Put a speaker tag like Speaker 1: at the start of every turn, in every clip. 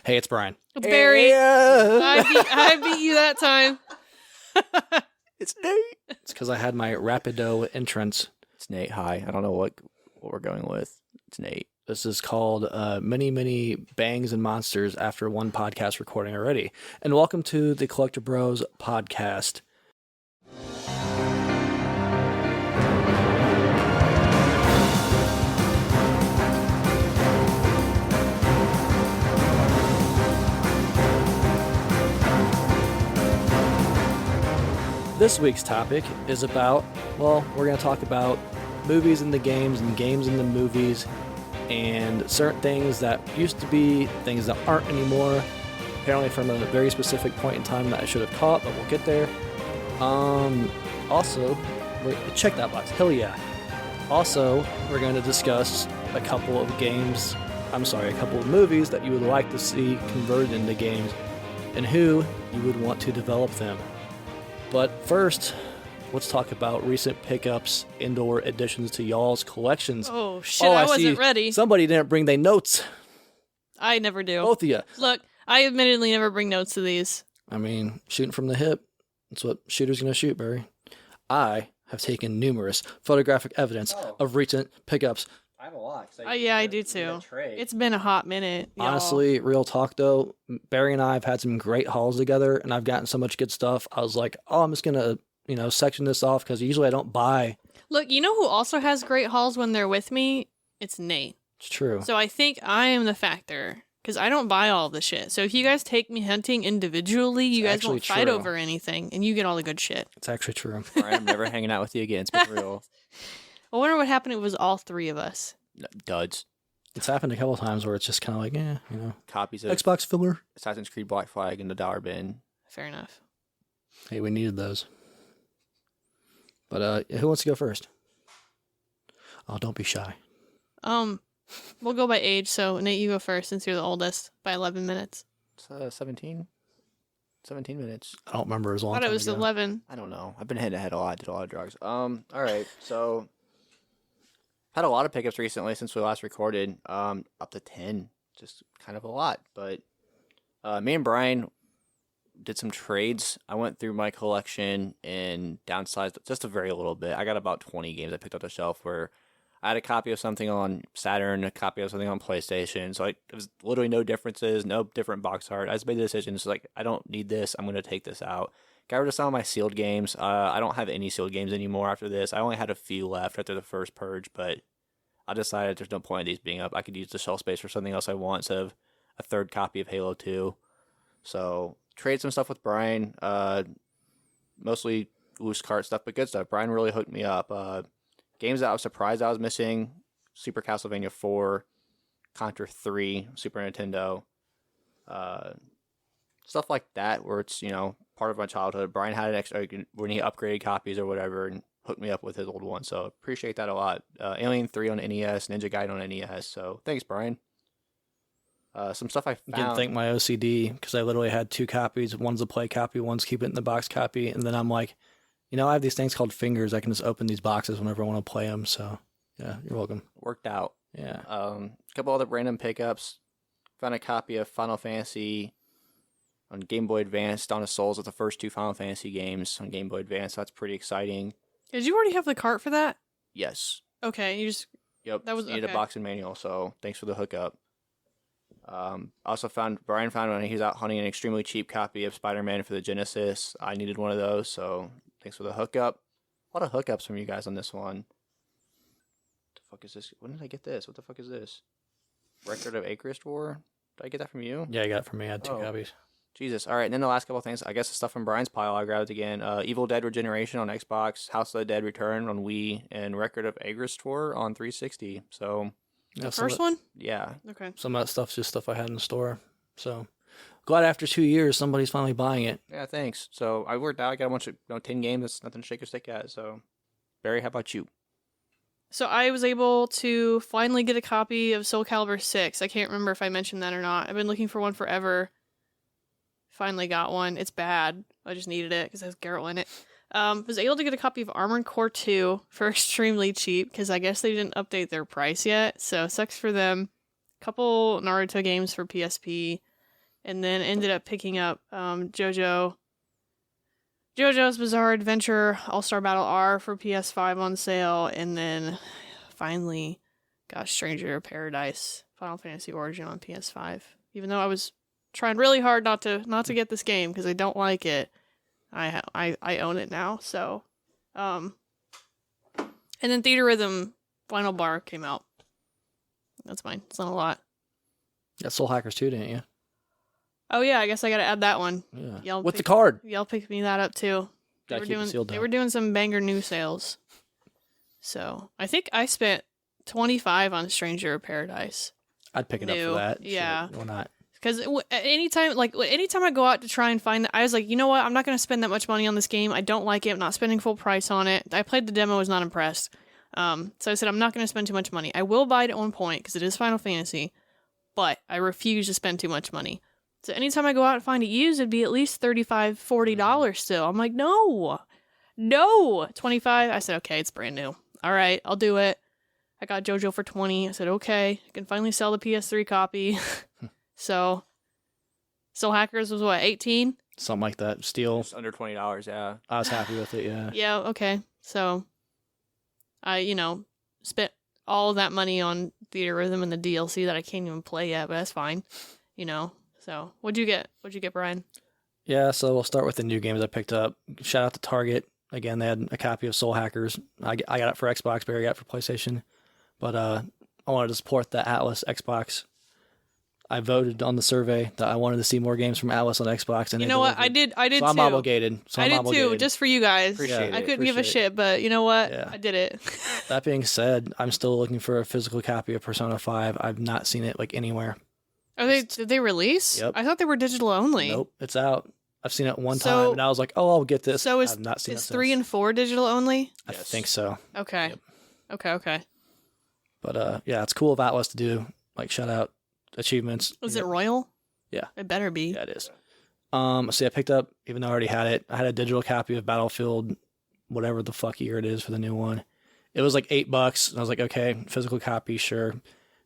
Speaker 1: Hey, it's Brian.
Speaker 2: It's Barry.
Speaker 3: Yeah.
Speaker 2: I beat you that time.
Speaker 3: It's Nate.
Speaker 1: It's because I had my rapido entrance.
Speaker 3: It's Nate. Hi. I don't know what we're going with. It's Nate.
Speaker 1: This is called Many Bangs and Monsters after one podcast recording already. And welcome to the Collecti-Bros podcast. This week's topic is about, well, we're going to talk about movies in the games and games in the movies and certain things that used to be, things that aren't anymore, apparently from a very specific point in time that I should have caught, but we'll get there. Also, check that box, hell yeah. Also, we're going to discuss a couple of movies that you would like to see converted into games and who you would want to develop them. But first, let's talk about recent pickups, indoor additions to y'all's collections.
Speaker 2: Oh, shit, I wasn't ready.
Speaker 1: Somebody didn't bring their notes.
Speaker 2: I never do.
Speaker 1: Both of you.
Speaker 2: Look, I admittedly never bring notes to these.
Speaker 1: I mean, shooting from the hip. That's what shooter's going to shoot, Barry. I have taken numerous photographic evidence of recent pickups.
Speaker 3: I have a lot.
Speaker 2: Yeah, I do too. It's been a hot minute, y'all.
Speaker 1: Honestly, real talk though, Barry and I have had some great hauls together, and I've gotten so much good stuff. I was like, I'm just going to, section this off because usually I don't buy.
Speaker 2: Look, you know who also has great hauls when they're with me? It's Nate.
Speaker 1: It's true.
Speaker 2: So I think I am the factor because I don't buy all the shit. So if you guys take me hunting individually, you guys won't fight over anything, and you get all the good shit.
Speaker 1: It's actually true.
Speaker 3: Brian, I'm never hanging out with you again. It's been real.
Speaker 2: I wonder what happened. It was all three of us.
Speaker 3: Duds.
Speaker 1: It's happened a couple times where it's just kind of like,
Speaker 3: Copies of
Speaker 1: Xbox filler.
Speaker 3: Assassin's Creed Black Flag in the dollar bin.
Speaker 2: Fair enough.
Speaker 1: Hey, we needed those. But who wants to go first? Oh, don't be shy.
Speaker 2: We'll go by age. So Nate, you go first since you're the oldest by 11 minutes.
Speaker 3: It's 17 minutes.
Speaker 1: I don't remember as long.
Speaker 2: I thought it was 11.
Speaker 3: I don't know. I've been head to head a lot. Did a lot of drugs. All right. So had a lot of pickups recently since we last recorded. Up to 10, just kind of a lot. But me and Brian did some trades. I went through my collection and downsized just a very little bit. I got about 20 games I picked off the shelf where I had a copy of something on Saturn, a copy of something on PlayStation. So it was literally no differences, no different box art. I just made the decision. It's like, I don't need this. I'm going to take this out. Got rid of some of my sealed games. I don't have any sealed games anymore after this. I only had a few left after the first purge, but I decided there's no point in these being up. I could use the shelf space for something else I want instead of a third copy of Halo 2. So trade some stuff with Brian, mostly loose cart stuff, but good stuff. Brian really hooked me up. Games that I was surprised I was missing: Super Castlevania 4, Contra 3, Super Nintendo, stuff like that, where it's part of my childhood. Brian had an extra when he upgraded copies or whatever, and hooked me up with his old one. So appreciate that a lot. Alien 3 on NES, Ninja Gaiden on NES. So thanks, Brian. Some stuff I found.
Speaker 1: You can thank my OCD because I literally had two copies. One's a play copy, one's keep it in the box copy. And then I'm like, I have these things called fingers. I can just open these boxes whenever I want to play them. So yeah, you're welcome.
Speaker 3: Worked out.
Speaker 1: Yeah.
Speaker 3: A couple other random pickups. Found a copy of Final Fantasy on Game Boy Advance. Dawn of Souls with the first two Final Fantasy games on Game Boy Advance. That's pretty exciting.
Speaker 2: Did you already have the cart for that?
Speaker 3: Yes.
Speaker 2: Okay, you just...
Speaker 3: Yep.
Speaker 2: That was
Speaker 3: needed a box and manual, so thanks for the hookup. Also Brian found when he was out hunting an extremely cheap copy of Spider-Man for the Genesis. I needed one of those, so thanks for the hookup. A lot of hookups from you guys on this one. What the fuck is this? When did I get this? What the fuck is this? Record of Acreage War? Did I get that from you?
Speaker 1: Yeah, I got it from me. I had two copies.
Speaker 3: Jesus. All right, and then the last couple of things. I guess the stuff from Brian's pile I grabbed again. Evil Dead Regeneration on Xbox, House of the Dead Return on Wii, and Record of Acreage War on 360. So...
Speaker 2: The first one?
Speaker 3: Yeah.
Speaker 2: Okay.
Speaker 1: Some of that stuff's just stuff I had in the store. So glad after 2 years somebody's finally buying it.
Speaker 3: Yeah, thanks. So I worked out. I got a bunch of 10 games. That's nothing to shake or stick at. So Barry, how about you?
Speaker 2: So I was able to finally get a copy of Soul Calibur 6. I can't remember if I mentioned that or not. I've been looking for one forever. Finally got one. It's bad. I just needed it because it has Geralt in it. Was able to get a copy of Armored Core 2 for extremely cheap because I guess they didn't update their price yet. So sucks for them. Couple Naruto games for PSP. and then ended up picking up JoJo's Bizarre Adventure All-Star Battle R for PS5 on sale, and then finally got Stranger of Paradise Final Fantasy Origin on PS5. Even though I was trying really hard not to get this game because I don't like it, I own it now. So, and then Theater Rhythm Final Bar came out. That's mine. It's not a lot.
Speaker 1: Got Soul Hackers 2, didn't you?
Speaker 2: Oh yeah, I guess I gotta add that one.
Speaker 1: Yeah.
Speaker 2: Y'all
Speaker 1: With
Speaker 2: pick-
Speaker 1: the card.
Speaker 2: Y'all picked me that up too.
Speaker 1: Gotta keep it sealed
Speaker 2: They
Speaker 1: down.
Speaker 2: were doing some banger new sales. So I think I spent $25 on Stranger of Paradise.
Speaker 1: I'd pick it up
Speaker 2: New.
Speaker 1: for that.
Speaker 2: Yeah.
Speaker 1: Shit, why not?
Speaker 2: Because anytime I go out to try and find, I was like, you know what? I'm not going to spend that much money on this game. I don't like it. I'm not spending full price on it. I played the demo. Was not impressed. So I said, I'm not going to spend too much money. I will buy it at one point because it is Final Fantasy, but I refuse to spend too much money. So anytime I go out and find it used, it'd be at least $35, $40 still. I'm like, no, 25. I said, okay, it's brand new. All right, I'll do it. I got JoJo for 20. I said, okay, I can finally sell the PS3 copy. So, Soul Hackers was what, 18?
Speaker 1: Something like that. Steel.
Speaker 3: It's under $20, yeah.
Speaker 1: I was happy with it, yeah.
Speaker 2: Yeah, okay. So, I, spent all that money on Theater Rhythm and the DLC that I can't even play yet, but that's fine. So, what'd you get? What'd you get, Brian?
Speaker 1: Yeah, so we'll start with the new games I picked up. Shout out to Target. Again, they had a copy of Soul Hackers. I got it for Xbox, Barry got it for PlayStation. But I wanted to support the Atlas Xbox. I voted on the survey that I wanted to see more games from Atlas on Xbox. And
Speaker 2: You know what? I did
Speaker 1: so
Speaker 2: too.
Speaker 1: I'm obligated.
Speaker 2: I did too, just for you guys.
Speaker 3: Appreciate it.
Speaker 2: I couldn't give a
Speaker 1: Appreciate it.
Speaker 2: shit, but you know what?
Speaker 1: Yeah.
Speaker 2: I did it.
Speaker 1: That being said, I'm still looking for a physical copy of Persona 5. I've not seen it anywhere.
Speaker 2: Did they release?
Speaker 1: Yep.
Speaker 2: I thought they were digital only.
Speaker 1: Nope, it's out. I've seen it one
Speaker 2: So-
Speaker 1: time, and I was like, "Oh, I'll get this."
Speaker 2: So
Speaker 1: I've not seen it
Speaker 2: is
Speaker 1: since.
Speaker 2: 3 and 4 digital only?
Speaker 1: I
Speaker 3: Yes.
Speaker 1: think so.
Speaker 2: Okay.
Speaker 1: Yep.
Speaker 2: Okay.
Speaker 1: But yeah, it's cool of Atlas to do shout out achievements.
Speaker 2: Is it Royal?
Speaker 1: Yeah.
Speaker 2: It better be.
Speaker 1: Yeah, it is. So I picked up, even though I already had it, I had a digital copy of Battlefield, whatever the fuck year it is for the new one. It was like $8, and I was like, okay, physical copy, sure.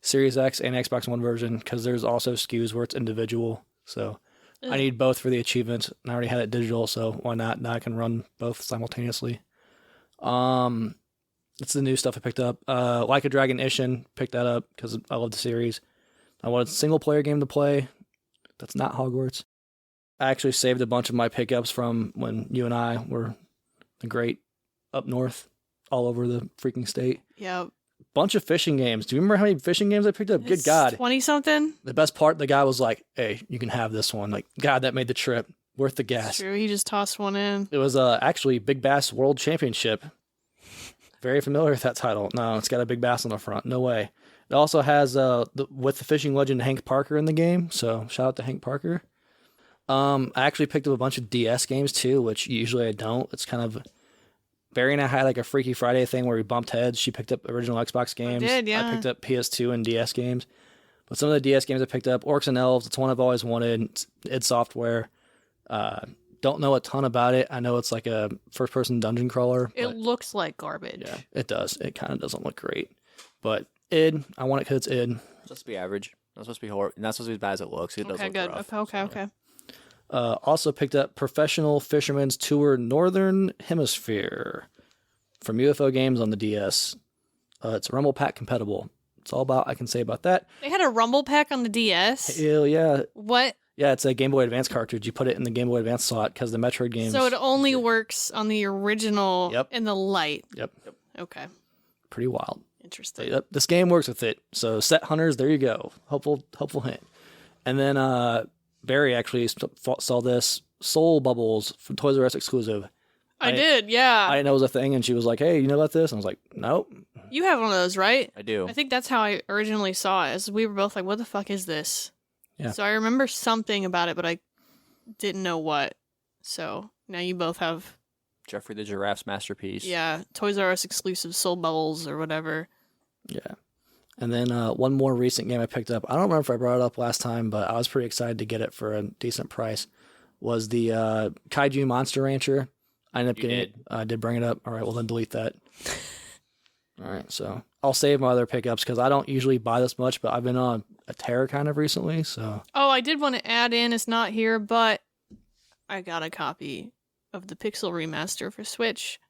Speaker 1: Series X and Xbox One version, because there's also SKUs where it's individual. So I
Speaker 2: Ugh.
Speaker 1: need both for the achievements, and I already had it digital, so why not? Now I can run both simultaneously. It's the new stuff I picked up. Like a Dragon Ishin, picked that up because I love the series. I wanted a single player game to play. That's not Hogwarts. I actually saved a bunch of my pickups from when you and I were the great up north, all over the freaking state.
Speaker 2: Yeah.
Speaker 1: Bunch of fishing games. Do you remember how many fishing games I picked up? Good God.
Speaker 2: 20 something?
Speaker 1: The best part, the guy was like, hey, you can have this one. Like, God, that made the trip worth the gas.
Speaker 2: True. He just tossed one in.
Speaker 1: It was actually Big Bass World Championship. Very familiar with that title. No, it's got a big bass on the front. No way. It also has with the fishing legend Hank Parker in the game. So shout out to Hank Parker. I actually picked up a bunch of DS games too, which usually I don't. It's kind of Barry and I had like a Freaky Friday thing where we bumped heads. She picked up original Xbox games.
Speaker 2: did, yeah.
Speaker 1: I picked up PS2 and DS games. But some of the DS games I picked up, Orcs and Elves, it's one I've always wanted. It's id Software. Don't know a ton about it. I know it's like a first-person dungeon crawler.
Speaker 2: It
Speaker 1: but
Speaker 2: looks like garbage.
Speaker 1: yeah, it does. It kind of doesn't look great. But id, I want it because it's id.
Speaker 3: It's supposed to be average. Not supposed to be horrible. Not supposed to be as bad as it looks. It does
Speaker 2: Okay,
Speaker 3: look
Speaker 2: good.
Speaker 3: rough.
Speaker 2: Okay.
Speaker 1: Also picked up Professional Fisherman's Tour Northern Hemisphere from UFO Games on the DS. It's Rumble Pack compatible. It's all I can say about that.
Speaker 2: They had a Rumble Pack on the DS.
Speaker 1: Hell yeah.
Speaker 2: What?
Speaker 1: Yeah, it's a Game Boy Advance cartridge. You put it in the Game Boy Advance slot because the Metroid games.
Speaker 2: So it only works on the original
Speaker 1: Yep.
Speaker 2: and the light.
Speaker 1: Yep.
Speaker 2: Okay.
Speaker 1: Pretty wild.
Speaker 2: Interesting.
Speaker 1: Yep. This game works with it. So set hunters, there you go. Helpful hint. And then Barry actually saw this Soul Bubbles from Toys R Us exclusive.
Speaker 2: I did, yeah.
Speaker 1: I didn't know it was a thing, and she was like, "Hey, you know about this?" And I was like, "Nope."
Speaker 2: You have one of those, right?
Speaker 3: I do.
Speaker 2: I think that's how I originally saw it. Is we were both like, "What the fuck is this?"
Speaker 1: Yeah.
Speaker 2: So I remember something about it, but I didn't know what. So now you both have,
Speaker 3: Jeffrey the Giraffe's masterpiece.
Speaker 2: yeah, Toys R Us exclusive Soul Bubbles or whatever.
Speaker 1: Yeah. And then one more recent game I picked up. I don't remember if I brought it up last time, but I was pretty excited to get it for a decent price. Was the Kaiju Monster Rancher. I ended up getting it. I did bring it up. All right, well then delete that. All right, so I'll save my other pickups because I don't usually buy this much, but I've been on a tear kind of recently, so...
Speaker 2: Oh, I did want to add in, it's not here, but I got a copy of the Pixel Remaster for Switch.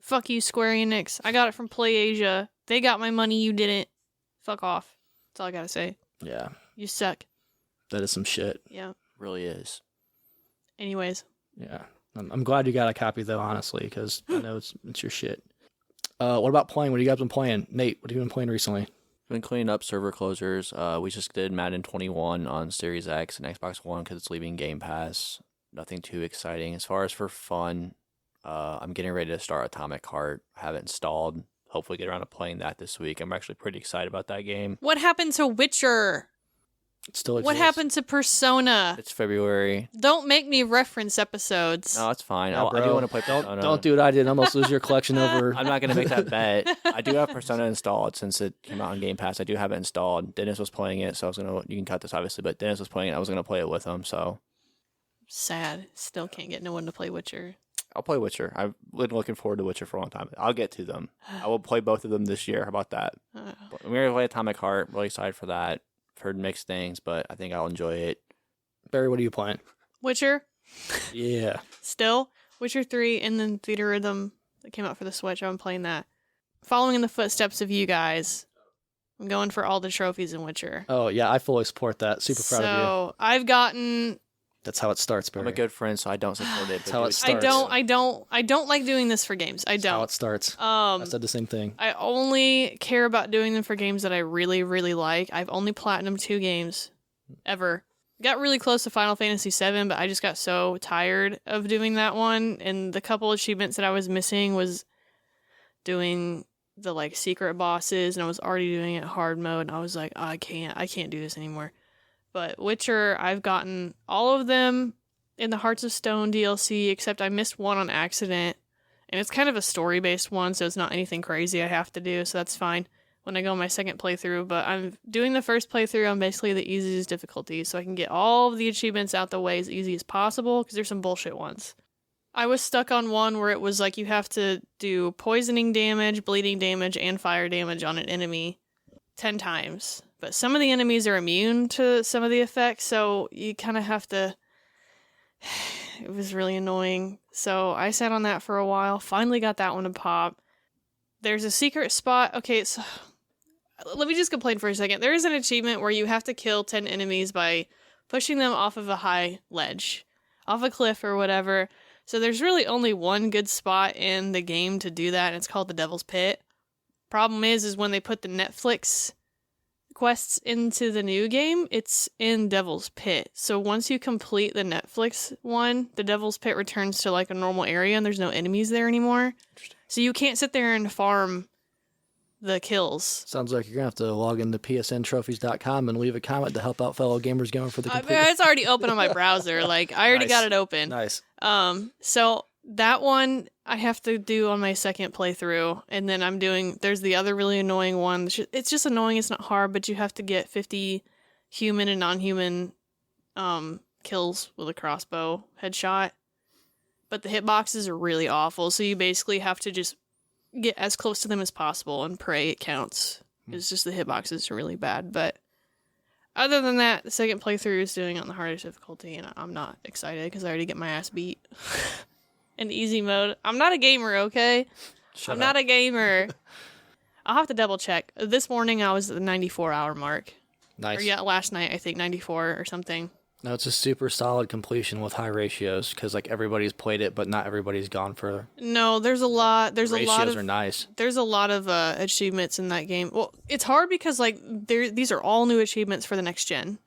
Speaker 2: Fuck you, Square Enix. I got it from PlayAsia. They got my money, you didn't. Fuck off. That's all I gotta say.
Speaker 1: Yeah.
Speaker 2: You suck.
Speaker 1: That is some shit.
Speaker 2: Yeah.
Speaker 3: Really is.
Speaker 2: Anyways.
Speaker 1: Yeah. I'm glad you got a copy, though, honestly, because I know it's your shit. What about playing? What have you guys been playing? Nate, what have you been playing recently?
Speaker 3: Been cleaning up server closers. We just did Madden 21 on Series X and Xbox One because it's leaving Game Pass. Nothing too exciting. As far as for fun, I'm getting ready to start Atomic Heart. I have it installed. Hopefully get around to playing that this week. I'm actually pretty excited about that game.
Speaker 2: What happened to Witcher?
Speaker 1: It still exists.
Speaker 2: What happened to Persona?
Speaker 3: It's February.
Speaker 2: Don't make me reference episodes.
Speaker 3: No, it's fine.
Speaker 1: Yeah,
Speaker 3: I do want to play
Speaker 1: don't,
Speaker 3: Persona.
Speaker 1: Don't do what I did. Almost lose your collection over...
Speaker 3: I'm not going to make that bet. I do have Persona installed since it came out on Game Pass. I do have it installed. Dennis was playing it, so I was going to... You can cut this, obviously, but Dennis was playing it. I was going to play it with him, so...
Speaker 2: Sad. Still can't get no one to play Witcher.
Speaker 3: I'll play Witcher. I've been looking forward to Witcher for a long time. I'll get to them. I will play both of them this year. How about that? We're going to play Atomic Heart. Really excited for that. I've heard mixed things, but I think I'll enjoy it.
Speaker 1: Barry, what are you playing?
Speaker 2: Witcher?
Speaker 1: Yeah.
Speaker 2: Still? Witcher 3 and then Theater Rhythm that came out for the Switch. I'm playing that. Following in the footsteps of you guys, I'm going for all the trophies in Witcher.
Speaker 1: Oh, yeah, I fully support that. Super proud of you.
Speaker 2: So I've gotten...
Speaker 1: That's how it starts, Barry.
Speaker 3: I'm a good friend, so I don't support it.
Speaker 1: That's how it starts.
Speaker 2: I don't like doing this for games. I
Speaker 1: That's
Speaker 2: don't.
Speaker 1: how it starts. I said the same thing.
Speaker 2: I only care about doing them for games that I really, really like. I've only platinumed 2 games ever. Got really close to Final Fantasy VII, but I just got so tired of doing that one. And the couple achievements that I was missing was doing the like secret bosses, and I was already doing it hard mode. And I was like, oh, I can't do this anymore. But Witcher, I've gotten all of them in the Hearts of Stone DLC, except I missed one on accident. And it's kind of a story-based one, so it's not anything crazy I have to do, so that's fine when I go on my second playthrough. But I'm doing the first playthrough on basically the easiest difficulty, so I can get all of the achievements out the way as easy as possible, because there's some bullshit ones. I was stuck on one where it was like you have to do poisoning damage, bleeding damage, and fire damage on an enemy 10 times. But some of the enemies are immune to some of the effects, so you kind of have to... It was really annoying. So I sat on that for a while, finally got that one to pop. There's a secret spot. Okay, so let me just complain for a second. There is an achievement where you have to kill 10 enemies by pushing them off of a high ledge, off a cliff or whatever. So there's really only one good spot in the game to do that, and it's called the Devil's Pit. Problem is when they put the Netflix quests into the new game, it's in Devil's Pit. So once you complete the Netflix one, the Devil's Pit returns to like a normal area and there's no enemies there anymore. So you can't sit there and farm the kills.
Speaker 1: Sounds like you're going to have to log into psntrophies.com and leave a comment to help out fellow gamers going for the complete...
Speaker 2: It's already open on my browser. Like, I already got it open.
Speaker 1: Nice.
Speaker 2: So that one I have to do on my second playthrough, and then there's the other really annoying one. It's just annoying, it's not hard, but you have to get 50 human and non-human kills with a crossbow headshot. But the hitboxes are really awful, so you basically have to just get as close to them as possible and pray it counts. It's just the hitboxes are really bad, but other than that, the second playthrough is doing it on the hardest difficulty, and I'm not excited because I already get my ass beat. In easy mode. I'm not a gamer, okay? I'm not a gamer. I'll have to double check. This morning I was at the 94-hour mark.
Speaker 1: Nice.
Speaker 2: Or yeah, last night I think 94 or something.
Speaker 1: No, it's a super solid completion with high ratios because like everybody's played it, but not everybody's gone for.
Speaker 2: No, there's a lot. There's
Speaker 1: ratios
Speaker 2: a lot of.
Speaker 1: Are nice.
Speaker 2: There's a lot of achievements in that game. Well, it's hard because like these are all new achievements for the next gen,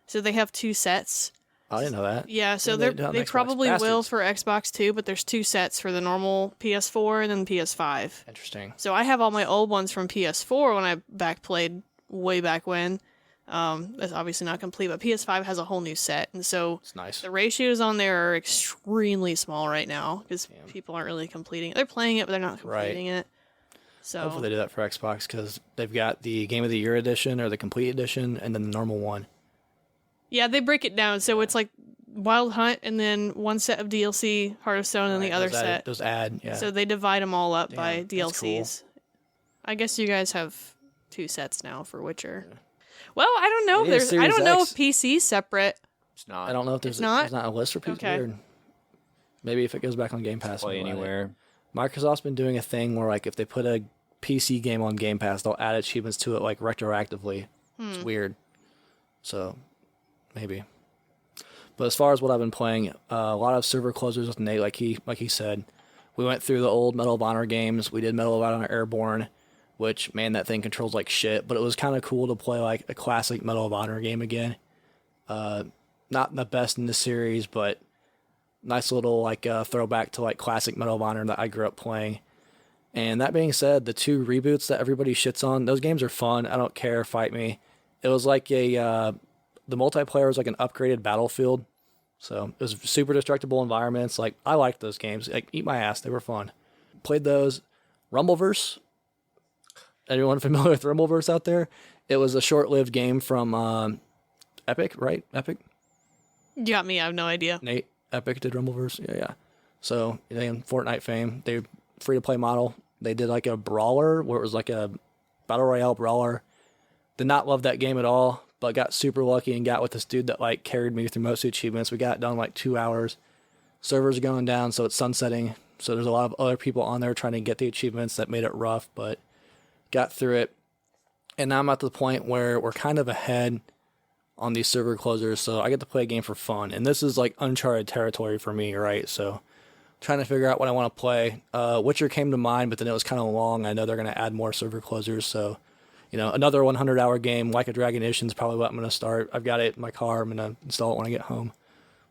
Speaker 2: so they have 2 sets.
Speaker 1: I didn't know that.
Speaker 2: Yeah, so
Speaker 1: they
Speaker 2: they probably will for Xbox too, but there's 2 sets for the normal PS4 and then the PS5.
Speaker 1: Interesting.
Speaker 2: So I have all my old ones from PS4 when I played way back when. That's obviously not complete, but PS5 has a whole new set, and so
Speaker 1: it's nice.
Speaker 2: The ratios on there are extremely small right now because people aren't really completing it. They're playing it, but they're not completing it. So
Speaker 1: hopefully they do that for Xbox because they've got the Game of the Year edition or the Complete edition, and then the normal one.
Speaker 2: Yeah, they break it down, so it's like Wild Hunt, and then one set of DLC, Heart of Stone, and the other set.
Speaker 1: Those add, yeah.
Speaker 2: So they divide them all up by DLCs.
Speaker 1: Cool.
Speaker 2: I guess you guys have 2 sets now for Witcher. Yeah. Well, I don't know. I don't know if PC's separate.
Speaker 3: It's not.
Speaker 1: I don't know if there's not a list for PC. Okay. Weird. Maybe if it goes back on Game Pass.
Speaker 3: Play anywhere.
Speaker 1: Microsoft's been doing a thing where like if they put a PC game on Game Pass, they'll add achievements to it like retroactively. It's weird. So maybe. But as far as what I've been playing, a lot of server closers with Nate, like he said. We went through the old Medal of Honor games. We did Medal of Honor Airborne, which, man, that thing controls like shit. But it was kind of cool to play like a classic Medal of Honor game again. Not the best in the series, but nice little like throwback to like classic Medal of Honor that I grew up playing. And that being said, the 2 reboots that everybody shits on, those games are fun. I don't care, fight me. It was like the multiplayer was like an upgraded Battlefield. So it was super destructible environments. Like, I liked those games. Like, eat my ass. They were fun. Played those. Rumbleverse. Anyone familiar with Rumbleverse out there? It was a short-lived game from Epic, right? Epic?
Speaker 2: You got me. I have no idea.
Speaker 1: Nate, Epic did Rumbleverse. Yeah. So, in Fortnite fame, they free-to-play model. They did like a brawler where it was like a Battle Royale brawler. Did not love that game at all. But got super lucky and got with this dude that like carried me through most of the achievements. We got it done in like 2 hours. Servers are going down, so it's sunsetting. So there's a lot of other people on there trying to get the achievements. That made it rough, but got through it. And now I'm at the point where we're kind of ahead on these server closers, so I get to play a game for fun. And this is like uncharted territory for me, right? So trying to figure out what I want to play. Witcher came to mind, but then it was kind of long. I know they're going to add more server closers, so another 100-hour game, Like a Dragon Edition, is probably what I'm going to start. I've got it in my car. I'm going to install it when I get home.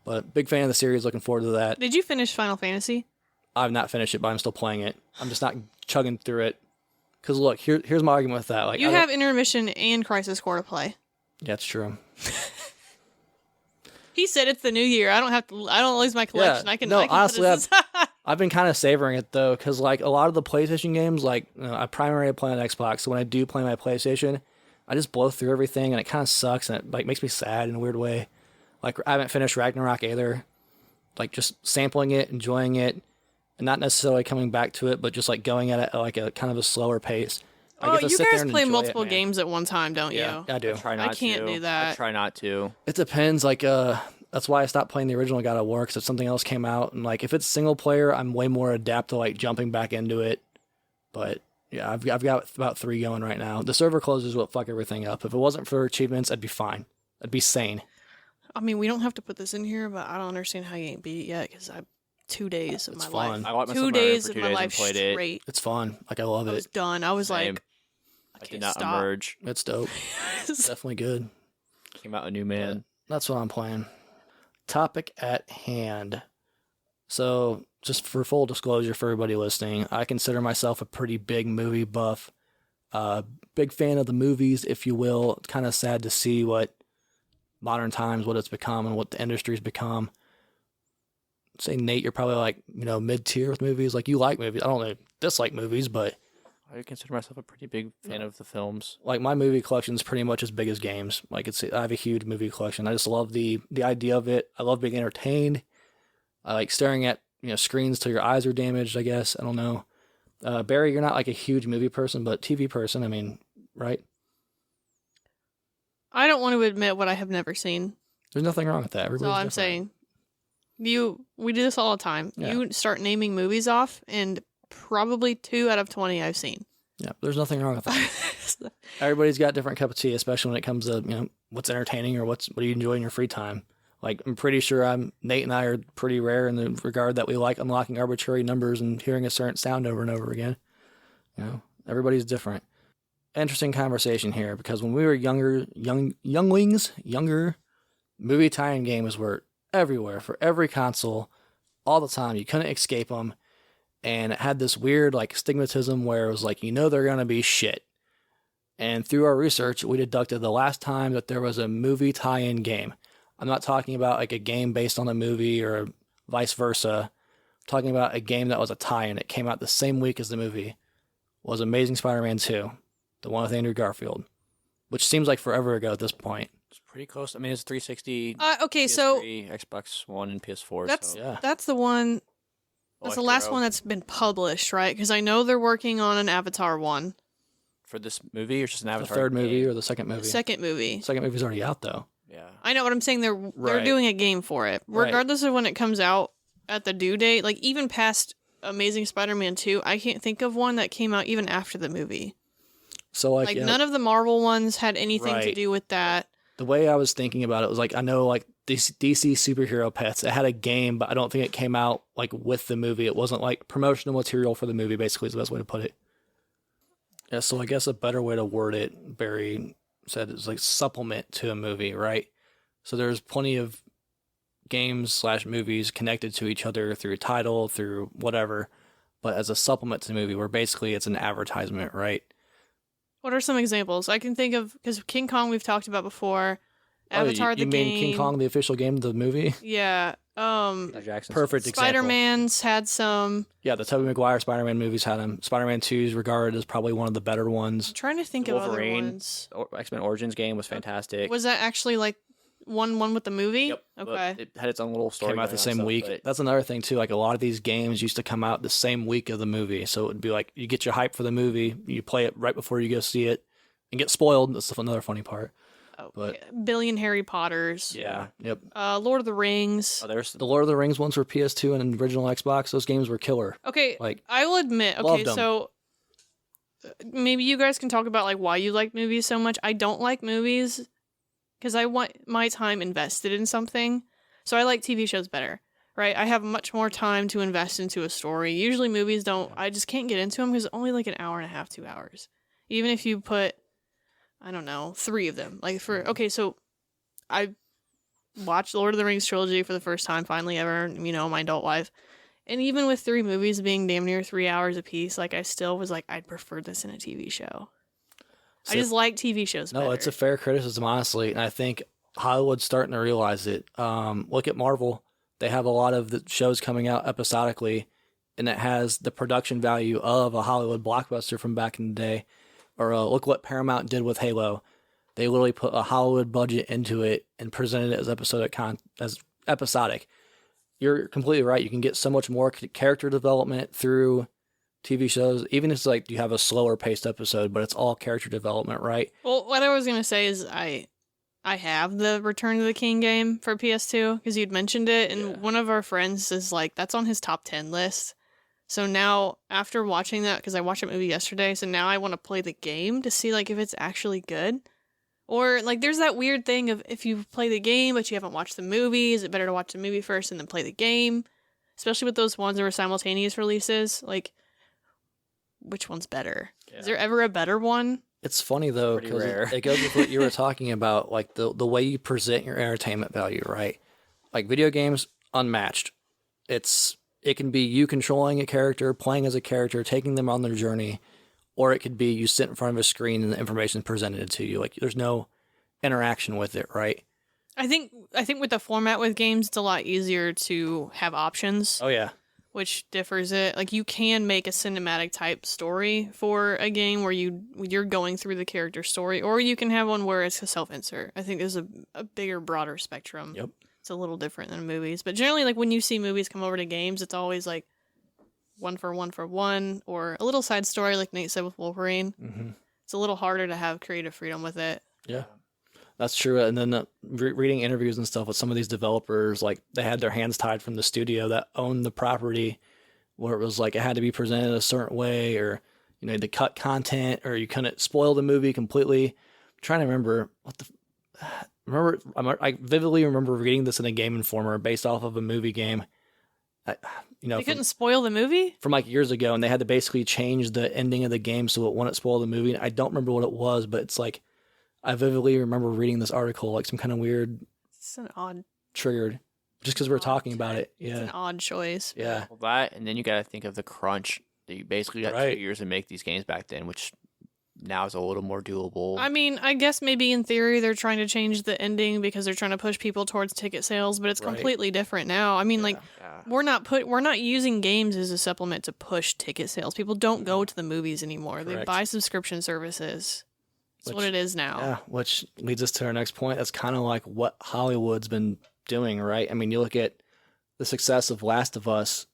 Speaker 1: But big fan of the series, looking forward to that.
Speaker 2: Did you finish Final Fantasy?
Speaker 1: I've not finished it, but I'm still playing it. I'm just not chugging through it. Because look, here's my argument with that. Like,
Speaker 2: you have Intermission and Crisis Core to play.
Speaker 1: Yeah, it's true.
Speaker 2: He said it's the new year. I don't lose my collection.
Speaker 1: Yeah, honestly, I've been kind of savoring it though, because like a lot of the PlayStation games, like I primarily play on Xbox, so when I do play my PlayStation, I just blow through everything, and it kind of sucks, and it like makes me sad in a weird way. Like I haven't finished Ragnarok either. Like just sampling it, enjoying it, and not necessarily coming back to it, but just like going at it at like a kind of a slower pace.
Speaker 2: Oh, you guys play multiple games at one time, don't you?
Speaker 1: Yeah, I do.
Speaker 2: I can't do that.
Speaker 3: I try not to.
Speaker 1: It depends. Like, that's why I stopped playing the original God of War, because if something else came out, and like if it's single player, I'm way more adept to like jumping back into it. But yeah, I've got about 3 going right now. The server closures will fuck everything up. If it wasn't for achievements, I'd be fine. I'd be sane.
Speaker 2: I mean, we don't have to put this in here, but I don't understand how you ain't beat it yet, because I 2 days of my life.
Speaker 3: I locked myself
Speaker 2: 2 days of my life
Speaker 3: straight.
Speaker 2: It's
Speaker 1: fun. Like, I love it.
Speaker 2: I was done. I was
Speaker 3: Same.
Speaker 2: like,
Speaker 3: I did not emerge.
Speaker 1: It's dope. Definitely good.
Speaker 3: Came out a new man.
Speaker 1: That's what I'm playing. Topic at hand. So, just for full disclosure for everybody listening, I consider myself a pretty big movie buff. Big fan of the movies, if you will. It's kind of sad to see what modern times, what it's become, and what the industry's become. Say, Nate, you're probably like, mid-tier with movies. Like, you like movies. I don't really dislike movies, but
Speaker 3: I consider myself a pretty big fan of the films.
Speaker 1: Like, my movie collection is pretty much as big as games. Like, I have a huge movie collection. I just love the idea of it. I love being entertained. I like staring at screens till your eyes are damaged, I guess. I don't know. Barry, you're not like a huge movie person, but TV person, I mean, right?
Speaker 2: I don't want to admit what I have never seen.
Speaker 1: There's nothing wrong with that.
Speaker 2: That's all I'm saying. We do this all the time. Yeah. You start naming movies off, and probably 2 out of 20 I've seen.
Speaker 1: Yeah, there's nothing wrong with that. Everybody's got a different cup of tea, especially when it comes to what's entertaining or what do you enjoy in your free time. Like, I'm pretty sure Nate and I are pretty rare in the regard that we like unlocking arbitrary numbers and hearing a certain sound over and over again. Everybody's different. Interesting conversation here, because when we were younger, movie tie-in games were everywhere for every console, all the time. You couldn't escape them, and it had this weird like stigmatism where it was like they're gonna be shit. And through our research, we deducted the last time that there was a movie tie-in game. I'm not talking about like a game based on a movie or vice versa. I'm talking about a game that was a tie-in. It came out the same week as the movie. Was Amazing Spider-Man 2, the one with Andrew Garfield, which seems like forever ago at this point.
Speaker 3: It's pretty close. I mean, it's 360.
Speaker 2: Okay,
Speaker 3: PS3,
Speaker 2: so
Speaker 3: Xbox One and PS4.
Speaker 2: That's the one. That's the last one that's been published, right? Because I know they're working on an Avatar one.
Speaker 3: for this movie, or just an
Speaker 1: The
Speaker 3: Avatar?
Speaker 1: third movie
Speaker 3: game?
Speaker 1: or the second movie?
Speaker 2: Second movie.
Speaker 1: Second movie's already out though.
Speaker 3: Yeah.
Speaker 2: I know what I'm saying. They're
Speaker 1: Right.
Speaker 2: doing a game for it,
Speaker 1: Right.
Speaker 2: regardless of when it comes out at the due date. Like even past Amazing Spider-Man 2, I can't think of one that came out even after the movie.
Speaker 1: So
Speaker 2: Like none of the Marvel ones had anything to
Speaker 1: Right.
Speaker 2: do with that.
Speaker 1: The way I was thinking about it was like, I know like DC superhero pets, it had a game, but I don't think it came out like with the movie. It wasn't like promotional material for the movie, basically is the best way to put it. Yeah, so I guess a better way to word it, Barry said, is like supplement to a movie, right? So there's plenty of games/movies connected to each other through a title, through whatever, but as a supplement to the movie where basically it's an advertisement, right?
Speaker 2: What are some examples? I can think of, because King Kong we've talked about before. Avatar
Speaker 1: you
Speaker 2: the
Speaker 1: mean
Speaker 2: game.
Speaker 1: King Kong, the official game of the movie?
Speaker 2: Yeah.
Speaker 3: Peter Jackson's
Speaker 1: Perfect example.
Speaker 2: Spider-Man's had some.
Speaker 1: Yeah, the Tobey Maguire Spider-Man movies had him. Spider-Man 2 is regarded as probably one of the better ones.
Speaker 2: I'm trying to think of other
Speaker 3: Wolverine.
Speaker 2: ones.
Speaker 3: X-Men Origins game was fantastic.
Speaker 2: Was that actually like one with the movie?
Speaker 3: Yep. But
Speaker 2: Okay.
Speaker 3: it had its own little story.
Speaker 1: Came out
Speaker 3: going
Speaker 1: the
Speaker 3: on
Speaker 1: same
Speaker 3: stuff,
Speaker 1: week.
Speaker 3: but
Speaker 1: That's another thing too. Like a lot of these games used to come out the same week of the movie, so it would be like you get your hype for the movie, you play it right before you go see it, and get spoiled. That's another funny part.
Speaker 2: Oh,
Speaker 1: but-
Speaker 2: billion Harry Potters.
Speaker 3: Yeah.
Speaker 1: Yep.
Speaker 2: Lord of the Rings.
Speaker 3: Oh, there's
Speaker 1: The Lord of the Rings ones were PS2 and original Xbox. Those games were killer.
Speaker 2: Okay,
Speaker 1: Like
Speaker 2: I will admit. Okay,
Speaker 1: Loved 'em.
Speaker 2: so maybe you guys can talk about like why you like movies so much. I don't like movies because I want my time invested in something. So I like TV shows better, right? I have much more time to invest into a story. Usually movies don't. I just can't get into them because only like an hour and a half, 2 hours. Even if you put, I don't know, 3 of them. Like for okay, so I watched Lord of the Rings trilogy for the first time finally ever. You know, my adult life. And even with 3 movies being damn near 3 hours apiece, like I still was like, I'd prefer this in a TV show. I
Speaker 1: So-
Speaker 2: just like TV shows
Speaker 1: no,
Speaker 2: better.
Speaker 1: it's a fair criticism, honestly, and I think Hollywood's starting to realize it. Look at Marvel; they have a lot of the shows coming out episodically, and it has the production value of a Hollywood blockbuster from back in the day. Or look what Paramount did with Halo; they literally put a Hollywood budget into it and presented it as episodic. You're completely right. You can get so much more character development through TV shows, even if it's like you have a slower paced episode, but it's all character development, right?
Speaker 2: Well, what I was gonna say is I have the Return of the King game for PS2 because you'd mentioned it, and
Speaker 1: Yeah.
Speaker 2: one of our friends is like, that's on his top 10 list. So now, after watching that, because I watched that movie yesterday, so now I want to play the game to see like if it's actually good. Or like there's that weird thing of if you play the game but you haven't watched the movie, is it better to watch the movie first and then play the game? Especially with those ones that were simultaneous releases. Like, which one's better? Is there ever a better one?
Speaker 1: It's funny though,
Speaker 3: Pretty
Speaker 1: because
Speaker 3: rare.
Speaker 1: it goes with what you were talking about, like the way you present your entertainment value, right? Like video games, unmatched. It can be you controlling a character, playing as a character, taking them on their journey, or it could be you sit in front of a screen and the information is presented to you. Like there's no interaction with it, right?
Speaker 2: I think with the format with games, it's a lot easier to have options,
Speaker 1: Oh yeah,
Speaker 2: which differs it. Like you can make a cinematic type story for a game where you're going through the character story, or you can have one where it's a self-insert. I think there's a bigger, broader spectrum.
Speaker 1: Yep.
Speaker 2: It's a little different than movies, but generally, like when you see movies come over to games, it's always like one for one, or a little side story, like Nate said with Wolverine.
Speaker 1: mm-hmm.
Speaker 2: It's a little harder to have creative freedom with it.
Speaker 1: Yeah, that's true. And then reading interviews and stuff with some of these developers, like they had their hands tied from the studio that owned the property, where it was like it had to be presented a certain way, or you had to cut content, or you couldn't spoil the movie completely. I'm trying to remember I vividly remember reading this in a Game Informer based off of a movie game.
Speaker 2: You couldn't spoil the movie?
Speaker 1: From like years ago, and they had to basically change the ending of the game so it wouldn't spoil the movie. I don't remember what it was, but it's like I vividly remember reading this article, like some kind of weird
Speaker 2: It's an odd
Speaker 1: triggered, just because we were talking about it.
Speaker 2: It's an
Speaker 1: Yeah,
Speaker 2: odd choice.
Speaker 1: yeah,
Speaker 3: Well, that, and then you got to think of the crunch that you basically got
Speaker 1: Right.
Speaker 3: 2 years to make these games back then, which now is a little more doable.
Speaker 2: I mean, I guess maybe in theory they're trying to change the ending because they're trying to push people towards ticket sales, but it's
Speaker 1: Right.
Speaker 2: completely different now. I mean, like
Speaker 3: Yeah.
Speaker 2: we're not using games as a supplement to push ticket sales. People don't go to the movies anymore. They
Speaker 1: Correct.
Speaker 2: buy subscription services. That's what
Speaker 1: Which-
Speaker 2: it is now.
Speaker 1: yeah. Which leads us to our next point. That's kind of like what Hollywood's been doing, right? I mean, you look at the success of Last of Us.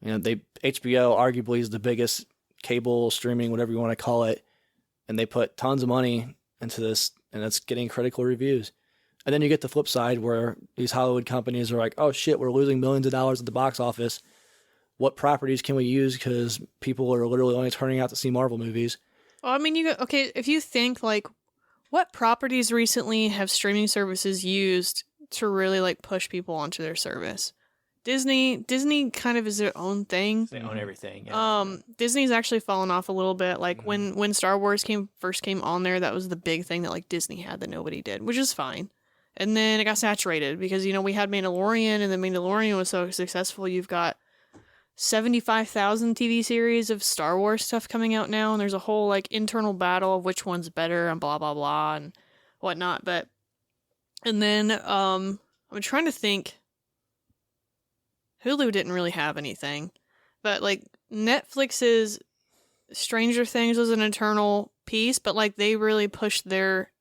Speaker 1: HBO arguably is the biggest cable streaming, whatever you want to call it, and they put tons of money into this, and it's getting critical reviews. And then you get the flip side where these Hollywood companies are like, oh shit, we're losing millions of dollars at the box office. What properties can we use? Because people are literally only turning out to see Marvel movies.
Speaker 2: Well, I mean, if you think, like, what properties recently have streaming services used to really, like, push people onto their service? Disney kind of is their own thing.
Speaker 3: They own everything. Yeah.
Speaker 2: Disney's actually fallen off a little bit. Like, when Star Wars first came on there, that was the big thing that, like, Disney had that nobody did, which is fine. And then it got saturated because, we had Mandalorian, and the Mandalorian was so successful. You've got 75,000 TV series of Star Wars stuff coming out now, and there's a whole, like, internal battle of which one's better and blah, blah, blah, and whatnot. And then, I'm trying to think. Hulu didn't really have anything. But, like, Netflix's Stranger Things was an internal piece, but, like, they really pushed their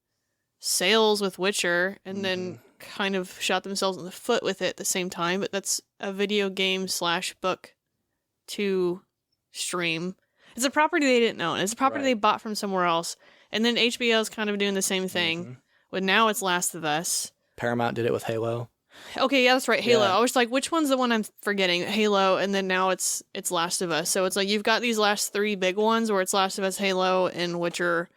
Speaker 2: sales with Witcher and then kind of shot themselves in the foot with it at the same time. But that's a video game / book to stream. It's a property they didn't own. It's a property they bought from somewhere else. And then HBO's kind of doing the same thing. But now it's Last of Us.
Speaker 1: Paramount did it with Halo.
Speaker 2: Okay, yeah, that's right. Halo.
Speaker 1: Yeah.
Speaker 2: I was like, which one's the one I'm forgetting? Halo, and then now it's Last of Us. So it's like you've got these last 3 big ones where it's Last of Us, Halo, and Witcher,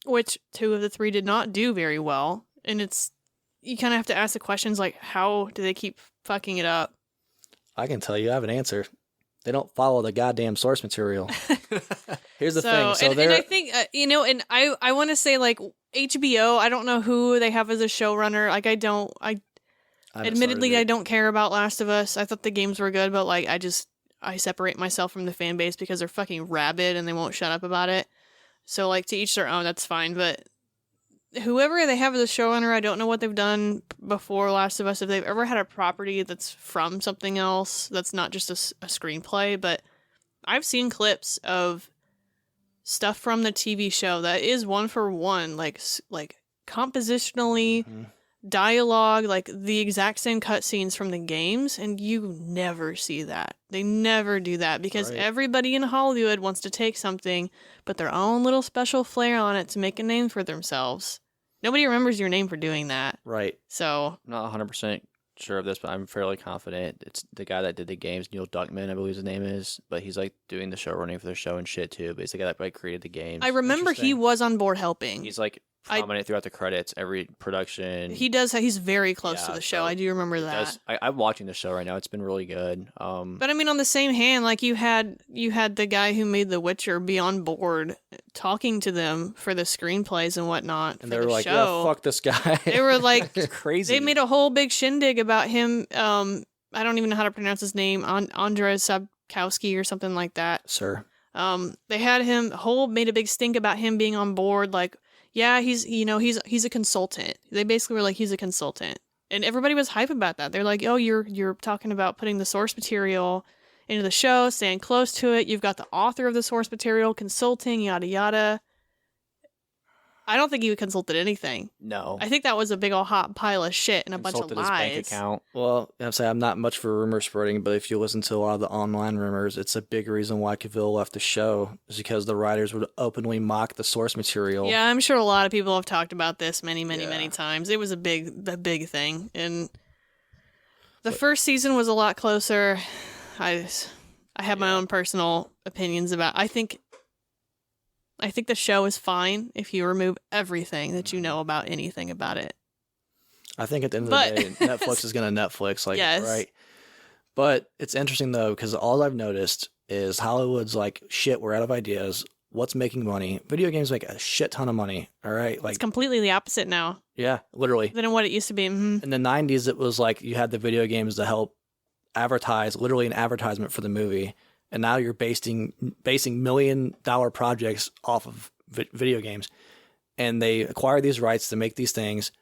Speaker 2: which 2 of the 3 did not do very well. And you kind of have to ask the questions like, how do they keep fucking it up?
Speaker 1: I can tell you, I have an answer. They don't follow the goddamn source material. Here's the thing. So
Speaker 2: and I think, and I want to say, like, HBO, I don't know who they have as a showrunner. Like, I don't care about Last of Us. I thought the games were good, but, like, I separate myself from the fan base because they're fucking rabid and they won't shut up about it. So, like, to each their own, that's fine. But whoever they have as a showrunner, I don't know what they've done before Last of Us, if they've ever had a property that's from something else that's not just a screenplay. But I've seen clips of stuff from the TV show that is one for one, like compositionally, dialogue, like the exact same cutscenes from the games, and you never see that. They never do that because everybody in Hollywood wants to take something, put their own little special flair on it to make a name for themselves. Nobody remembers your name for doing that.
Speaker 1: Right.
Speaker 2: So
Speaker 3: I'm not 100% sure of this, but I'm fairly confident it's the guy that did the games, Neil Druckmann, I believe his name is, but he's like doing the show running for the show and shit too, but he's the guy that like created the games.
Speaker 2: I remember he was on board helping.
Speaker 3: He's like prominent throughout the credits, every production.
Speaker 2: He does. He's very close to the show.
Speaker 3: So
Speaker 2: I do remember that.
Speaker 3: I'm watching the show right now. It's been really good.
Speaker 2: But I mean, on the same hand, like you had the guy who made The Witcher be on board, talking to them for the screenplays and whatnot.
Speaker 1: And they were like, "Yeah, fuck this guy."
Speaker 2: They were like,
Speaker 3: crazy.
Speaker 2: They made a whole big shindig about him. I don't even know how to pronounce his name. Andrzej Sapkowski or something like that.
Speaker 1: Sir.
Speaker 2: They had him made a big stink about him being on board. Like, yeah, he's a consultant. They basically were like, he's a consultant, and everybody was hype about that. They're like, oh, you're talking about putting the source material into the show, staying close to it. You've got the author of the source material consulting, yada yada. I don't think he consulted anything.
Speaker 3: No.
Speaker 2: I think that was a big old hot pile of shit and a bunch of
Speaker 3: Consulted
Speaker 2: lies.
Speaker 3: his bank account.
Speaker 1: Well, I'm not much for rumor spreading, but if you listen to a lot of the online rumors, it's a big reason why Cavill left the show is because the writers would openly mock the source material.
Speaker 2: Yeah, I'm sure a lot of people have talked about this many times. It was a big thing, and the first season was a lot closer. I have my own personal opinions about. I think the show is fine if you remove everything that you know about anything about it.
Speaker 1: I think at the end of the day, Netflix is going to Netflix, like,
Speaker 2: yes.
Speaker 1: Right? But it's interesting, though, because all I've noticed is Hollywood's like, shit, we're out of ideas. What's making money? Video games make a shit ton of money, all right? Like,
Speaker 2: it's completely the opposite now.
Speaker 1: Yeah, literally.
Speaker 2: Than what it used to be. Mm-hmm.
Speaker 1: In the 90s, it was like you had the video games to help advertise, literally an advertisement for the movie. And now you're basing $1 million projects off of video games. And they acquire these rights to make these things.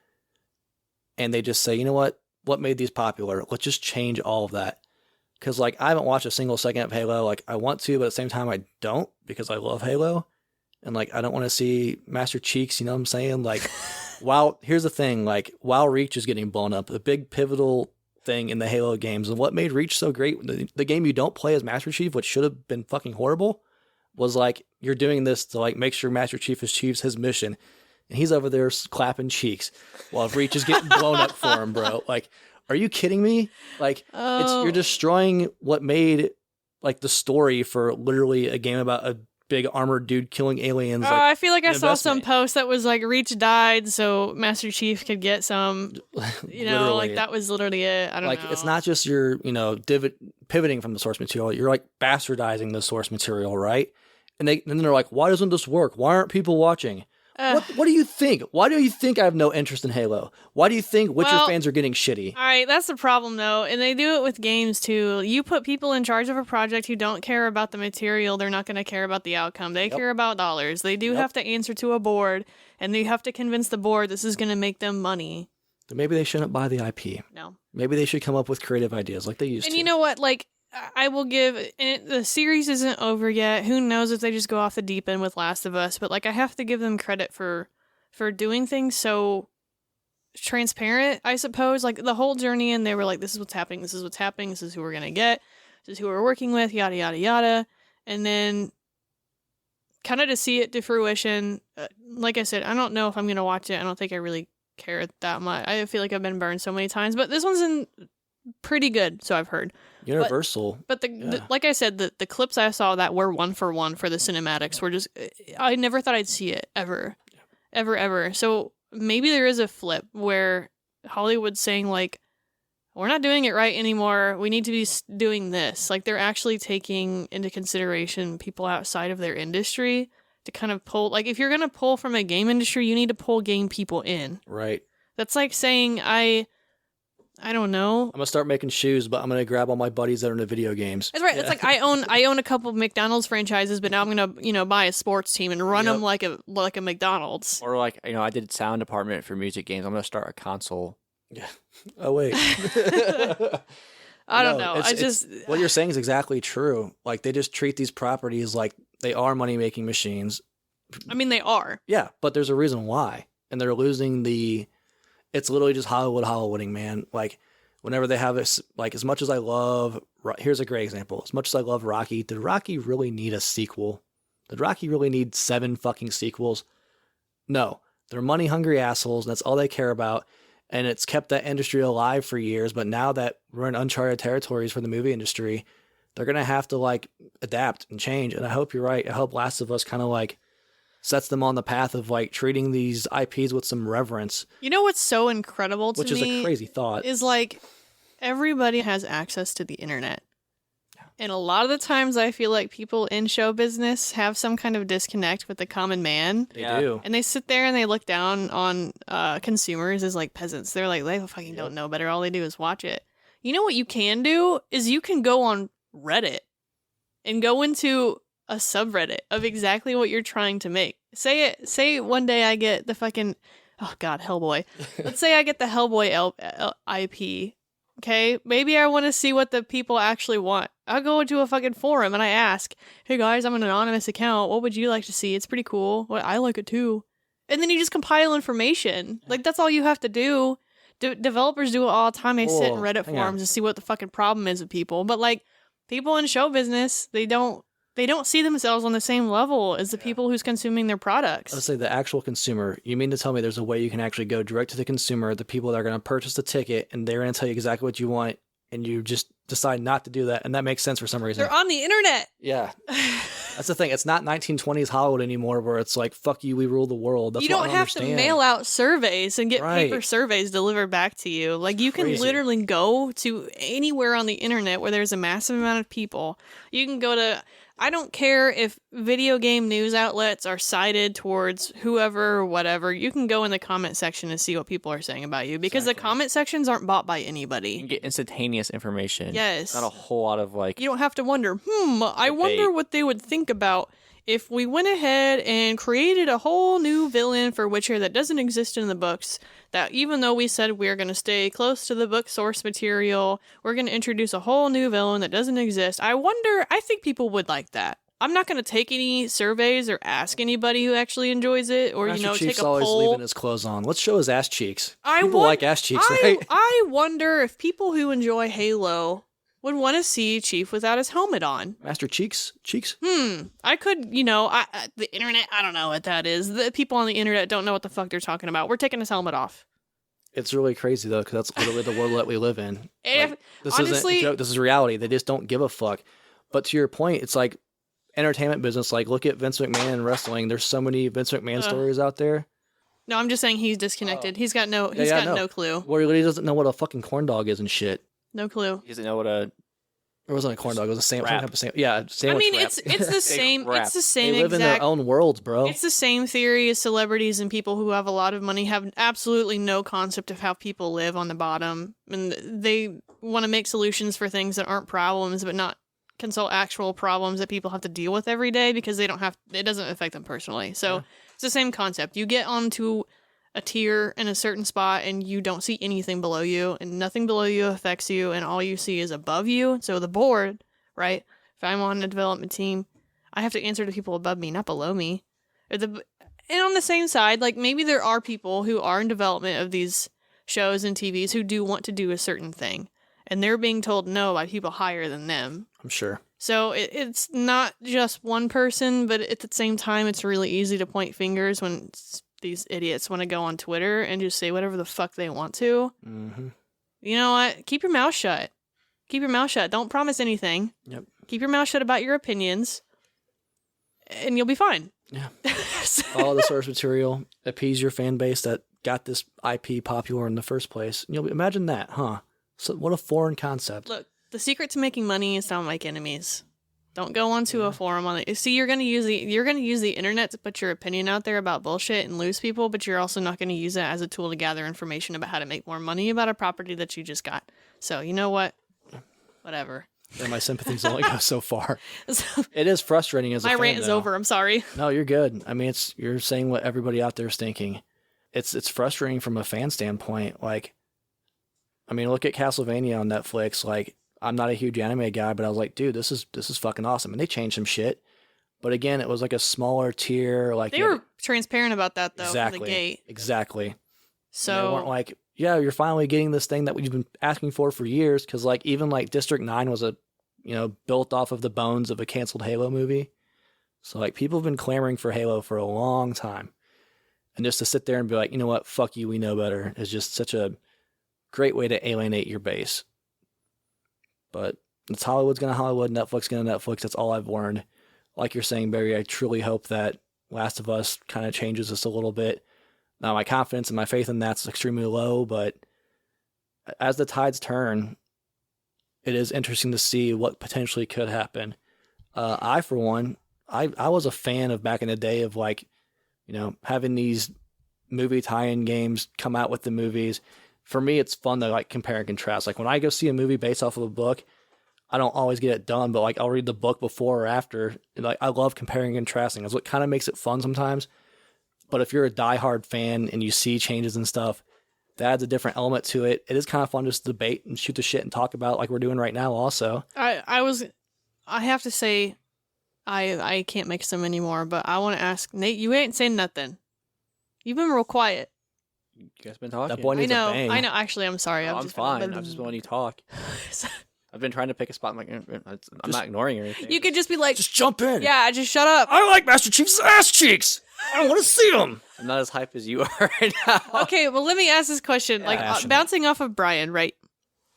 Speaker 1: And they just say, you know what? What made these popular? Let's just change all of that. Because, like, I haven't watched a single second of Halo. Like, I want to, but at the same time, I don't because I love Halo. And, like, I don't want to see Master Cheeks, you know what I'm saying? Like, here's the thing. Like, while Reach is getting blown up, the big pivotal thing in the Halo games, and what made Reach so great, the game you don't play as Master Chief, which should have been fucking horrible, was like, you're doing this to like make sure Master Chief achieves his mission, and he's over there clapping cheeks while Reach is getting blown up for him, bro. Like, are you kidding me? Like, you're destroying what made like the story for literally a game about a big armored dude killing aliens. Like,
Speaker 2: I feel like I saw some post that was like Reach died so Master Chief could get some, like that was literally it. I don't know.
Speaker 1: It's not just your, pivoting from the source material. You're like bastardizing the source material, right? And then they're like, why doesn't this work? Why aren't people watching? What do you think? Why do you think I have no interest in Halo? Why do you think Witcher fans are getting shitty?
Speaker 2: All right, that's the problem, though. And they do it with games, too. You put people in charge of a project who don't care about the material, they're not going to care about the outcome. They care about dollars. They do have to answer to a board, and they have to convince the board this is going to make them money.
Speaker 1: Then maybe they shouldn't buy the IP.
Speaker 2: No.
Speaker 1: Maybe they should come up with creative ideas like they used to.
Speaker 2: And you know what? Like, I will give the series isn't over yet. Who knows if they just go off the deep end with Last of Us? But like, I have to give them credit for doing things so transparent. I suppose like the whole journey, and they were like, "This is what's happening. This is what's happening. This is who we're gonna get. This is who we're working with. Yada yada yada." And then, kind of to see it to fruition. Like I said, I don't know if I'm gonna watch it. I don't think I really care that much. I feel like I've been burned so many times, but this one's pretty good, so I've heard.
Speaker 1: Universal.
Speaker 2: But like I said, the clips I saw that were 1-for-1 for the cinematics were just, I never thought I'd see it ever. Ever. So maybe there is a flip where Hollywood's saying like, we're not doing it right anymore. We need to be doing this. Like they're actually taking into consideration people outside of their industry to kind of pull, like if you're going to pull from a game industry, you need to pull game people in.
Speaker 1: Right. That's
Speaker 2: like saying I don't know.
Speaker 1: I'm gonna start making shoes, but I'm gonna grab all my buddies that are into video games.
Speaker 2: That's right. Yeah. It's like I own a couple of McDonald's franchises, but now I'm gonna buy a sports team and run them like a McDonald's.
Speaker 3: Or like I did sound department for music games. I'm gonna start a console.
Speaker 1: Yeah. Oh wait.
Speaker 2: I don't know.
Speaker 1: What you're saying is exactly true. Like they just treat these properties like they are money making machines.
Speaker 2: I mean, they are.
Speaker 1: Yeah, but there's a reason why, and they're losing the. It's literally just Hollywooding, man. Like, whenever they have this, like, as much as I love, here's a great example. As much as I love Rocky, did Rocky really need a sequel? Did Rocky really need 7 fucking sequels? No. They're money-hungry assholes, and that's all they care about. And it's kept that industry alive for years, but now that we're in uncharted territories for the movie industry, they're going to have to, like, adapt and change. And I hope you're right. I hope Last of Us kind of, like, sets them on the path of like treating these IPs with some reverence.
Speaker 2: You know what's so incredible to
Speaker 1: me? Which is a crazy thought.
Speaker 2: Is like everybody has access to the internet. And a lot of the times I feel like people in show business have some kind of disconnect with the common man.
Speaker 1: They do.
Speaker 2: And they sit there and they look down on consumers as like peasants. They're like, they fucking don't know better. All they do is watch it. You know what you can do is you can go on Reddit and go into a subreddit of exactly what you're trying to make. Say one day I get the fucking, oh god, Hellboy. Let's say I get the Hellboy IP. Okay, maybe I want to see what the people actually want. I'll go into a fucking forum and I ask, hey guys, I'm an anonymous account. What would you like to see? It's pretty cool. Well, I like it too. And then you just compile information. Like that's all you have to do. Developers do it all the time. They sit in Reddit forums and see what the fucking problem is with people. But like people in show business, they don't see themselves on the same level as the people who's consuming their products.
Speaker 1: Let's say the actual consumer. You mean to tell me there's a way you can actually go direct to the consumer, the people that are going to purchase the ticket, and they're going to tell you exactly what you want, and you just decide not to do that, and that makes sense for some reason.
Speaker 2: They're on the internet.
Speaker 1: Yeah. That's the thing. It's not 1920s Hollywood anymore where it's like, fuck you, we rule the world. That's
Speaker 2: you don't have to mail out surveys and get paper surveys delivered back to you. Like you can literally go to anywhere on the internet where there's a massive amount of people. You can go to... I don't care if video game news outlets are cited towards whoever or whatever. You can go in the comment section and see what people are saying about you because the comment sections aren't bought by anybody.
Speaker 3: You can get instantaneous information.
Speaker 2: Yes.
Speaker 3: Not a whole lot of like...
Speaker 2: You don't have to wonder, I wonder what they would think about if we went ahead and created a whole new villain for Witcher that doesn't exist in the books, that even though we said we're going to stay close to the book source material, we're going to introduce a whole new villain that doesn't exist. I think people would like that. I'm not going to take any surveys or ask anybody who actually enjoys it or,
Speaker 1: Master
Speaker 2: take
Speaker 1: Chief's
Speaker 2: a
Speaker 1: always
Speaker 2: poll.
Speaker 1: leaving his clothes on. Let's show his ass cheeks. People like ass cheeks, right?
Speaker 2: I wonder if people who enjoy Halo would want to see Chief without his helmet on.
Speaker 1: Master Cheeks?
Speaker 2: I could, the internet, I don't know what that is. The people on the internet don't know what the fuck they're talking about. We're taking his helmet off.
Speaker 1: It's really crazy, though, because that's literally the world that we live in. This
Speaker 2: honestly,
Speaker 1: isn't a joke. This is reality. They just don't give a fuck. But to your point, it's like entertainment business. Like, look at Vince McMahon in wrestling. There's so many Vince McMahon stories out there.
Speaker 2: No, I'm just saying he's disconnected. He's got no clue.
Speaker 1: Well, he doesn't know what a fucking corn dog is and shit.
Speaker 2: No clue.
Speaker 3: He doesn't know what a...
Speaker 1: It wasn't a corn dog. It was a sandwich. Sandwich
Speaker 2: I mean,
Speaker 1: wrap.
Speaker 2: it's the same. It's the same.
Speaker 1: They live in their own worlds, bro.
Speaker 2: It's the same theory as celebrities and people who have a lot of money have absolutely no concept of how people live on the bottom, and they want to make solutions for things that aren't problems, but not consult actual problems that people have to deal with every day because they don't have. It doesn't affect them personally. So it's the same concept. You get onto a tier in a certain spot and you don't see anything below you and nothing below you affects you and all you see is above you. So the board, right? If I'm on a development team, I have to answer to people above me, not below me. And on the same side, like maybe there are people who are in development of these shows and TVs who do want to do a certain thing and they're being told no by people higher than them.
Speaker 1: I'm sure.
Speaker 2: So it's not just one person, but at the same time, it's really easy to point fingers when these idiots want to go on Twitter and just say whatever the fuck they want to.
Speaker 1: Mm-hmm.
Speaker 2: You know what? Keep your mouth shut. Keep your mouth shut. Don't promise anything.
Speaker 1: Yep.
Speaker 2: Keep your mouth shut about your opinions, and you'll be fine.
Speaker 1: Yeah. Follow the source material. Appease your fan base that got this IP popular in the first place. Imagine that, huh? So what a foreign concept.
Speaker 2: Look, the secret to making money is don't make enemies. Don't go onto a forum on it. See, you're gonna use the internet to put your opinion out there about bullshit and lose people, but you're also not gonna use it as a tool to gather information about how to make more money about a property that you just got. So you know what? Whatever.
Speaker 1: Yeah, my sympathies only go so far. It is frustrating as a fan.
Speaker 2: My rant is over. I'm sorry.
Speaker 1: No, you're good. I mean, you're saying what everybody out there is thinking. It's frustrating from a fan standpoint. Like, I mean, look at Castlevania on Netflix. Like, I'm not a huge anime guy, but I was like, dude, this is fucking awesome. And they changed some shit. But again, it was like a smaller tier. Like
Speaker 2: they were transparent about that though.
Speaker 1: Exactly.
Speaker 2: From the gate.
Speaker 1: Exactly.
Speaker 2: So
Speaker 1: they weren't like, yeah, you're finally getting this thing that we've been asking for years. Because like even like District 9 was built off of the bones of a canceled Halo movie. So like people have been clamoring for Halo for a long time. And just to sit there and be like, you know what, fuck you, we know better, is just such a great way to alienate your base. But it's Hollywood's going to Hollywood, Netflix going to Netflix. That's all I've learned. Like you're saying, Barry, I truly hope that Last of Us kind of changes this a little bit. Now, my confidence and my faith in that's extremely low, but as the tides turn, it is interesting to see what potentially could happen. I, for one, I was a fan of back in the day of like, having these movie tie-in games come out with the movies. For me, it's fun to like compare and contrast. Like when I go see a movie based off of a book, I don't always get it done, but like I'll read the book before or after. Like I love comparing and contrasting. That's what kind of makes it fun sometimes. But if you're a diehard fan and you see changes and stuff, that adds a different element to it. It is kind of fun just to debate and shoot the shit and talk about like we're doing right now also.
Speaker 2: I have to say, I can't make some anymore, but I want to ask, Nate, you ain't saying nothing. You've been real quiet.
Speaker 3: You guys been talking?
Speaker 1: That boy needs a bang.
Speaker 2: I know. Actually, I'm sorry.
Speaker 3: I'm fine. I'm just letting you talk. I've been trying to pick a spot. I'm not ignoring or anything.
Speaker 2: You could just be like,
Speaker 1: just jump in.
Speaker 2: Yeah, just shut up.
Speaker 1: I like Master Chief's ass cheeks. I don't want to see them.
Speaker 3: I'm not as hype as you are right now.
Speaker 2: Okay, well, let me ask this question. Bouncing off of Brian, right?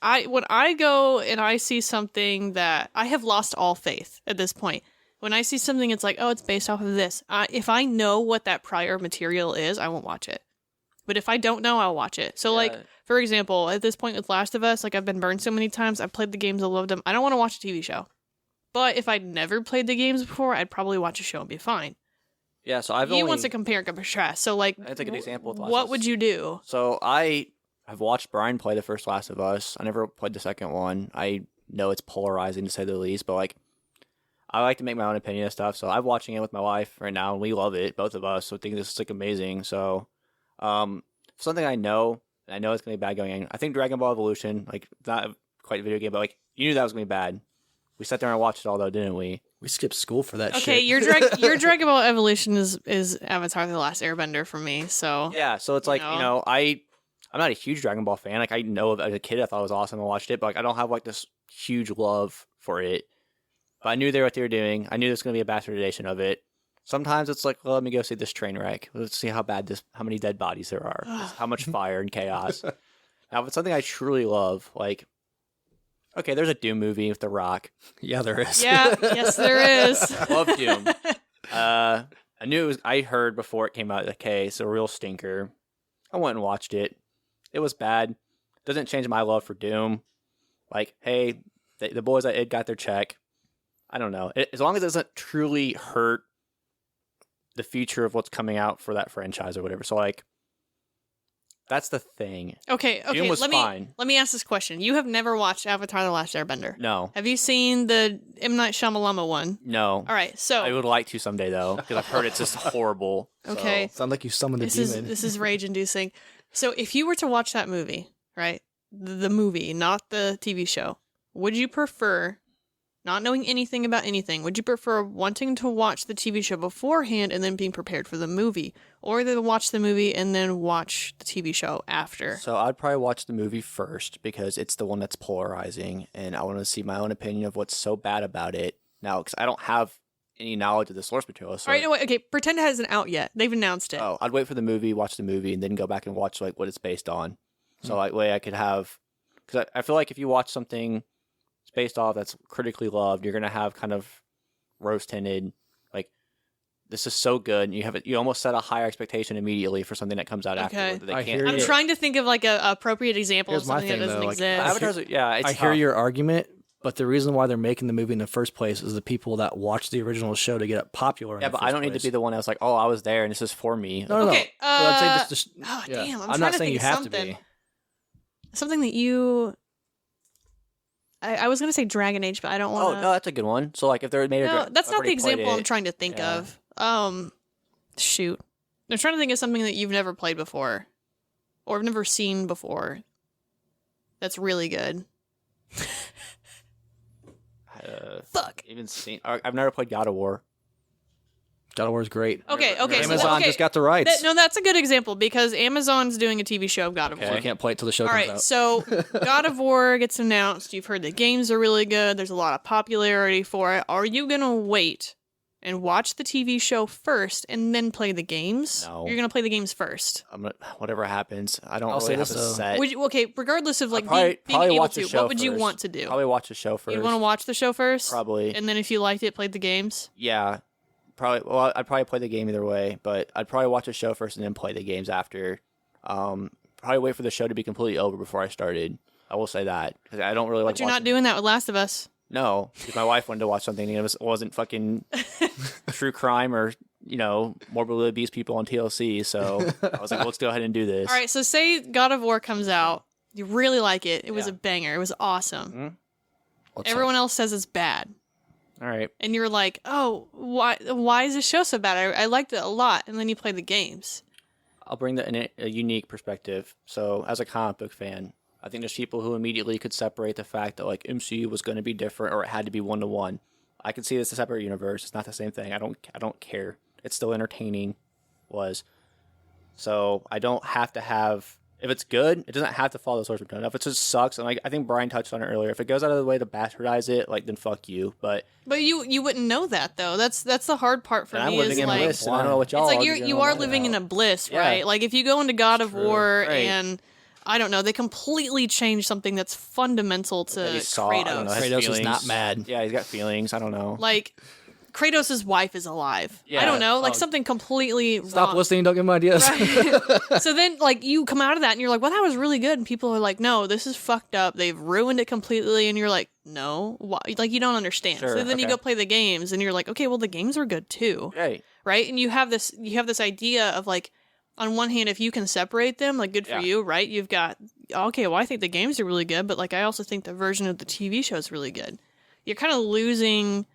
Speaker 2: When I go and I see something that I have lost all faith at this point. When I see something, it's like, oh, it's based off of this. If I know what that prior material is, I won't watch it. But if I don't know, I'll watch it. So, for example, at this point with Last of Us, like I've been burned so many times. I've played the games, I loved them. I don't want to watch a TV show. But if I'd never played the games before, I'd probably watch a show and be fine.
Speaker 3: Yeah, so
Speaker 2: He wants to compare and contrast. So, like,
Speaker 3: I'll take an example with Last
Speaker 2: what
Speaker 3: of Us.
Speaker 2: would you do?
Speaker 3: So I have watched Brian play the first Last of Us. I never played the second one. I know it's polarizing to say the least, but like, I like to make my own opinion of stuff. So I'm watching it with my wife right now, and we love it, both of us. So I think this is like amazing. So, something I know, and I know it's gonna be bad going in. I think Dragon Ball Evolution, like not quite a video game, but like you knew that was gonna be bad. We sat there and watched it all though, didn't we?
Speaker 1: We skipped school for that shit.
Speaker 2: Okay, your Dragon Ball Evolution is Avatar: The Last Airbender for me. So
Speaker 3: yeah, so it's like I I'm not a huge Dragon Ball fan. Like, I know as a kid, I thought it was awesome. I watched it, but like, I don't have like this huge love for it. But I knew what they were doing. I knew there was going to be a bastardization of it. Sometimes it's like, well, let me go see this train wreck. Let's see how many dead bodies there are, how much fire and chaos. Now, if it's something I truly love, like, okay, there's a Doom movie with The Rock.
Speaker 1: Yeah, there is.
Speaker 2: Yeah, yes, there is.
Speaker 3: Love Doom. I knew it was. I heard before it came out, okay, it's a real stinker. I went and watched it. It was bad. Doesn't change my love for Doom. Like, hey, the boys at id got their check. I don't know. As long as it doesn't truly hurt the future of what's coming out for that franchise or whatever. So, like, that's the thing.
Speaker 2: Okay.
Speaker 3: Doom was fine.
Speaker 2: Let me ask this question. You have never watched Avatar: The Last Airbender?
Speaker 3: No.
Speaker 2: Have you seen the M. Night Shyamalan one?
Speaker 3: No.
Speaker 2: All right, so...
Speaker 3: I would like to someday, though, because I've heard it's just horrible.
Speaker 2: Okay.
Speaker 1: Sound like you summoned a demon.
Speaker 2: This is rage-inducing. So if you were to watch that movie, right? The movie, not the TV show, would you prefer, not knowing anything about anything, would you prefer wanting to watch the TV show beforehand and then being prepared for the movie? Or then watch the movie and then watch the TV show after?
Speaker 3: So I'd probably watch the movie first because it's the one that's polarizing, and I want to see my own opinion of what's so bad about it. Now, because I don't have any knowledge of the source material. So
Speaker 2: All right, no, wait, okay, pretend it hasn't out yet. They've announced it.
Speaker 3: Oh, I'd wait for the movie, watch the movie, and then go back and watch like what it's based on. So like way I could have, because I feel like if you watch something it's based off that's critically loved, you're gonna have kind of rose tinted like this is so good, and you almost set a higher expectation immediately for something that comes out
Speaker 2: Okay.
Speaker 3: afterward. That they
Speaker 1: I
Speaker 3: can't.
Speaker 1: hear
Speaker 2: I'm
Speaker 1: you.
Speaker 2: trying to think of like a appropriate example
Speaker 1: Here's
Speaker 2: of
Speaker 1: my
Speaker 2: something
Speaker 1: thing,
Speaker 2: that doesn't
Speaker 1: though, like,
Speaker 2: exist.
Speaker 3: Avatars, yeah, it's
Speaker 1: I hear
Speaker 3: tough.
Speaker 1: your argument, but the reason why they're making the movie in the first place is the people that watched the original show to get it popular.
Speaker 3: Yeah, but I don't need to be the one that's like, oh, I was there and this is for me.
Speaker 1: No.
Speaker 2: Okay,
Speaker 1: Well, I'd say just
Speaker 2: oh,
Speaker 1: yeah.
Speaker 2: damn, I'm
Speaker 1: not
Speaker 2: trying to
Speaker 1: saying
Speaker 2: think
Speaker 1: you
Speaker 2: of
Speaker 1: have
Speaker 2: something.
Speaker 1: to be.
Speaker 2: Something that you... I was going to say Dragon Age, but I don't want to...
Speaker 3: Oh, no, that's a good one. So, like, if they're made
Speaker 2: No,
Speaker 3: a...
Speaker 2: that's
Speaker 3: I've
Speaker 2: not the
Speaker 3: already played
Speaker 2: example I'm
Speaker 3: it.
Speaker 2: trying to think
Speaker 3: Yeah.
Speaker 2: of. Shoot. I'm trying to think of something that you've never played before. Or have never seen before. That's really good. Fuck.
Speaker 3: Even seen... I've never played God of War.
Speaker 1: God of War is great.
Speaker 2: Okay, so
Speaker 1: Amazon
Speaker 2: okay.
Speaker 1: just got the rights.
Speaker 2: No, that's a good example because Amazon's doing a TV show of God of
Speaker 3: Okay.
Speaker 1: So
Speaker 2: War.
Speaker 1: you can't play it till the show
Speaker 2: All
Speaker 1: comes
Speaker 2: right,
Speaker 1: out.
Speaker 2: so God of War gets announced. You've heard the games are really good. There's a lot of popularity for it. Are you going to wait and watch the TV show first and then play the games?
Speaker 3: No.
Speaker 2: You're going to play the games first.
Speaker 3: I'm gonna, whatever happens, I don't
Speaker 1: I'll
Speaker 3: really
Speaker 1: say
Speaker 3: have
Speaker 1: this,
Speaker 3: a
Speaker 1: though.
Speaker 3: set.
Speaker 2: Would you, okay, regardless of like
Speaker 3: probably
Speaker 2: being able
Speaker 3: watch the
Speaker 2: to,
Speaker 3: show
Speaker 2: what would you
Speaker 3: first.
Speaker 2: want to do?
Speaker 3: Probably watch the show first.
Speaker 2: You'd want to watch the show first?
Speaker 3: Probably.
Speaker 2: And then if you liked it, play the games?
Speaker 3: Yeah. Probably. Well, I'd probably play the game either way, but I'd probably watch the show first and then play the games after. Probably wait for the show to be completely over before I started. I will say that because I don't really like.
Speaker 2: But you're not
Speaker 3: watching-
Speaker 2: doing that with Last of Us.
Speaker 3: No, because my wife wanted to watch something and it wasn't fucking true crime or morbidly obese people on TLC. So I was like, well, let's go ahead and do this.
Speaker 2: All right, so say God of War comes out. You really like it. It was
Speaker 3: Yeah.
Speaker 2: a banger. It was awesome.
Speaker 3: Mhm.
Speaker 2: Everyone else says it's bad.
Speaker 3: All right.
Speaker 2: And you're like, oh, why is this show so bad? I liked it a lot. And then you play the games.
Speaker 3: I'll bring a unique perspective. So, as a comic book fan, I think there's people who immediately could separate the fact that like MCU was going to be different or it had to be 1-to-1. I can see this as a separate universe. It's not the same thing. I don't care. It's still entertaining. So I don't have to have. If it's good, it doesn't have to follow the source material. If it just sucks, and like I think Brian touched on it earlier, if it goes out of the way to bastardize it, like then fuck you. But
Speaker 2: you wouldn't know that though. That's the hard part for
Speaker 3: I'm
Speaker 2: me.
Speaker 3: living
Speaker 2: Is
Speaker 3: in
Speaker 2: like
Speaker 3: bliss, and I don't know what y'all.
Speaker 2: it's like
Speaker 3: are,
Speaker 2: you are living in a bliss,
Speaker 3: Yeah.
Speaker 2: right? Like if you go into God of
Speaker 3: True.
Speaker 2: War
Speaker 3: Right.
Speaker 2: and I don't know, they completely change something that's fundamental to
Speaker 3: That he saw, I don't know,
Speaker 2: Kratos.
Speaker 3: his
Speaker 1: Kratos is
Speaker 3: feelings.
Speaker 1: not mad.
Speaker 3: Yeah, he's got feelings. I don't know.
Speaker 2: Like Kratos' wife is alive. I
Speaker 3: Yeah.
Speaker 2: don't know, like
Speaker 1: Oh.
Speaker 2: something completely
Speaker 1: Stop
Speaker 2: wrong.
Speaker 1: listening. Don't give him ideas.
Speaker 2: Right. So then, like, you come out of that and you're like, well, that was really good. And people are like, no, this is fucked up. They've ruined it completely. And you're like, no. Why? Like, you don't understand.
Speaker 3: Sure,
Speaker 2: So then you
Speaker 3: okay.
Speaker 2: go play the games and you're like, okay, well, the games are good too.
Speaker 3: Right.
Speaker 2: Right? And you have this idea of like, on one hand, if you can separate them, like, good for
Speaker 3: Yeah.
Speaker 2: you, right? You've got, okay, well, I think the games are really good, but like, I also think the version of the TV show is really good. You're kind of losing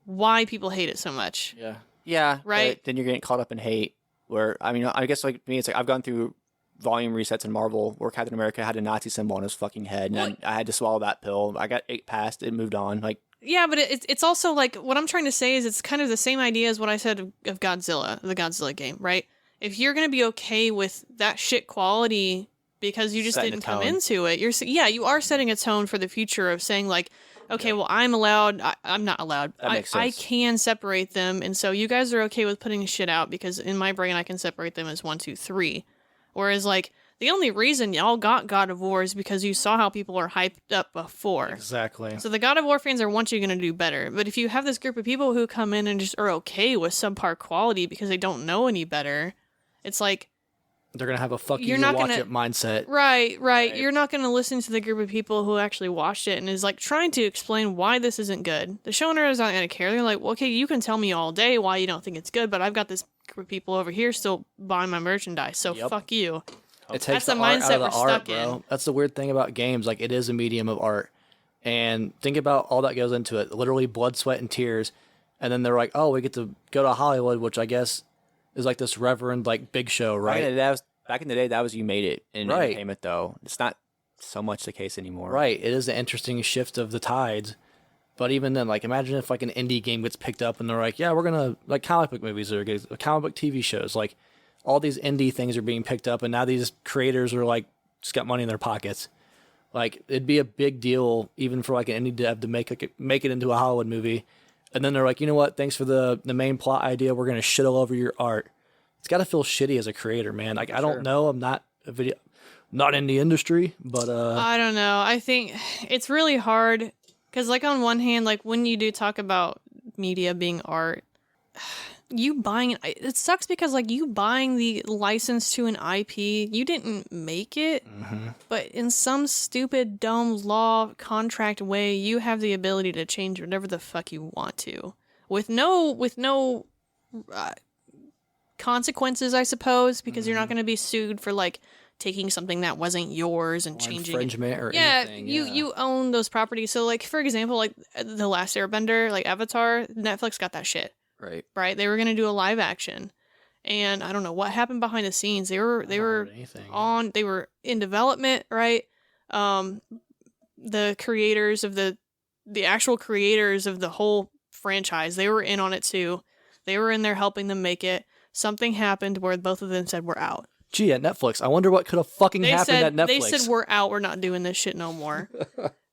Speaker 2: why people hate it so much.
Speaker 1: Yeah.
Speaker 3: Yeah.
Speaker 2: Right.
Speaker 3: But then you're getting caught up in hate. Where I mean, I guess like me, it's like I've gone through volume resets in Marvel where Captain America had a Nazi symbol on his fucking head, and
Speaker 2: Well-
Speaker 3: I had to swallow that pill. I got ate past it, moved on. Like
Speaker 2: Yeah, but it's also like what I'm trying to say is it's kind of the same idea as what I said of Godzilla, the Godzilla game, right? If you're going to be okay with that shit quality because you just
Speaker 3: Setting
Speaker 2: didn't
Speaker 3: a
Speaker 2: come
Speaker 3: tone.
Speaker 2: into it. You are setting a tone for the future of saying like, okay, well, I'm allowed. I'm not allowed.
Speaker 3: That makes
Speaker 2: I
Speaker 3: sense.
Speaker 2: can separate them, and so you guys are okay with putting shit out because in my brain I can separate them as 1, 2, 3. Whereas like the only reason y'all got God of War is because you saw how people are hyped up before.
Speaker 1: Exactly.
Speaker 2: So the God of War fans are want you going to do better. But if you have this group of people who come in and just are okay with subpar quality because they don't know any better, it's like,
Speaker 1: They're going to have a fuck
Speaker 2: You're
Speaker 1: you
Speaker 2: not
Speaker 1: watch
Speaker 2: gonna-
Speaker 1: it mindset.
Speaker 2: right. You're not going to listen to the group of people who actually watched it and is like trying to explain why this isn't good. The showrunners aren't going to care. They're like, well, okay, you can tell me all day why you don't think it's good, but I've got this group of people over here still buying my merchandise. So
Speaker 1: Yep.
Speaker 2: fuck you.
Speaker 1: It takes
Speaker 2: That's
Speaker 1: the
Speaker 2: the
Speaker 1: art out
Speaker 2: mindset
Speaker 1: of the
Speaker 2: we're
Speaker 1: art,
Speaker 2: stuck
Speaker 1: bro.
Speaker 2: in.
Speaker 1: That's the weird thing about games. Like, it is a medium of art. And think about all that goes into it. Literally blood, sweat, and tears. And then they're like, oh, we get to go to Hollywood, which I guess is like this reverend, like, big show,
Speaker 3: Back in
Speaker 1: right?
Speaker 3: the day, back in the day, that was you made it in
Speaker 1: Right.
Speaker 3: entertainment, though. It's not so much the case anymore.
Speaker 1: Right. It is an interesting shift of the tides. But even then, like, imagine if, like, an indie game gets picked up and they're like, yeah, we're going to, like, comic book movies or comic book TV shows. Like, all these indie things are being picked up, and now these creators are, like, just got money in their pockets. Like, it'd be a big deal even for, like, an indie dev to make it into a Hollywood movie. And then they're like, you know what? Thanks for the main plot idea. We're going to shit all over your art. It's got to feel shitty as a creator, man. Like, I don't know. I'm not not in the industry, but
Speaker 2: I don't know. I think it's really hard because, like, on one hand, like when you do talk about media being art, you buying it sucks because like you buying the license to an IP, you didn't make it, but in some stupid dumb law contract way, you have the ability to change whatever the fuck you want to, with no consequences, I suppose, because you're not going to be sued for like taking something that wasn't yours and
Speaker 1: or
Speaker 2: changing it.
Speaker 1: infringement or
Speaker 2: Yeah,
Speaker 1: anything.
Speaker 2: you own those properties. So like for example, like The Last Airbender, like Avatar, Netflix got that shit. Right? They were going to do a live action. And I don't know what happened behind the scenes. They were they were in development, right? The creators of the actual creators of the whole franchise, they were in on it too. They were in there helping them make it. Something happened where both of them said we're out.
Speaker 1: Gee, at Netflix. I wonder what could have fucking happened at Netflix.
Speaker 2: They said we're out. We're not doing this shit no more.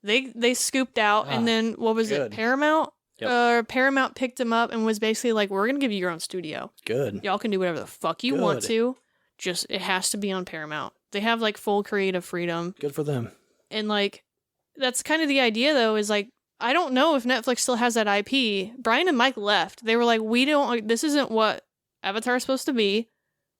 Speaker 2: They scooped out, and then what was it? Paramount. Paramount picked them up and was basically like, "We're gonna give you your own studio.
Speaker 1: Good.
Speaker 2: Y'all can do whatever the fuck you want to. Just it has to be on Paramount. They have like full creative freedom.
Speaker 1: Good for them.
Speaker 2: And like, that's kind of the idea though. Is like, I don't know if Netflix still has that IP. Brian and Mike left. They were like, we don't. This isn't what Avatar is supposed to be.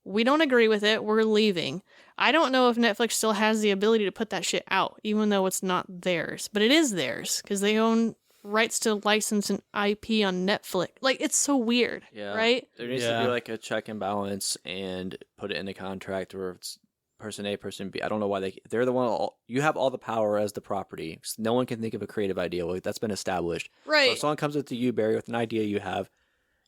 Speaker 2: We don't agree with it. We're leaving. I don't know if Netflix still has the ability to put that shit out, even though it's not theirs. But it is theirs because they own rights to license an IP on Netflix. Like, it's so weird, right?
Speaker 3: There needs to be like a check and balance and put it in the contract where it's person A, person B. I don't know why they're the one. You have all the power as the property. No one can think of a creative idea. Like, that's been established.
Speaker 2: Right.
Speaker 3: So if someone comes up to you, Barry, with an idea you have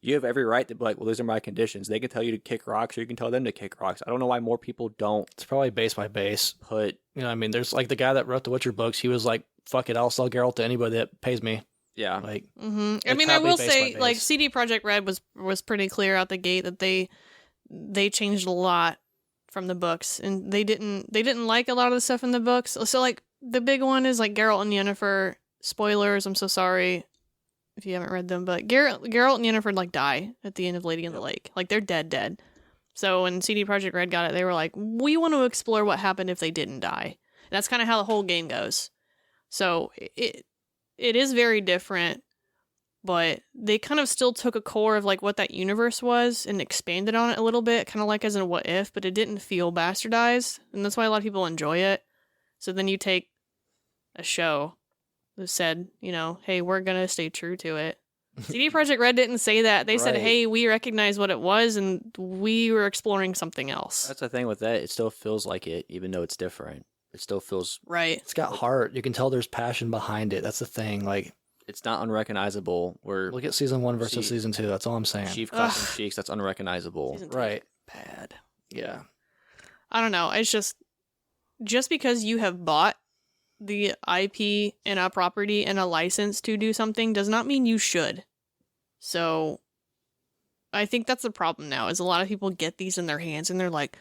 Speaker 3: every right to be like, well, these are my conditions. They can tell you to kick rocks or you can tell them to kick rocks. I don't know why more people don't.
Speaker 1: It's probably base by base.
Speaker 3: Put,
Speaker 1: you know, I mean, there's like the guy that wrote the Witcher books. He was like, "Fuck it, I'll sell Geralt to anybody that pays me."
Speaker 3: Yeah.
Speaker 1: Like,
Speaker 2: I mean, I will say, like, CD Projekt Red was pretty clear out the gate that they changed a lot from the books, and they didn't like a lot of the stuff in the books. So like the big one is like Geralt and Yennefer. Spoilers. I'm so sorry if you haven't read them, but Geralt and Yennefer like die at the end of Lady in the Lake. Like, they're dead. So when CD Projekt Red got it, they were like, we want to explore what happened if they didn't die. And that's kind of how the whole game goes. So it is very different, but they kind of still took a core of like what that universe was and expanded on it a little bit, kind of like as in what if, but it didn't feel bastardized, and that's why a lot of people enjoy it. So then you take a show that said, you know, hey, we're gonna stay true to it. CD Projekt Red didn't say that. They said, hey, we recognize what it was and we were exploring something else.
Speaker 3: That's the thing with that. It still feels like it, even though it's different. It still feels
Speaker 2: right.
Speaker 1: It's got heart. You can tell there's passion behind it. That's the thing. Like,
Speaker 3: it's not unrecognizable.
Speaker 1: Look at season 1 versus season 2. That's all I'm saying.
Speaker 3: Chief Class Cheeks, that's unrecognizable.
Speaker 1: Right.
Speaker 2: Bad.
Speaker 1: Yeah.
Speaker 2: I don't know. It's just because you have bought the IP and a property and a license to do something does not mean you should. So I think that's the problem now, is a lot of people get these in their hands and they're like,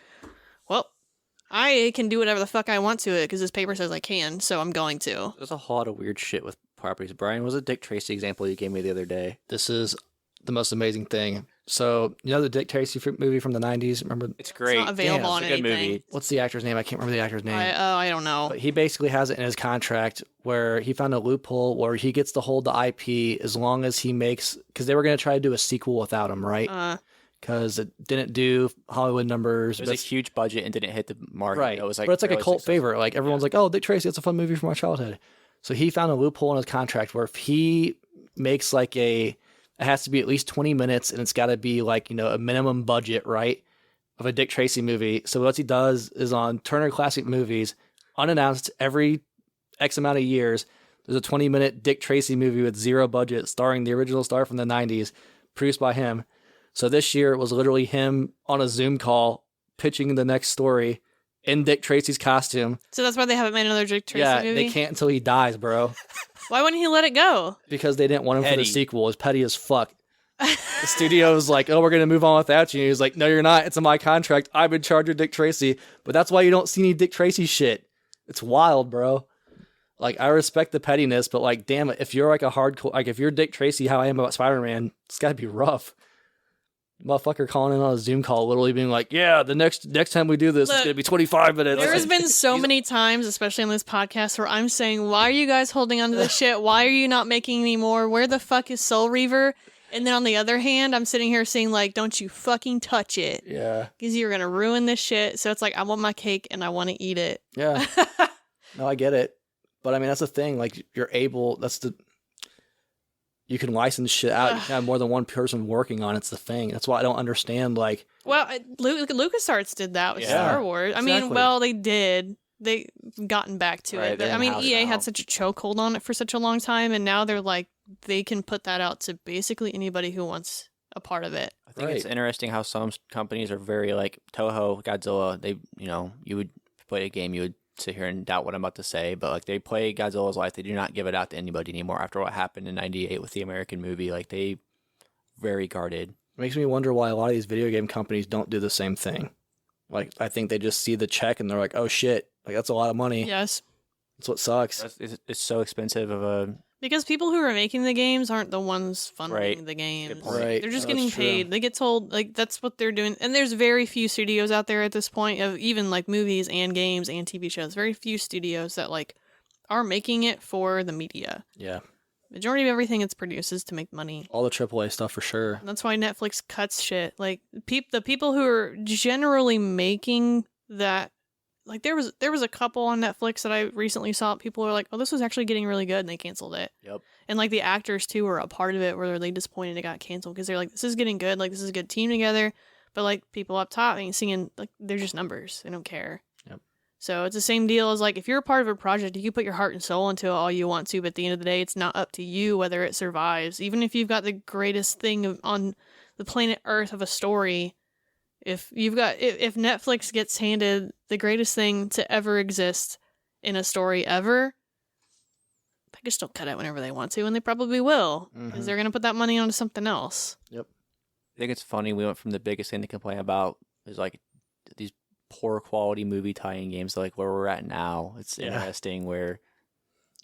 Speaker 2: well, I can do whatever the fuck I want to it because this paper says I can, so I'm going to.
Speaker 3: There's a whole lot of weird shit with properties. Brian, was a Dick Tracy example you gave me the other day.
Speaker 1: This is the most amazing thing. So, you know the Dick Tracy movie from the 90s? Remember?
Speaker 3: It's great.
Speaker 2: It's not available on
Speaker 3: it's a good
Speaker 2: anything.
Speaker 3: movie.
Speaker 1: What's the actor's name? I can't remember the actor's name.
Speaker 2: I don't know.
Speaker 1: But he basically has it in his contract where he found a loophole where he gets to hold the IP as long as he makes... Because they were going to try to do a sequel without him, right? Because it didn't do Hollywood numbers.
Speaker 3: It was a huge budget and didn't hit the market.
Speaker 1: Right.
Speaker 3: It was like
Speaker 1: but it's like a
Speaker 3: fairly
Speaker 1: cult
Speaker 3: successful.
Speaker 1: favorite. Like everyone's like, oh, Dick Tracy, it's a fun movie from our childhood. So he found a loophole in his contract where if he makes like it has to be at least 20 minutes and it's got to be like, you know, a minimum budget, right, of a Dick Tracy movie. So what he does is on Turner Classic Movies, unannounced every X amount of years, there's a 20-minute Dick Tracy movie with zero budget starring the original star from the 90s, produced by him. So this year it was literally him on a Zoom call pitching the next story in Dick Tracy's costume.
Speaker 2: So that's why they haven't made another Dick Tracy movie?
Speaker 1: They can't until he dies, bro.
Speaker 2: Why wouldn't he let it go?
Speaker 1: Because they didn't want him for
Speaker 3: Petty.
Speaker 1: the sequel. It was petty as fuck. The studio was like, oh, we're going to move on without you. And he was like, no, you're not. It's in my contract. I'm in charge of Dick Tracy. But that's why you don't see any Dick Tracy shit. It's wild, bro. Like, I respect the pettiness, but like, damn it, if you're like a hardcore, like if you're Dick Tracy, how I am about Spider-Man, it's got to be rough. Motherfucker calling in on a Zoom call, literally being like, yeah, the next time we do this, it's
Speaker 2: Look,
Speaker 1: going to be 25 minutes.
Speaker 2: There has been so many times, especially on this podcast, where I'm saying, why are you guys holding on to this shit? Why are you not making any more? Where the fuck is Soul Reaver? And then on the other hand, I'm sitting here saying, like, don't you fucking touch it.
Speaker 1: Yeah.
Speaker 2: Because you're going to ruin this shit. So it's like, I want my cake and I want to eat it.
Speaker 1: Yeah. No, I get it. But I mean, that's the thing. Like, you're able, you can license shit out. You can have more than one person working on it. It's the thing. That's why I don't understand, like...
Speaker 2: Well, LucasArts did that with Star Wars. I mean,
Speaker 1: exactly.
Speaker 2: well, they did. They've gotten back to
Speaker 3: Right,
Speaker 2: it.
Speaker 3: they're
Speaker 2: I mean,
Speaker 3: in-house
Speaker 2: EA
Speaker 3: now.
Speaker 2: had such a chokehold on it for such a long time, and now they're like, they can put that out to basically anybody who wants a part of it.
Speaker 3: I think it's interesting how some companies are very like Toho, Godzilla. They, you would play a game, you would sit here and doubt what I'm about to say, but like they play Godzilla's life. They do not give it out to anybody anymore after what happened in '98 with the American movie. Like they very guarded.
Speaker 1: It makes me wonder why a lot of these video game companies don't do the same thing. Like, I think they just see the check and they're like, oh shit, like that's a lot of money.
Speaker 2: Yes.
Speaker 1: That's what sucks.
Speaker 3: It's so expensive of a.
Speaker 2: Because people who are making the games aren't the ones funding
Speaker 3: Right.
Speaker 2: the games.
Speaker 3: Good point.
Speaker 1: Right.
Speaker 2: They're just
Speaker 1: That's
Speaker 2: getting
Speaker 1: true.
Speaker 2: paid. They get told, like, that's what they're doing. And there's very few studios out there at this point of even, like, movies and games and TV shows. Very few studios that, like, are making it for the media.
Speaker 1: Yeah.
Speaker 2: Majority of everything it's produced is to make money.
Speaker 1: All the AAA stuff for sure.
Speaker 2: And that's why Netflix cuts shit. Like, the people who are generally making that... Like, there was a couple on Netflix that I recently saw. People were like, oh, this was actually getting really good, and they canceled it.
Speaker 3: Yep.
Speaker 2: And, like, the actors, too, were a part of it where they're really disappointed it got canceled because they're like, this is getting good. Like, this is a good team together. But, like, people up top ain't singing, like, they're just numbers. They don't care.
Speaker 1: Yep.
Speaker 2: So it's the same deal as, like, if you're a part of a project, you can put your heart and soul into it all you want to, but at the end of the day, it's not up to you whether it survives. Even if you've got the greatest thing on the planet Earth of a story, if Netflix gets handed the greatest thing to ever exist in a story ever, they just don't cut it whenever they want to, and they probably will, because they're going to put that money onto something else.
Speaker 1: Yep.
Speaker 3: I think it's funny. We went from the biggest thing to complain about is like these poor quality movie tie-in games to like where we're at now. It's interesting where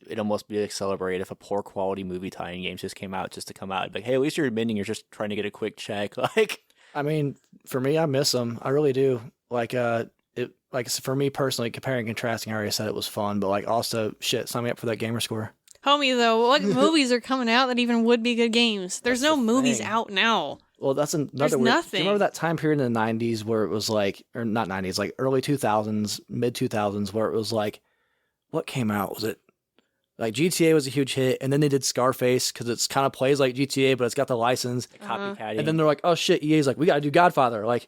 Speaker 3: it'd almost be like celebrate if a poor quality movie tie-in games just came out just to come out. Like, hey, at least you're admitting you're just trying to get a quick check. Like,
Speaker 1: I mean, for me, I miss them. I really do. Like, for me personally, comparing and contrasting, I already said it was fun, but like also, shit, sign me up for that gamer score.
Speaker 2: Homie, though, what movies are coming out that even would be good games? There's no
Speaker 1: the
Speaker 2: movies
Speaker 1: thing.
Speaker 2: out now.
Speaker 1: Well, that's another
Speaker 2: There's
Speaker 1: weird. Do
Speaker 2: nothing.
Speaker 1: you remember that time period in the 90s where it was like, or not 90s, like early 2000s, mid 2000s, where it was like, what came out? Was it like GTA was a huge hit, and then they did Scarface because it's kind of plays like GTA, but it's got the license.
Speaker 3: copycatting.
Speaker 1: And then they're like, oh shit, EA's like, we gotta do Godfather. Like,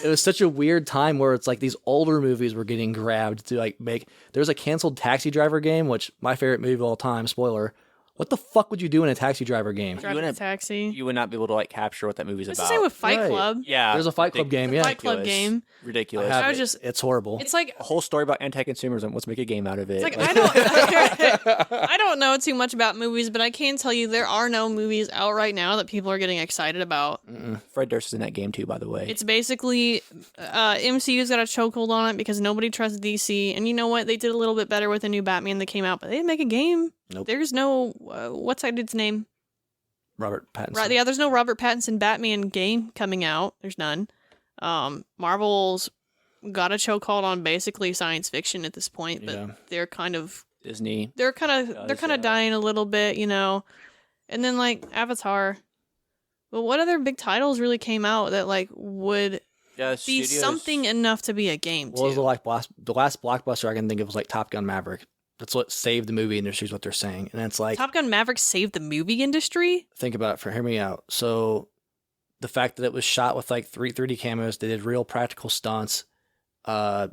Speaker 1: it was such a weird time where it's like these older movies were getting grabbed to like make. There's a canceled Taxi Driver game, which my favorite movie of all time. Spoiler. What the fuck would you do in a Taxi Driver game?
Speaker 2: Driving a
Speaker 3: wouldn't-
Speaker 2: taxi.
Speaker 3: you would not be able to like capture what that movie's
Speaker 2: It's
Speaker 3: about.
Speaker 2: the same with Fight
Speaker 1: Right.
Speaker 2: Club.
Speaker 3: yeah,
Speaker 1: There's a Fight Club game, yeah.
Speaker 2: Fight Club game.
Speaker 3: Ridiculous.
Speaker 1: I have
Speaker 2: I was
Speaker 1: it.
Speaker 2: just-
Speaker 1: It's horrible.
Speaker 2: It's like
Speaker 3: a whole story about anti-consumerism. Let's make a game out of it.
Speaker 2: It's like I don't know. know too much about movies, but I can tell you there are no movies out right now that people are getting excited about.
Speaker 3: Fred Durst is in that game too, by the way.
Speaker 2: It's basically MCU's got a chokehold on it because nobody trusts DC. And you know what? They did a little bit better with the new Batman that came out, but they didn't make a game.
Speaker 1: Nope.
Speaker 2: There's no what's that dude's name?
Speaker 1: Robert Pattinson.
Speaker 2: Right? Yeah, there's no Robert Pattinson Batman game coming out. There's none. Marvel's got a chokehold on basically science fiction at this point, but they're kind of
Speaker 3: Disney.
Speaker 2: They're kind of dying a little bit, you know. And then like Avatar. But what other big titles really came out that like would be something enough to be a game?
Speaker 1: What was the last blockbuster I can think of was like Top Gun Maverick. That's what saved the movie industry is what they're saying. And it's like
Speaker 2: Top Gun Maverick saved the movie industry?
Speaker 1: Think about it, hear me out. So the fact that it was shot with like 3D cameras, they did real practical stunts. A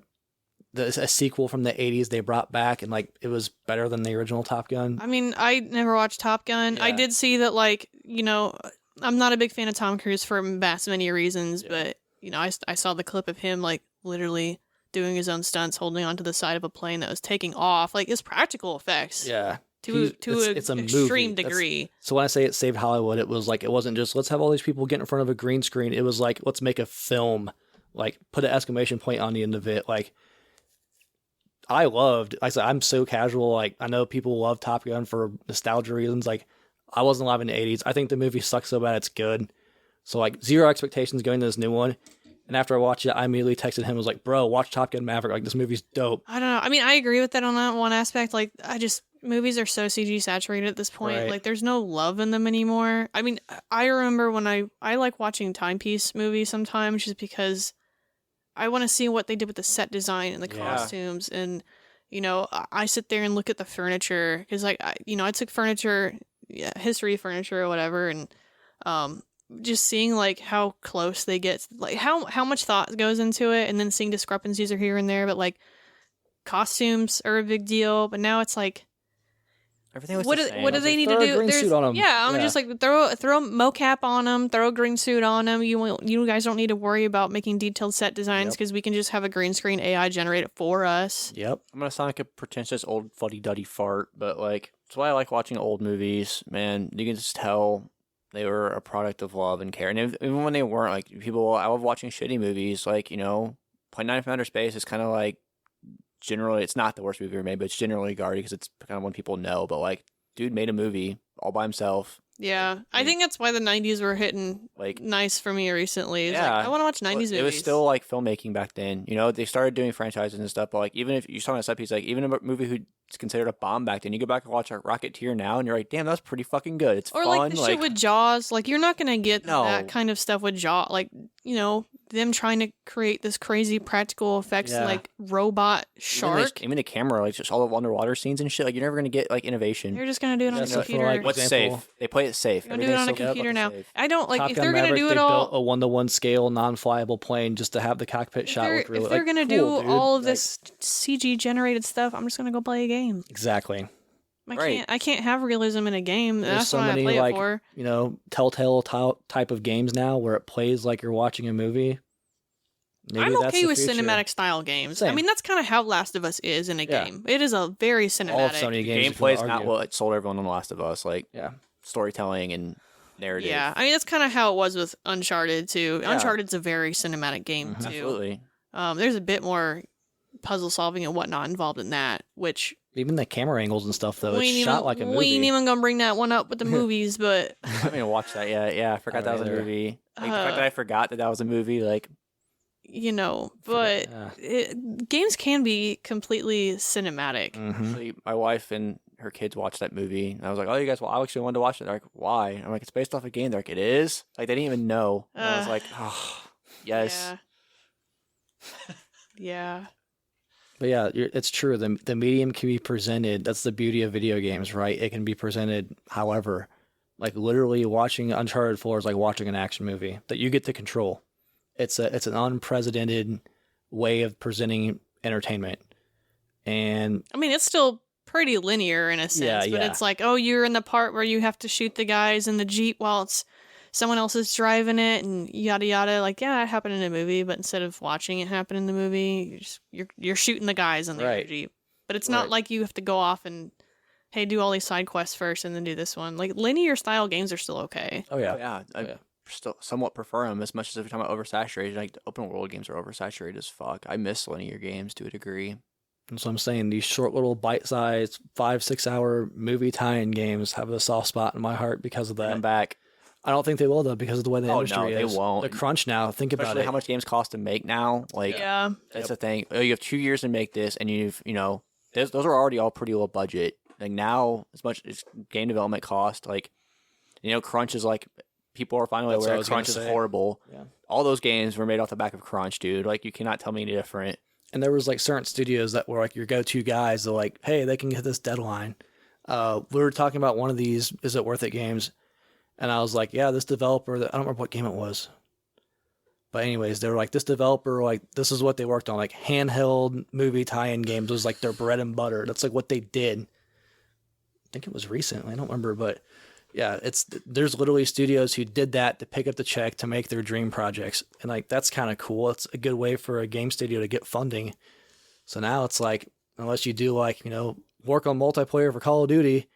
Speaker 1: sequel from the 80s they brought back, and like it was better than the original Top Gun.
Speaker 2: I mean, I never watched Top Gun.
Speaker 1: Yeah.
Speaker 2: I did see that, like, you know, I'm not a big fan of Tom Cruise for vast many reasons, but, you know, I saw the clip of him, like, literally doing his own stunts, holding onto the side of a plane that was taking off. Like, it's practical effects.
Speaker 1: Yeah.
Speaker 2: To
Speaker 1: it's
Speaker 2: an
Speaker 1: a
Speaker 2: extreme
Speaker 1: movie.
Speaker 2: degree.
Speaker 1: So when I say it saved Hollywood, it was like, it wasn't just, let's have all these people get in front of a green screen. It was like, let's make a film, like, put an exclamation point on the end of it. Like, like I said, I'm so casual. Like, I know people love Top Gun for nostalgia reasons. Like, I wasn't alive in the 80s. I think the movie sucks so bad it's good. So, like, zero expectations going to this new one. And after I watched it, I immediately texted him and was like, bro, watch Top Gun Maverick. Like, this movie's dope.
Speaker 2: I don't know. I mean, I agree with that on that one aspect. Like, movies are so CG saturated at this point.
Speaker 1: Right.
Speaker 2: Like, there's no love in them anymore. I mean, I remember when I like watching timepiece movies sometimes just because I want to see what they did with the set design and the costumes. And, you know, I sit there and look at the furniture because, like, I took furniture, history furniture or whatever, and just seeing, like, how close they get, like, how much thought goes into it, and then seeing discrepancies are here and there, but, like, costumes are a big deal, but now it's like,
Speaker 3: everything looks
Speaker 2: what
Speaker 3: the
Speaker 2: do,
Speaker 3: same.
Speaker 2: what do they need to
Speaker 1: throw a
Speaker 2: do?
Speaker 1: green suit on 'em.
Speaker 2: Yeah, I'm
Speaker 1: Yeah.
Speaker 2: just like, throw a mocap on them, throw a green suit on them. You guys don't need to worry about making detailed set designs because we can just have a green screen AI generate it for us.
Speaker 1: Yep.
Speaker 3: I'm gonna sound like a pretentious old fuddy-duddy fart, but like that's why I like watching old movies. Man, you can just tell they were a product of love and care. And even when they weren't, like I love watching shitty movies. Like, you know, Point 9 from Outer Space is kind of like generally, it's not the worst movie ever made, but it's generally regarded because it's kind of one people know. But like, dude made a movie all by himself.
Speaker 2: Yeah, I think that's why the 90s were hitting
Speaker 3: Like,
Speaker 2: nice for me recently. It's
Speaker 3: yeah.
Speaker 2: like, I want to watch 90s movies.
Speaker 3: It was still like filmmaking back then. You know, they started doing franchises and stuff, but like even if you saw a set piece, like even a movie who's considered a bomb back then, you go back and watch a Rocketeer now and you're like, damn, that's pretty fucking good. It's
Speaker 2: or
Speaker 3: fun.
Speaker 2: like the shit with Jaws. Like, you're not gonna get
Speaker 3: No.
Speaker 2: that kind of stuff with Jaws. Like, you know, them trying to create this crazy practical effects,
Speaker 1: Yeah.
Speaker 2: like robot shark.
Speaker 3: Even the camera, like just all the underwater scenes and shit. Like you're never gonna get like innovation.
Speaker 2: You're just gonna do it on
Speaker 1: Yeah,
Speaker 2: a
Speaker 1: so for,
Speaker 2: computer.
Speaker 1: like,
Speaker 3: What's
Speaker 1: example,
Speaker 3: safe? They play it safe.
Speaker 2: You're gonna do it on a
Speaker 3: Everything's so
Speaker 2: computer
Speaker 3: fucking
Speaker 2: now.
Speaker 3: safe.
Speaker 2: I don't like
Speaker 1: Top
Speaker 2: if
Speaker 1: Gun
Speaker 2: they're gonna
Speaker 1: Maverick,
Speaker 2: do
Speaker 1: they
Speaker 2: it
Speaker 1: built
Speaker 2: all.
Speaker 1: a 1-to-1 scale non-flyable plane just to have the cockpit shot look really.
Speaker 2: If they're
Speaker 1: like,
Speaker 2: gonna
Speaker 1: cool,
Speaker 2: do
Speaker 1: dude.
Speaker 2: all of
Speaker 1: Like,
Speaker 2: this CG generated stuff, I'm just gonna go play a game.
Speaker 1: exactly.
Speaker 3: Right.
Speaker 2: I can't have realism in a game.
Speaker 1: There's
Speaker 2: That's
Speaker 1: so
Speaker 2: what I
Speaker 1: many
Speaker 2: play
Speaker 1: like
Speaker 2: it for.
Speaker 1: Telltale type of games now where it plays like you're watching a movie. Maybe
Speaker 2: I'm
Speaker 1: that's
Speaker 2: okay
Speaker 1: the
Speaker 2: with
Speaker 1: future.
Speaker 2: cinematic style games. I
Speaker 1: Same.
Speaker 2: mean, that's kind of how Last of Us is in a
Speaker 1: Yeah.
Speaker 2: game. It is a very cinematic.
Speaker 1: All of Sony games. if you
Speaker 3: Gameplay is
Speaker 1: wanna
Speaker 3: not
Speaker 1: argue.
Speaker 3: what sold everyone on The Last of Us. Like
Speaker 1: Yeah.
Speaker 3: storytelling and narrative.
Speaker 2: Yeah, I mean that's kind of how it was with Uncharted too.
Speaker 3: Yeah.
Speaker 2: Uncharted's a very cinematic game too.
Speaker 3: Absolutely.
Speaker 2: There's a bit more puzzle solving and whatnot involved in that, which
Speaker 1: Even the camera angles and stuff though.
Speaker 2: we
Speaker 1: It's
Speaker 2: ain't
Speaker 1: shot
Speaker 2: even,
Speaker 1: like a
Speaker 2: we
Speaker 1: movie.
Speaker 2: ain't even gonna bring that one up with the movies, but
Speaker 3: I haven't even watched that yet. Yeah, I forgot that was a
Speaker 1: either.
Speaker 3: movie. Like, the fact that I forgot that was a movie, like
Speaker 2: you know, but
Speaker 1: Yeah.
Speaker 2: games can be completely cinematic.
Speaker 1: Mhm.
Speaker 3: actually, my wife and her kids watched that movie. And I was like, oh, you guys, well, I actually wanted to watch it. They're like, why? I'm like, it's based off a game. They're like, it is? Like, they didn't even know. And I was like, oh, yes.
Speaker 2: Yeah. Yeah.
Speaker 1: But yeah, it's true. The medium can be presented. That's the beauty of video games, right? It can be presented however. Like literally watching Uncharted 4 is like watching an action movie that you get to control. It's an unprecedented way of presenting entertainment. And
Speaker 2: I mean, it's still pretty linear in a sense, but
Speaker 1: yeah.
Speaker 2: it's like, oh, you're in the part where you have to shoot the guys in the Jeep while it's someone else is driving it and yada yada. Like, yeah, it happened in a movie, but instead of watching it happen in the movie, you're shooting the guys in the
Speaker 1: Right.
Speaker 2: Jeep. But it's not
Speaker 3: Right.
Speaker 2: like you have to go off and hey, do all these side quests first and then do this one. Like, linear style games are still okay.
Speaker 1: Oh yeah,
Speaker 3: Yeah, I
Speaker 1: yeah.
Speaker 3: still somewhat prefer them as much as if you're talking about oversaturated. Like, the open world games are oversaturated as fuck. I miss linear games to a degree.
Speaker 1: That's what I'm saying. These short little bite-sized 5-6 hour movie tie-in games have a soft spot in my heart because of
Speaker 3: Bring
Speaker 1: that.
Speaker 3: them back.
Speaker 1: I don't think they will though because of the way the
Speaker 3: Oh,
Speaker 1: industry
Speaker 3: no, they
Speaker 1: is.
Speaker 3: won't.
Speaker 1: The crunch now. Think about
Speaker 3: Especially
Speaker 1: it.
Speaker 3: how much games cost to make now. Like,
Speaker 2: Yeah.
Speaker 3: that's the thing. Oh, you have 2 years to make this, and those are already all pretty low budget. Like, now, as much as game development cost, like, crunch is like, people are finally
Speaker 1: That's what I
Speaker 3: aware
Speaker 1: was gonna
Speaker 3: crunch is
Speaker 1: say.
Speaker 3: horrible.
Speaker 1: Yeah.
Speaker 3: All those games were made off the back of crunch, dude. Like, you cannot tell me any different.
Speaker 1: And there was like certain studios that were like your go-to guys. They're like, hey, they can get this deadline. We were talking about one of these Is It Worth It games, and I was like, yeah, this developer. I don't remember what game it was, but anyways, they were like, this developer, like, this is what they worked on, like handheld movie tie-in games was like their bread and butter. That's like what they did. I think it was recently. I don't remember, but yeah, there's literally studios who did that to pick up the check to make their dream projects, and like that's kind of cool. It's a good way for a game studio to get funding. So now it's like, unless you do like work on multiplayer for Call of Duty,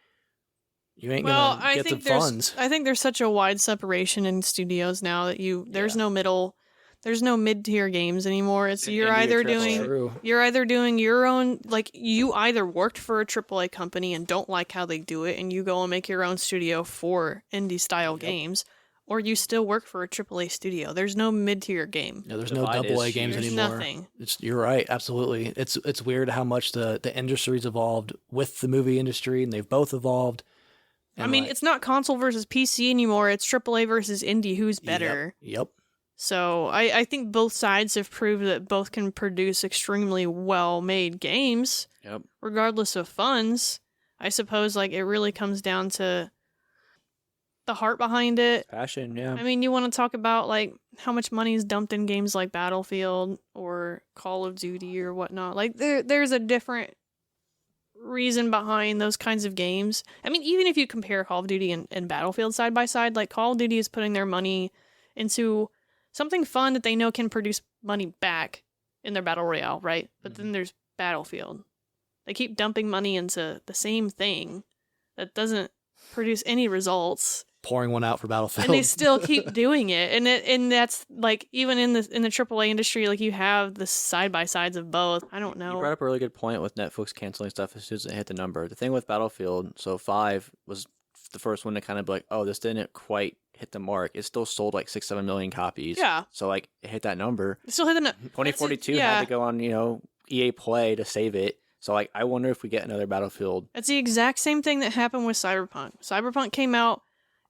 Speaker 1: you ain't gonna get the funds.
Speaker 2: I think there's such a wide separation in studios now that there's no middle. There's no mid-tier games anymore. It's you're either doing your own, like, you either worked for a AAA company and don't like how they do it and you go and make your own studio for indie style games, or you still work for a AAA studio. There's no mid-tier game.
Speaker 1: Yeah, there's no AA games
Speaker 2: There's
Speaker 1: anymore.
Speaker 2: nothing.
Speaker 1: You're right, absolutely. It's weird how much the industry's evolved with the movie industry, and they've both evolved.
Speaker 2: I mean, it's not console versus PC anymore. It's AAA versus indie. Who's better?
Speaker 1: Yep.
Speaker 2: So I think both sides have proved that both can produce extremely well-made games, regardless of funds. I suppose like it really comes down to the heart behind it.
Speaker 3: Passion, yeah.
Speaker 2: I mean, you want to talk about like how much money is dumped in games like Battlefield or Call of Duty or whatnot. Like there's a different reason behind those kinds of games. I mean, even if you compare Call of Duty and Battlefield side by side, like Call of Duty is putting their money into something fun that they know can produce money back in their battle royale, right? But then there's Battlefield. They keep dumping money into the same thing that doesn't produce any results.
Speaker 1: Pouring one out for Battlefield.
Speaker 2: And they still keep doing it. And that's like even in the AAA industry, like you have the side by sides of both. I don't know.
Speaker 3: You brought up a really good point with Netflix canceling stuff as soon as it hit the number. The thing with Battlefield, so 5 was the first one to kind of be like, oh, this didn't quite hit the mark. It still sold like 6-7 million copies.
Speaker 2: Yeah.
Speaker 3: So like it hit that number.
Speaker 2: It still hit the
Speaker 3: 2042 had to go on, EA Play to save it. So like I wonder if we get another Battlefield.
Speaker 2: That's the exact same thing that happened with Cyberpunk. Cyberpunk came out,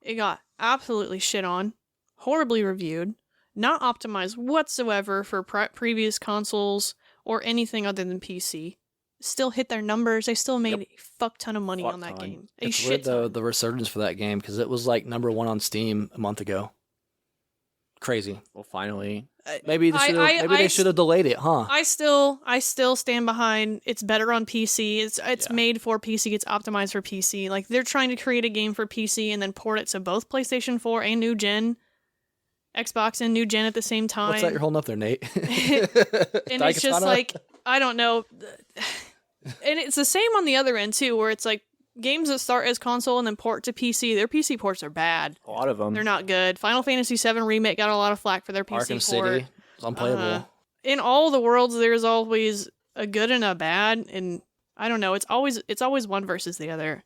Speaker 2: it got absolutely shit on, horribly reviewed, not optimized whatsoever for previous consoles or anything other than PC. Still hit their numbers. They still made a fuck ton of money on that game.
Speaker 1: It's weird though, the resurgence for that game, because it was like number 1 on Steam a month ago. Crazy.
Speaker 3: Well, finally.
Speaker 1: Maybe they should have delayed it, huh?
Speaker 2: I still stand behind it's better on PC. It's made for PC. It's optimized for PC. Like they're trying to create a game for PC and then port it to both PlayStation 4 and new gen, Xbox and new gen at the same time.
Speaker 1: What's that you're holding up there, Nate?
Speaker 2: And it's just like, I don't know. And it's the same on the other end too, where it's like games that start as console and then port to PC, their PC ports are bad.
Speaker 3: A lot of them.
Speaker 2: They're not good. Final Fantasy VII Remake got a lot of flack for their PC
Speaker 1: Arkham
Speaker 2: port.
Speaker 1: City, it's unplayable.
Speaker 2: In all the worlds, there's always a good and a bad, and I don't know. It's always one versus the other.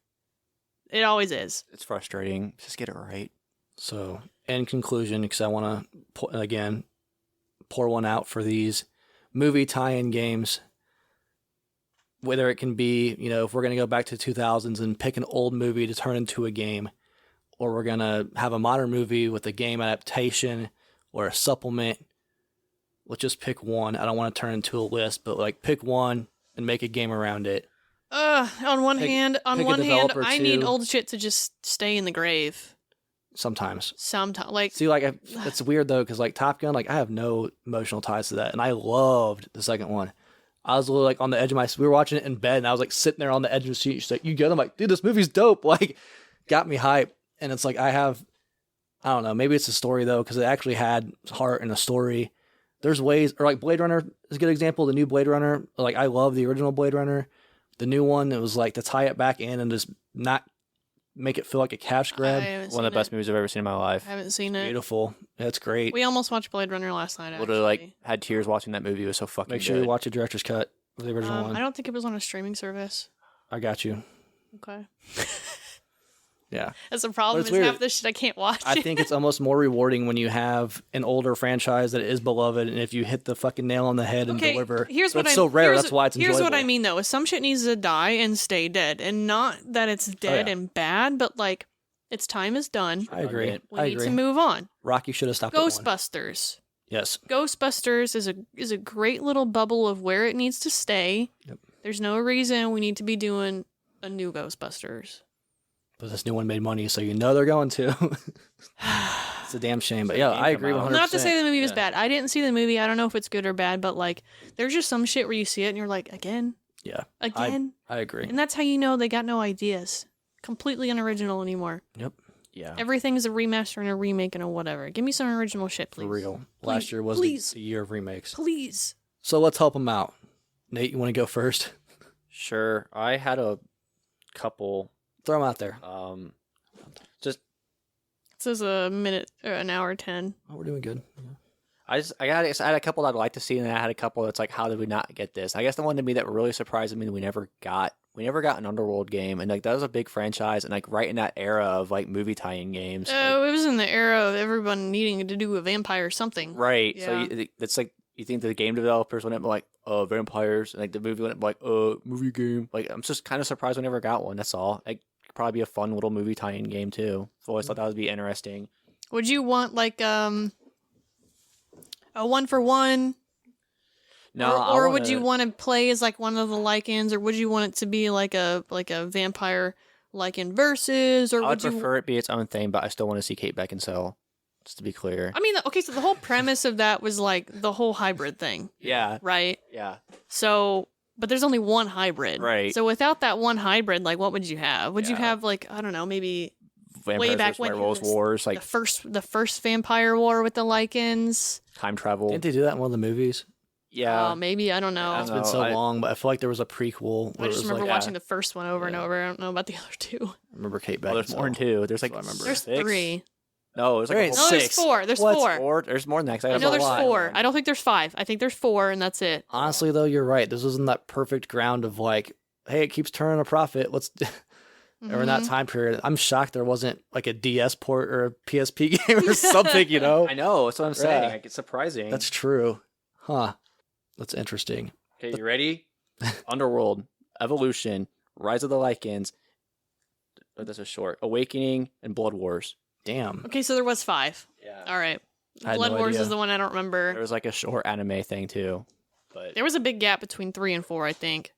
Speaker 2: It always is.
Speaker 3: It's frustrating. Just get it right.
Speaker 1: So, in conclusion, because I want to again pour one out for these movie tie-in games. Whether it can be, if we're going to go back to 2000s and pick an old movie to turn into a game, or we're going to have a modern movie with a game adaptation or a supplement, let's just pick one. I don't want to turn into a list, but like pick one and make a game around it.
Speaker 2: On one hand, I need
Speaker 1: too.
Speaker 2: old shit to just stay in the grave.
Speaker 1: Sometimes.
Speaker 2: Like,
Speaker 1: see, like it's weird though, because like Top Gun, like I have no emotional ties to that, and I loved the second one. I was literally like on the edge of we were watching it in bed, and I was like sitting there on the edge of the seat. She's like, "You good?" I'm like, "Dude, this movie's dope." Like, got me hyped, and it's like I don't know, maybe it's a story though, because it actually had heart and a story. There's ways, or like Blade Runner is a good example. The new Blade Runner, like I love the original Blade Runner. The new one, it was like to tie it back in and just not make it feel like a cash
Speaker 2: I
Speaker 1: grab.
Speaker 2: haven't
Speaker 3: One of the
Speaker 2: seen
Speaker 3: best movies I've ever seen in my life.
Speaker 2: I haven't seen it.
Speaker 1: Beautiful. That's great.
Speaker 2: We almost watched Blade Runner last night.
Speaker 3: Literally, like,
Speaker 2: actually.
Speaker 3: had tears watching that movie. It was so fucking
Speaker 1: Make sure
Speaker 3: good.
Speaker 1: you watch the director's cut of the original one.
Speaker 2: I don't think it was on a streaming service.
Speaker 1: I got you.
Speaker 2: Okay.
Speaker 1: Yeah.
Speaker 2: That's the problem.
Speaker 1: But it's
Speaker 2: Is
Speaker 1: weird.
Speaker 2: half this shit I can't watch.
Speaker 1: I think it's almost more rewarding when you have an older franchise that is beloved, and if you hit the fucking nail on the head and deliver.
Speaker 2: Here's
Speaker 1: But
Speaker 2: what
Speaker 1: it's
Speaker 2: I-
Speaker 1: so rare.
Speaker 2: here's-
Speaker 1: That's why it's enjoyable.
Speaker 2: Here's what I mean, though: is some shit needs to die and stay dead, and not that it's dead
Speaker 1: yeah.
Speaker 2: and bad, but like its time is done.
Speaker 1: I agree.
Speaker 2: We
Speaker 1: I
Speaker 2: need
Speaker 1: agree.
Speaker 2: to move on.
Speaker 1: Rocky should have stopped at one.
Speaker 2: Ghostbusters.
Speaker 1: Yes.
Speaker 2: Ghostbusters is a great little bubble of where it needs to stay.
Speaker 1: Yep.
Speaker 2: There's no reason we need to be doing a new Ghostbusters.
Speaker 1: But this new one made money, so you know they're going to. It's a damn shame. But yeah,
Speaker 3: game
Speaker 1: I agree
Speaker 3: come out.
Speaker 1: 100%.
Speaker 2: Not to say the movie was
Speaker 1: Yeah.
Speaker 2: bad. I didn't see the movie. I don't know if it's good or bad, but like there's just some shit where you see it and you're like, again,
Speaker 1: Yeah.
Speaker 2: again.
Speaker 1: I agree.
Speaker 2: And that's how you know they got no ideas. Completely unoriginal anymore.
Speaker 1: Yep.
Speaker 3: Yeah.
Speaker 2: Everything's a remaster and a remake and a whatever. Give me some original shit, please.
Speaker 1: For real.
Speaker 2: Please,
Speaker 1: Last year was
Speaker 2: please.
Speaker 1: the year of remakes.
Speaker 2: Please.
Speaker 1: So let's help them out. Nate, you want to go first?
Speaker 3: Sure. I had a couple.
Speaker 1: Throw them out there.
Speaker 3: Just
Speaker 2: This is a minute or an hour 10.
Speaker 1: Oh, we're doing good. Yeah.
Speaker 3: I had a couple that I'd like to see, and then I had a couple that's like, how did we not get this? I guess the one to me that really surprised me that we never got an Underworld game, and like that was a big franchise, and like right in that era of like movie tie-in games.
Speaker 2: Oh, it was in the era of everyone needing to do a vampire something.
Speaker 3: Right.
Speaker 2: Yeah.
Speaker 3: So it's like you think the game developers went up like, vampires, and like the movie went up like, movie game. Like I'm just kind of surprised we never got one. That's all. Like probably be a fun little movie tie-in game too. So I always thought that would be interesting.
Speaker 2: Would you want like a 1-for-1?
Speaker 3: No,
Speaker 2: or would you want to play as like one of the Lycans, or would you want it to be like a vampire Lycan versus, or
Speaker 3: I would
Speaker 2: would you
Speaker 3: prefer it be its own thing, but I still want to see Kate Beckinsale. Just to be clear.
Speaker 2: I mean, okay, so the whole premise of that was like the whole hybrid thing,
Speaker 3: Yeah.
Speaker 2: right?
Speaker 3: Yeah.
Speaker 2: So, but there's only one hybrid.
Speaker 3: Right.
Speaker 2: So without that one hybrid, like what would you have? Would you
Speaker 3: Yeah.
Speaker 2: have like, I don't know, maybe
Speaker 3: Vampires
Speaker 2: back
Speaker 3: versus
Speaker 2: when
Speaker 3: werewolves
Speaker 2: this-
Speaker 3: wars, like
Speaker 2: the first vampire war with the Lycans?
Speaker 3: time travel.
Speaker 1: Didn't they do that in one of the movies?
Speaker 3: Yeah.
Speaker 2: Maybe, I don't know.
Speaker 3: I
Speaker 1: It's
Speaker 3: don't
Speaker 1: been
Speaker 3: know,
Speaker 1: so
Speaker 3: I-
Speaker 1: long, but I feel like there was a prequel
Speaker 2: I
Speaker 1: where it
Speaker 2: just
Speaker 1: was
Speaker 2: remember
Speaker 1: like,
Speaker 2: watching the first one over and
Speaker 1: Yeah.
Speaker 2: over. I don't know about the other two.
Speaker 1: I remember Kate Beckinsale.
Speaker 3: Well, there's more than two. There's like
Speaker 1: That's what I remember.
Speaker 2: There's
Speaker 3: six?
Speaker 2: 3.
Speaker 3: No, there's like
Speaker 1: There
Speaker 3: a
Speaker 1: ain't
Speaker 3: whole
Speaker 2: No, there's
Speaker 1: six.
Speaker 2: 4. There's
Speaker 1: What?
Speaker 2: 4.
Speaker 3: four. There's more than that. 'cause
Speaker 2: I
Speaker 3: have
Speaker 2: know
Speaker 3: a
Speaker 2: there's
Speaker 3: lot.
Speaker 2: 4. I don't think there's 5. I think there's 4, and that's it.
Speaker 1: Honestly, though, you're right. This wasn't that perfect ground of like, hey, it keeps turning a profit. Let's or in that
Speaker 2: Mhm.
Speaker 1: time period. I'm shocked there wasn't like a DS port or a PSP game or something, you know?
Speaker 3: I know. That's what I'm saying.
Speaker 1: Yeah.
Speaker 3: Like, it's surprising.
Speaker 1: That's true. Huh. That's interesting.
Speaker 3: Okay, you ready? Underworld, Evolution, Rise of the Lycans. Oh, this is short. Awakening and Blood Wars.
Speaker 1: Damn.
Speaker 2: Okay, so there was 5.
Speaker 3: Yeah.
Speaker 2: All right.
Speaker 1: I had
Speaker 2: Blood
Speaker 1: no
Speaker 2: Wars
Speaker 1: idea.
Speaker 2: is the one I don't remember.
Speaker 3: There was like a short anime thing too, but
Speaker 2: There was a big gap between 3 and 4, I think.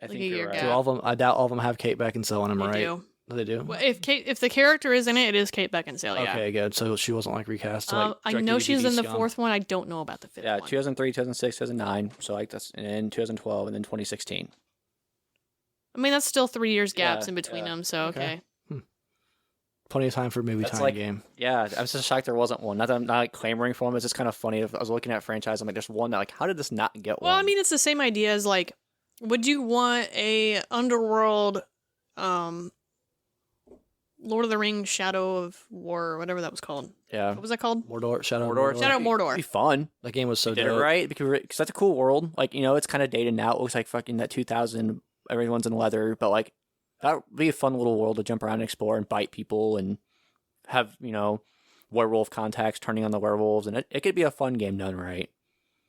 Speaker 3: I
Speaker 2: like
Speaker 3: think
Speaker 2: a
Speaker 3: you're
Speaker 2: year
Speaker 3: right.
Speaker 2: gap.
Speaker 1: Do all of them? I doubt all of them have Kate Beckinsale in them,
Speaker 2: They
Speaker 1: right?
Speaker 2: do.
Speaker 1: They do.
Speaker 2: Well, if the character is in it, it is Kate Beckinsale, yeah.
Speaker 1: Okay, good. So she wasn't like recast. To, like,
Speaker 2: I
Speaker 1: direct
Speaker 2: know
Speaker 1: to
Speaker 2: she's
Speaker 1: DVD
Speaker 2: in the
Speaker 1: scum.
Speaker 2: 4th one. I don't know about the 5th
Speaker 3: Yeah,
Speaker 2: one.
Speaker 3: 2003, 2006, 2009. So like that's and then 2012 and then 2016.
Speaker 2: I mean, that's still 3 years gaps
Speaker 3: Yeah,
Speaker 2: in between
Speaker 3: yeah.
Speaker 2: them, so
Speaker 1: Okay.
Speaker 2: okay.
Speaker 1: Plenty of time for a movie
Speaker 3: That's
Speaker 1: time
Speaker 3: like-
Speaker 1: game.
Speaker 3: Yeah, I'm just shocked there wasn't one. Not that I'm not like clamoring for them. It's just kind of funny. If I was looking at franchise, I'm like, there's one that like, how did this not get
Speaker 2: Well,
Speaker 3: one?
Speaker 2: I mean, it's the same idea as like, would you want a Underworld, Lord of the Rings Shadow of War, or whatever that was called?
Speaker 3: yeah,
Speaker 2: What was that called?
Speaker 1: Mordor, Shadow of
Speaker 3: Mordor.
Speaker 1: Mordor.
Speaker 2: Shadow of Mordor.
Speaker 3: It'd be fun.
Speaker 1: That game was so
Speaker 3: Did it
Speaker 1: dope.
Speaker 3: right because that's a cool world. Like it's kind of dated now. It looks like fucking that 2000. Everyone's in leather, but like that would be a fun little world to jump around and explore and bite people and have werewolf contacts turning on the werewolves, and it could be a fun game done right.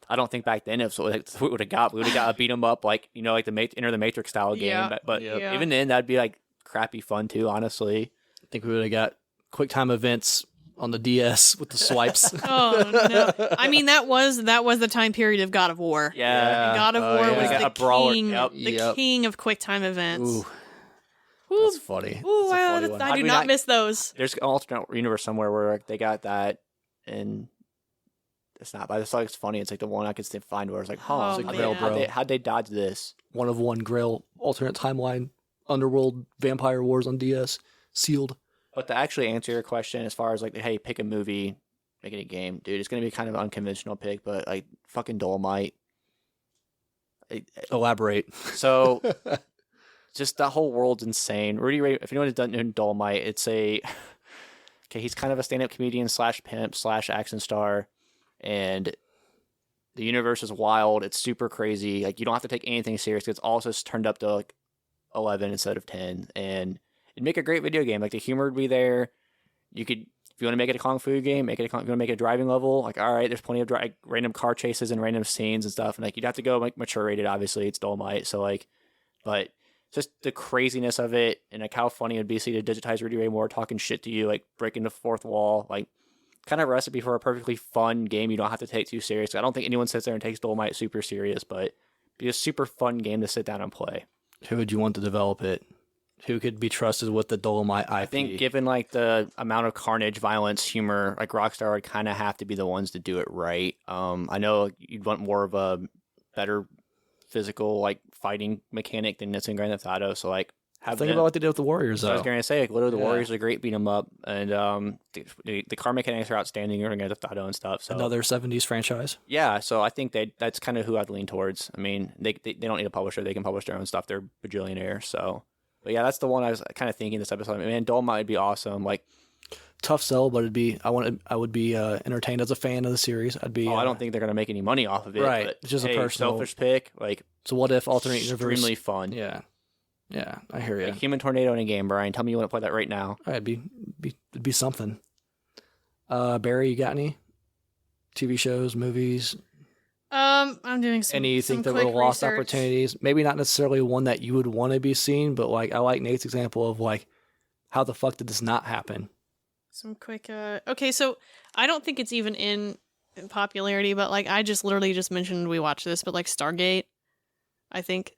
Speaker 3: I don't think back then if so, that's what we would have got. We would have got a beat 'em up like like the Enter the Matrix style game.
Speaker 2: Yeah.
Speaker 3: But
Speaker 2: Yeah.
Speaker 3: even then, that'd be like crappy fun too. Honestly,
Speaker 1: I think we would have got QuickTime events on the DS with the swipes.
Speaker 2: Oh no! I mean, that was the time period of God of War.
Speaker 3: yeah.
Speaker 2: God of
Speaker 1: Oh,
Speaker 2: War
Speaker 1: yeah.
Speaker 2: was
Speaker 3: Got
Speaker 2: the
Speaker 3: a brawler.
Speaker 2: king,
Speaker 3: Yep.
Speaker 2: the
Speaker 1: Yep.
Speaker 2: king of QuickTime events.
Speaker 1: Ooh,
Speaker 2: Ooh,
Speaker 1: that's funny.
Speaker 2: ooh,
Speaker 1: That's a
Speaker 2: wow,
Speaker 1: funny one.
Speaker 2: I
Speaker 3: How
Speaker 2: do
Speaker 3: do
Speaker 2: not
Speaker 3: not-
Speaker 2: miss those.
Speaker 3: There's an alternate universe somewhere where like, they got that, and it's not. But I just thought it's funny. It's like the one I could still find where it's like,
Speaker 2: Oh,
Speaker 3: it's like,
Speaker 2: man.
Speaker 3: how'd they dodge this?
Speaker 1: One of one Grail alternate timeline Underworld Vampire Wars on DS sealed.
Speaker 3: But to actually answer your question, as far as like, hey, pick a movie, make it a game, dude, it's gonna be kind of an unconventional pick, but like fucking Dolomite.
Speaker 1: Elaborate.
Speaker 3: So, just that whole world's insane. Rudy Ray, if anyone has done Dolomite, it's okay, he's kind of a stand-up comedian / pimp / action star, and the universe is wild. It's super crazy. Like, you don't have to take anything serious. It's all just turned up to like 11 instead of 10, and it'd make a great video game. Like, the humor would be there. You could, if you want to make it a kung fu game, if you want to make it a driving level, like, all right, there's plenty of random car chases and random scenes and stuff, and like, you'd have to go like mature rated. Obviously, it's Dolomite, so like, but just the craziness of it, and like how funny it'd be to see to digitize Rudy Ray Moore talking shit to you, like breaking the fourth wall, like kind of a recipe for a perfectly fun game you don't have to take too seriously. I don't think anyone sits there and takes Dolomite super serious, but it'd be a super fun game to sit down and play.
Speaker 1: Who would you want to develop it? Who could be trusted with the Dolomite IP?
Speaker 3: I think given like the amount of carnage, violence, humor, like Rockstar would kind of have to be the ones to do it right. I know you'd want more of a better physical like fighting mechanic than it's in Grand Theft Auto. So like,
Speaker 1: think about what they did with the Warriors.
Speaker 3: I was
Speaker 1: Though.
Speaker 3: going to say, like, literally, the Warriors are great, beat them up, and the car mechanics are outstanding in Grand Theft Auto and stuff. So
Speaker 1: Another 70s franchise.
Speaker 3: yeah, so I think that's kind of who I'd lean towards. I mean, they don't need a publisher; they can publish their own stuff. They're bajillionaires. So, but yeah, that's the one I was kind of thinking this episode. Man, Dolomite would be awesome. Like,
Speaker 1: tough sell, but I would be entertained as a fan of the series. I'd be.
Speaker 3: I don't think they're going to make any money off of it.
Speaker 1: Right,
Speaker 3: But,
Speaker 1: it's just a personal
Speaker 3: selfish pick. Like,
Speaker 1: so what if alternate universe?
Speaker 3: Extremely fun.
Speaker 1: Yeah, I hear you.
Speaker 3: Like Human Tornado in a game, Brian. Tell me you want to play that right now.
Speaker 1: It'd be something. Barry, you got any TV shows, movies?
Speaker 2: I'm doing some.
Speaker 1: Any you think that
Speaker 2: quick
Speaker 1: were lost
Speaker 2: research.
Speaker 1: opportunities? Maybe not necessarily one that you would want to be seen, but like I like Nate's example of like, how the fuck did this not happen?
Speaker 2: Some quick. Okay, so I don't think it's even in popularity, but like I just literally just mentioned we watched this, but like Stargate, I think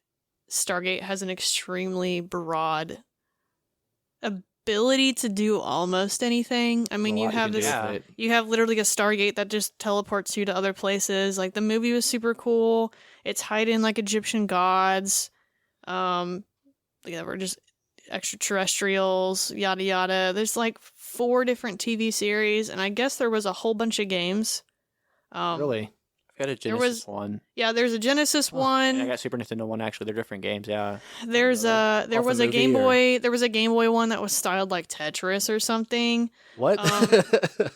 Speaker 2: Stargate has an extremely broad ability to do almost anything. I mean, you have this. You have literally a Stargate that just teleports you to other places. Like the movie was super cool. It's hiding like Egyptian gods. We're just extraterrestrials, yada yada. There's like 4 different TV series, and I guess there was a whole bunch of games.
Speaker 1: Really?
Speaker 3: I got a Genesis one.
Speaker 2: Yeah, there's a Genesis one.
Speaker 3: I got Super Nintendo one. Actually, they're different games. Yeah.
Speaker 2: There was a Game Boy. There was a Game Boy one that was styled like Tetris or something.
Speaker 1: What?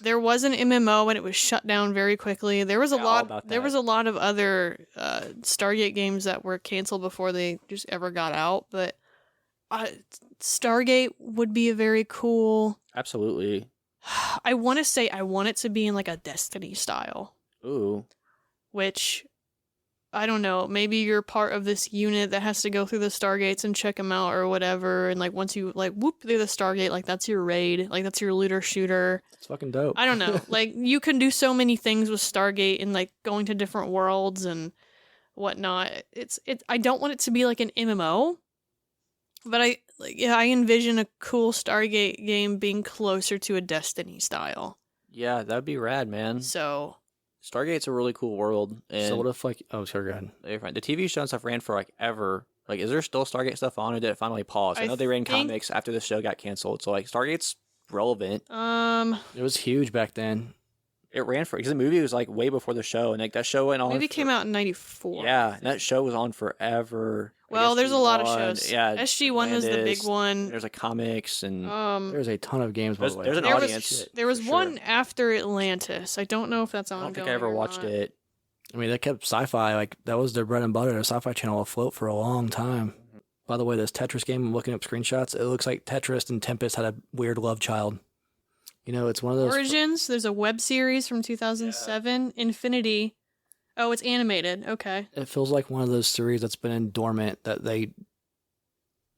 Speaker 2: There was an MMO and it was shut down very quickly. There was a lot. There was a lot of other Stargate games that were canceled before they just ever got out. But Stargate would be a very cool.
Speaker 3: Absolutely.
Speaker 2: I want it to be in like a Destiny style.
Speaker 3: Ooh.
Speaker 2: Which, I don't know, maybe you're part of this unit that has to go through the Stargates and check them out or whatever, and like once you like whoop through the Stargate, like that's your raid, like that's your looter shooter.
Speaker 1: It's fucking dope.
Speaker 2: I don't know, like you can do so many things with Stargate and like going to different worlds and whatnot. I don't want it to be like an MMO, but I envision a cool Stargate game being closer to a Destiny style.
Speaker 3: Yeah, that'd be rad, man.
Speaker 2: So
Speaker 3: Stargate's a really cool world. And
Speaker 1: so what if like sorry, go ahead.
Speaker 3: the TV show and stuff ran for like ever. Like, is there still Stargate stuff on, or did it finally pause? I know they ran comics after the show got canceled, so like Stargate's relevant.
Speaker 1: It was huge back then.
Speaker 3: It ran for because the movie was like way before the show, and like that show went on.
Speaker 2: The movie came out in '94.
Speaker 3: Yeah, and that show was on forever.
Speaker 2: Well, there's a lot of shows.
Speaker 3: Yeah,
Speaker 2: SG-1 was the big one.
Speaker 3: There's like comics and
Speaker 1: there's a ton of games. By the way,
Speaker 3: there's an audience.
Speaker 2: There was one after Atlantis. I don't know if that's ongoing.
Speaker 3: I don't think I ever watched it.
Speaker 1: I mean, they kept sci-fi like that was their bread and butter. The Sci-Fi Channel afloat for a long time. By the way, this Tetris game, I'm looking up screenshots. It looks like Tetris and Tempest had a weird love child. You know, it's one of those
Speaker 2: Origins. There's a web series from 2007. Yeah. Infinity. Oh, it's animated. Okay.
Speaker 1: It feels like one of those series that's been in dormant that they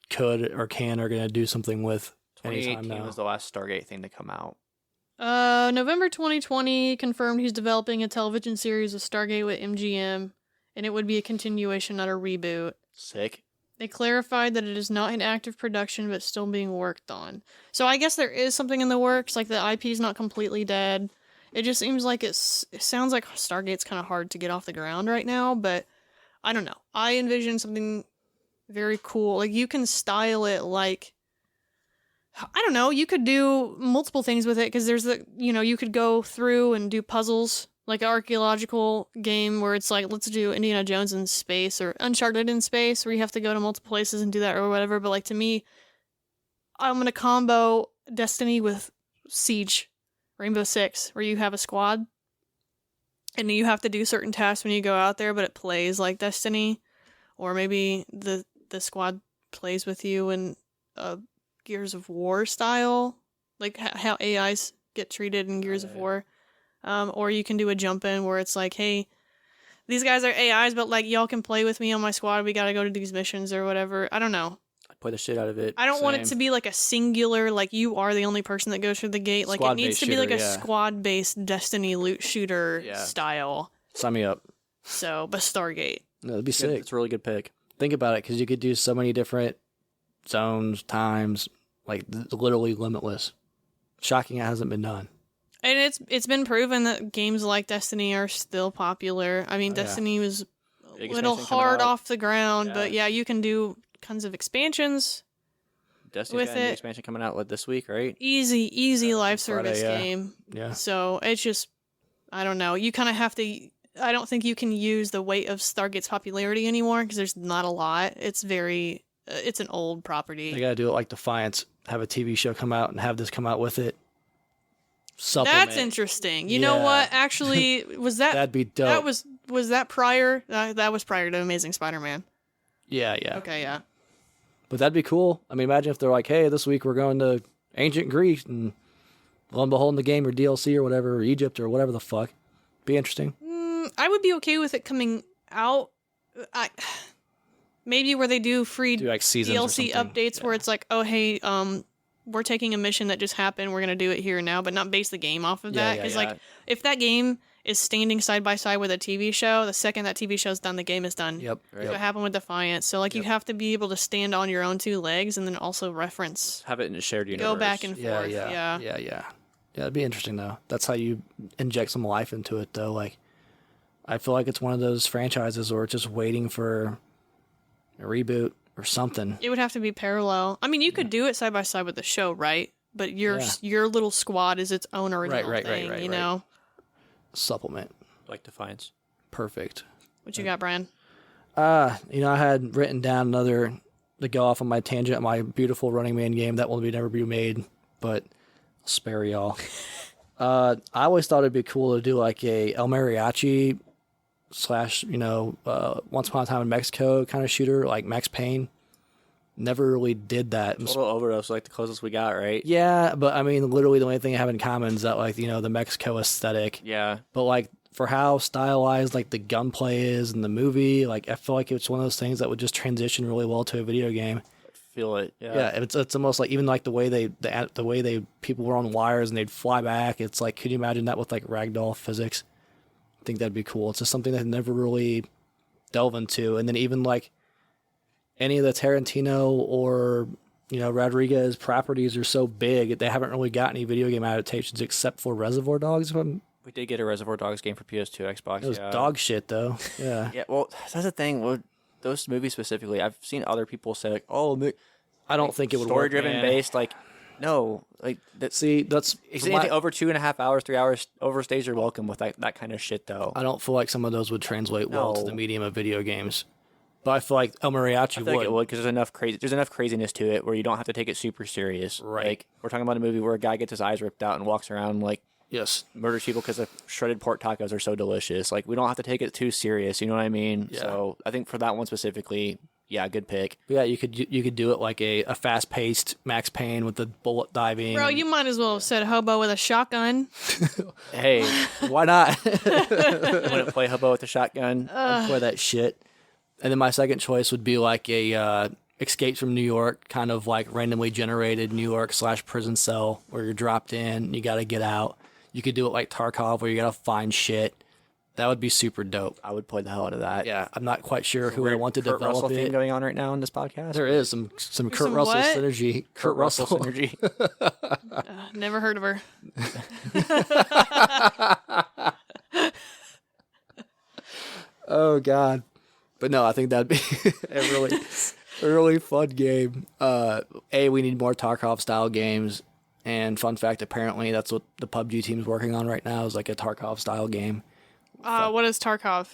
Speaker 1: could or can or going to do something with anytime now.
Speaker 3: 2018 was the last Stargate thing to come out.
Speaker 2: November 2020 confirmed he's developing a television series of Stargate with MGM, and it would be a continuation, not a reboot.
Speaker 3: Sick.
Speaker 2: They clarified that it is not in active production, but still being worked on. So I guess there is something in the works, like the IP is not completely dead. It just seems like it sounds like Stargate's kind of hard to get off the ground right now, but I don't know. I envision something very cool. Like, you can style it like, I don't know, you could do multiple things with it, because there's you could go through and do puzzles. like an archaeological game where it's like, let's do Indiana Jones in space or Uncharted in space, where you have to go to multiple places and do that or whatever. But like to me, I'm gonna combo Destiny with Siege, Rainbow Six, where you have a squad and you have to do certain tasks when you go out there, but it plays like Destiny, or maybe the squad plays with you in Gears of War style, like how AIs get treated in Gears of War. Or you can do a jump in where it's like, hey, these guys are AIs, but like y'all can play with me on my squad. We gotta go to these missions or whatever. I don't know.
Speaker 1: I'd play the shit out of it.
Speaker 2: I don't want it to be like a singular, like you are the only person that goes through the gate. Like it needs to be like a squad-based Destiny loot shooter style.
Speaker 1: Sign me up.
Speaker 2: So, but Stargate.
Speaker 1: No, that'd be sick. It's a really good pick. Think about it, because you could do so many different zones, times, like literally limitless. Shocking it hasn't been done.
Speaker 2: And it's been proven that games like Destiny are still popular. I mean, Destiny was a little hard off the ground, but yeah, you can do tons of expansions.
Speaker 3: Destiny's got a new expansion coming out this week, right?
Speaker 2: Easy live service game.
Speaker 1: Yeah.
Speaker 2: So it's just, I don't know. You kind of have to. I don't think you can use the weight of Stargate's popularity anymore because there's not a lot. It's very. It's an old property.
Speaker 1: They gotta do it like Defiance. Have a TV show come out and have this come out with it. Supplement.
Speaker 2: That's interesting. You know what? Actually, was that
Speaker 1: that'd be dope.
Speaker 2: That was that prior? That was prior to Amazing Spider-Man.
Speaker 1: Yeah.
Speaker 2: Okay, yeah.
Speaker 1: But that'd be cool. I mean, imagine if they're like, "Hey, this week we're going to ancient Greece," and lo and behold, in the game or DLC or whatever, or Egypt or whatever the fuck. Be interesting.
Speaker 2: I would be okay with it coming out. Maybe where they do free
Speaker 1: like seasons
Speaker 2: DLC updates where it's like, oh hey, we're taking a mission that just happened. We're gonna do it here and now, but not base the game off of that. Because like, if that game is standing side by side with a TV show, the second that TV show's done, the game is done.
Speaker 1: Yep.
Speaker 2: That's what happened with Defiance. So like, you have to be able to stand on your own two legs and then also reference.
Speaker 3: Have it in a shared universe.
Speaker 2: Go back and forth. Yeah.
Speaker 1: Yeah, it'd be interesting though. That's how you inject some life into it though. Like, I feel like it's one of those franchises where it's just waiting for a reboot or something.
Speaker 2: It would have to be parallel. I mean, you could do it side by side with the show, right? But your little squad is its own original thing, you know?
Speaker 1: Supplement.
Speaker 3: Like Defiance.
Speaker 1: Perfect.
Speaker 2: What you got, Brian?
Speaker 1: I had written down another to go off on my tangent, my beautiful Running Man game that will never be made, but I'll spare y'all. I always thought it'd be cool to do like a El Mariachi / Once Upon a Time in Mexico kind of shooter, like Max Payne. Never really did that.
Speaker 3: Total Overdose, like the closest we got, right?
Speaker 1: Yeah, but I mean, literally the only thing I have in common is that, like, the Mexico aesthetic.
Speaker 3: Yeah.
Speaker 1: But, like, for how stylized, like, the gunplay is in the movie, like, I feel like it's one of those things that would just transition really well to a video game.
Speaker 3: Feel it, yeah.
Speaker 1: Yeah, it's almost like, even like the way people were on wires and they'd fly back, it's like, could you imagine that with, like, ragdoll physics? I think that'd be cool. It's just something that I never really delve into. And then even, like, any of the Tarantino or, Rodriguez properties are so big, they haven't really got any video game adaptations except for Reservoir Dogs.
Speaker 3: We did get a Reservoir Dogs game for PS2, Xbox.
Speaker 1: It was dog shit, though. Yeah.
Speaker 3: Yeah, well, that's the thing. Well, those movies specifically, I've seen other people say, like,
Speaker 1: I don't think it would work.
Speaker 3: Story-driven based, like, no. Like,
Speaker 1: that's
Speaker 3: anything over 2.5 hours, 3 hours, overstays your welcome with that kind of shit, though.
Speaker 1: I don't feel like some of those would translate well to the medium of video games. But I feel like El Mariachi would.
Speaker 3: I feel like it would, because there's enough craziness to it where you don't have to take it super serious.
Speaker 1: Right.
Speaker 3: Like, we're talking about a movie where a guy gets his eyes ripped out and walks around, like,
Speaker 1: yes,
Speaker 3: murders people because the shredded pork tacos are so delicious. Like, we don't have to take it too serious, you know what I mean?
Speaker 1: Yeah.
Speaker 3: So I think for that one specifically, yeah, good pick.
Speaker 1: But yeah, you could do it like a fast-paced Max Payne with the bullet diving.
Speaker 2: Bro, you might as well have said hobo with a shotgun.
Speaker 3: Hey,
Speaker 1: why not?
Speaker 3: wouldn't play hobo with a shotgun.
Speaker 1: I'd play that shit. And then my second choice would be like a Escapes from New York, kind of like randomly generated New York / prison cell where you're dropped in, you got to get out. You could do it like Tarkov where you got to find shit. That would be super dope.
Speaker 3: I would play the hell out of that.
Speaker 1: Yeah, I'm not quite sure who I want to develop
Speaker 3: Russell
Speaker 1: it.
Speaker 3: theme going on right now in this podcast.
Speaker 1: There is some Kurt Russell
Speaker 2: what?
Speaker 1: synergy.
Speaker 3: Kurt Russell synergy.
Speaker 2: Never heard of her.
Speaker 1: Oh God. But no, I think that'd be a really fun game. We need more Tarkov style games. And fun fact, apparently that's what the PUBG team's working on right now, is like a Tarkov style game.
Speaker 2: What is Tarkov?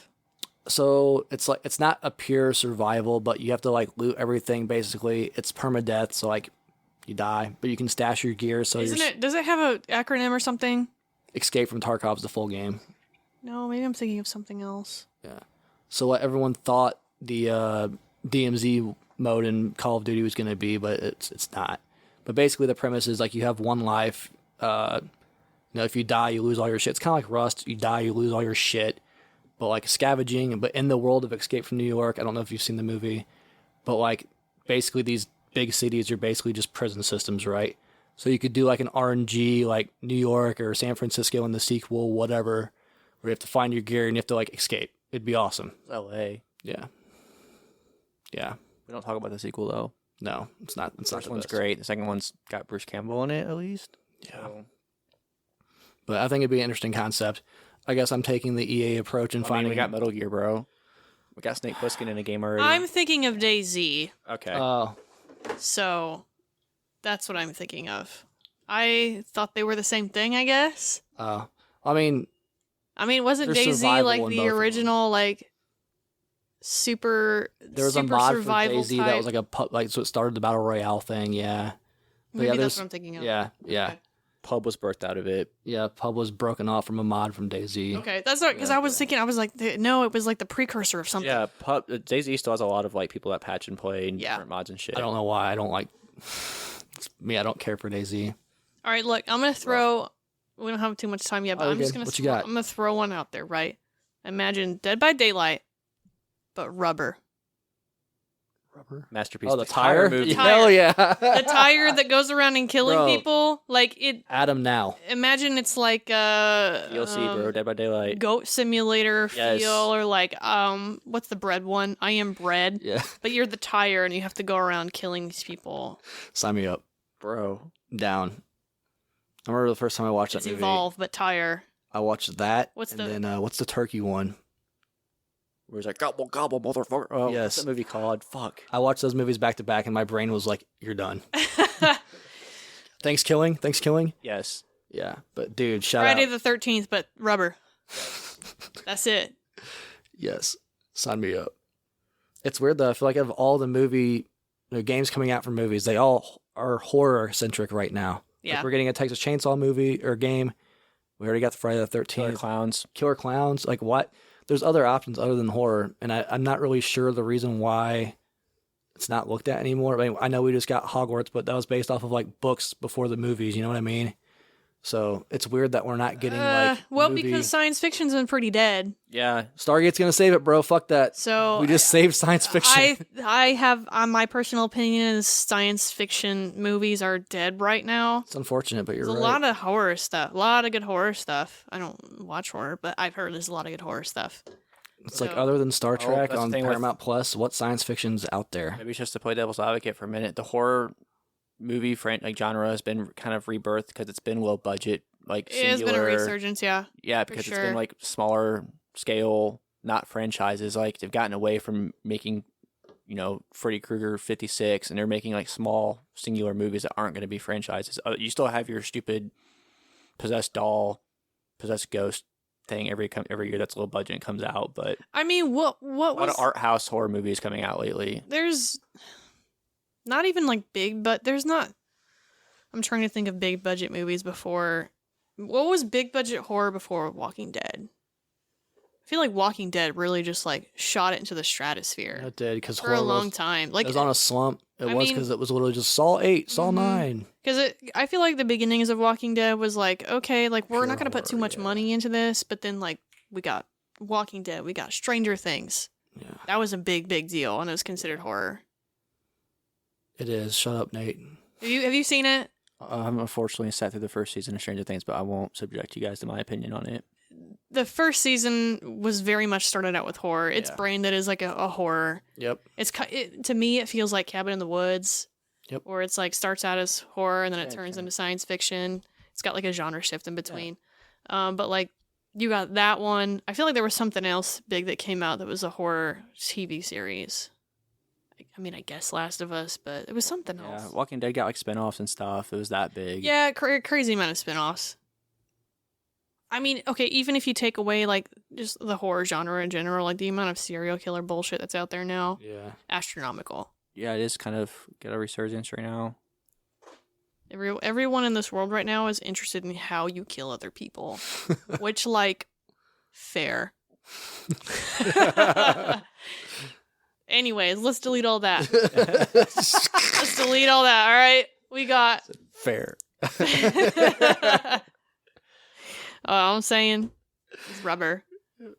Speaker 1: So it's not a pure survival, but you have to like loot everything. Basically, it's permadeath. So like you die, but you can stash your gear. So
Speaker 2: Does it have an acronym or something?
Speaker 1: Escape from Tarkov's the full game.
Speaker 2: No, maybe I'm thinking of something else.
Speaker 1: Yeah. So what everyone thought the DMZ mode in Call of Duty was going to be, but it's not. But basically, the premise is like you have one life. If you die, you lose all your shit. It's kind of like Rust. You die, you lose all your shit. But like scavenging, but in the world of Escape from New York, I don't know if you've seen the movie, but like basically these big cities are basically just prison systems, right? So you could do like an RNG, like New York or San Francisco in the sequel, whatever, where you have to find your gear and you have to like escape. It'd be awesome.
Speaker 3: L.A.
Speaker 1: Yeah. Yeah.
Speaker 3: We don't talk about the sequel though.
Speaker 1: No, it's not. It's
Speaker 3: The
Speaker 1: not
Speaker 3: first
Speaker 1: the
Speaker 3: one's
Speaker 1: best.
Speaker 3: great. The second one's got Bruce Campbell in it at least.
Speaker 1: Yeah.
Speaker 3: So,
Speaker 1: But I think it'd be an interesting concept. I guess I'm taking the EA approach and finding.
Speaker 3: we got Metal Gear, bro. We got Snake Plissken in a game already.
Speaker 2: I'm thinking of DayZ,
Speaker 3: Okay.
Speaker 1: Oh,
Speaker 2: so that's what I'm thinking of. I thought they were the same thing, I guess.
Speaker 1: I mean,
Speaker 2: Wasn't
Speaker 1: There's
Speaker 2: DayZ
Speaker 1: survival
Speaker 2: like
Speaker 1: in
Speaker 2: the
Speaker 1: both of them.
Speaker 2: original, like, super
Speaker 1: there was
Speaker 2: super
Speaker 1: a mod for
Speaker 2: survival
Speaker 1: DayZ
Speaker 2: type?
Speaker 1: that was like a like so it started the battle royale thing. Yeah. But
Speaker 2: Maybe
Speaker 1: yeah,
Speaker 2: that's
Speaker 1: there's
Speaker 2: what I'm thinking of.
Speaker 1: yeah.
Speaker 2: Okay.
Speaker 3: Pub was birthed out of it.
Speaker 1: Yeah, Pub was broken off from a mod from DayZ.
Speaker 2: Okay, that's not because I was thinking. I was like, no, it was like the precursor of something.
Speaker 3: Yeah, Pub. DayZ still has a lot of like people that patch and play and
Speaker 2: Yeah.
Speaker 3: different mods and shit.
Speaker 1: I don't know why I don't like. It's me, I don't care for DayZ.
Speaker 2: All right, look, I'm gonna throw. We don't have too much time yet, but
Speaker 1: Oh,
Speaker 2: I'm just
Speaker 1: good.
Speaker 2: gonna.
Speaker 1: What you got?
Speaker 2: I'm gonna throw one out there, right? Imagine Dead by Daylight, but rubber.
Speaker 1: Rubber.
Speaker 3: Masterpiece.
Speaker 1: Oh, the tire
Speaker 3: movie.
Speaker 2: Tire.
Speaker 1: Hell yeah.
Speaker 2: The tire that goes around and killing
Speaker 1: Bro.
Speaker 2: people, like it.
Speaker 1: Adam now.
Speaker 2: Imagine it's like
Speaker 3: DLC, bro. Dead by Daylight.
Speaker 2: Goat simulator
Speaker 3: Yes.
Speaker 2: feel, or like what's the bread one? I Am Bread.
Speaker 1: Yeah.
Speaker 2: But you're the tire and you have to go around killing these people.
Speaker 1: Sign me up.
Speaker 3: Bro.
Speaker 1: Down. I remember the first time I watched
Speaker 2: It's
Speaker 1: that movie.
Speaker 2: Evolve, but tire.
Speaker 1: I watched that.
Speaker 2: What's
Speaker 1: and
Speaker 2: the-
Speaker 1: then what's the turkey one?
Speaker 3: Where he's like, gobble, gobble, motherfucker. Oh,
Speaker 1: Yes.
Speaker 3: What's that movie called? Fuck.
Speaker 1: I watched those movies back to back, and my brain was like, "You're done." Thanks, killing. Thanks, killing.
Speaker 3: Yes.
Speaker 1: Yeah, but dude, shout
Speaker 2: Friday
Speaker 1: out.
Speaker 2: the 13th, but rubber. That's it.
Speaker 1: Yes, sign me up. It's weird though. I feel like of all the games coming out from movies, they all are horror centric right now.
Speaker 2: Yeah.
Speaker 1: Like we're getting a Texas Chainsaw movie or game. We already got the Friday the 13th.
Speaker 3: Killer Clowns.
Speaker 1: Killer Clowns. Like what? There's other options other than horror, and I'm not really sure the reason why it's not looked at anymore. I mean, I know we just got Hogwarts, but that was based off of like books before the movies. You know what I mean? So it's weird that we're not getting movie.
Speaker 2: Because science fiction's been pretty dead.
Speaker 3: Yeah.
Speaker 1: Stargate's gonna save it, bro. Fuck that.
Speaker 2: So
Speaker 1: We just saved science fiction.
Speaker 2: I have my personal opinion is science fiction movies are dead right now.
Speaker 1: It's unfortunate, but you're
Speaker 2: There's
Speaker 1: right.
Speaker 2: a lot of horror stuff. A lot of good horror stuff. I don't watch horror, but I've heard there's a lot of good horror stuff.
Speaker 1: It's like
Speaker 2: So-
Speaker 1: other than Star Trek
Speaker 3: that's the
Speaker 1: on
Speaker 3: thing with-
Speaker 1: Paramount Plus, what science fiction's out there?
Speaker 3: Maybe it's just to play devil's advocate for a minute. The horror movie genre has been kind of rebirthed because it's been low budget, like
Speaker 2: It has
Speaker 3: singular.
Speaker 2: been a resurgence, yeah.
Speaker 3: Yeah, because it's
Speaker 2: sure.
Speaker 3: been like smaller scale, not franchises. Like they've gotten away from making, Freddy Krueger 56, and they're making like small singular movies that aren't going to be franchises. You still have your stupid possessed doll, possessed ghost thing every year that's low budget and comes out, but
Speaker 2: I mean, what
Speaker 3: a lot
Speaker 2: was
Speaker 3: of art house horror movies coming out lately.
Speaker 2: there's not even like big, but there's not. I'm trying to think of big budget movies before. What was big budget horror before Walking Dead? I feel like Walking Dead really just like shot it into the stratosphere
Speaker 1: It did because
Speaker 2: for a long time. Like
Speaker 1: it was on a slump. It
Speaker 2: I
Speaker 1: was
Speaker 2: mean-
Speaker 1: because it was literally just Saw 8, Saw
Speaker 2: Mhm.
Speaker 1: 9.
Speaker 2: because I feel like the beginnings of Walking Dead was like, okay, like we're
Speaker 1: Pure
Speaker 2: not gonna put too
Speaker 1: horror,
Speaker 2: much
Speaker 1: yeah.
Speaker 2: money into this, but then like we got Walking Dead, we got Stranger Things.
Speaker 1: Yeah,
Speaker 2: That was a big deal, and it was considered horror.
Speaker 1: it is. Shut up, Nate.
Speaker 2: Have you seen it?
Speaker 3: I'm unfortunately sat through the first season of Stranger Things, but I won't subject you guys to my opinion on it.
Speaker 2: The first season was very much started out with horror. It's
Speaker 1: Yeah.
Speaker 2: branded as like a horror.
Speaker 1: Yep.
Speaker 2: To me, it feels like Cabin in the Woods.
Speaker 1: Yep.
Speaker 2: Where it's like starts out as horror and then it
Speaker 3: Yeah,
Speaker 2: turns
Speaker 3: kinda.
Speaker 2: into science fiction. It's got like a genre shift in between. But like you got that one. I feel like there was something else big that came out that was a horror TV series. I mean, I guess Last of Us, but it was something
Speaker 3: Yeah,
Speaker 2: else.
Speaker 3: Walking Dead got like spinoffs and stuff. It was that big.
Speaker 2: Yeah, crazy amount of spinoffs. I mean, okay, even if you take away like just the horror genre in general, like the amount of serial killer bullshit that's out there now,
Speaker 1: Yeah.
Speaker 2: astronomical.
Speaker 3: Yeah, it is kind of got a resurgence right now.
Speaker 2: Everyone in this world right now is interested in how you kill other people, which like fair. Anyways, let's delete all that. Let's delete all that. All right, we got
Speaker 1: Fair.
Speaker 2: all I'm saying is rubber.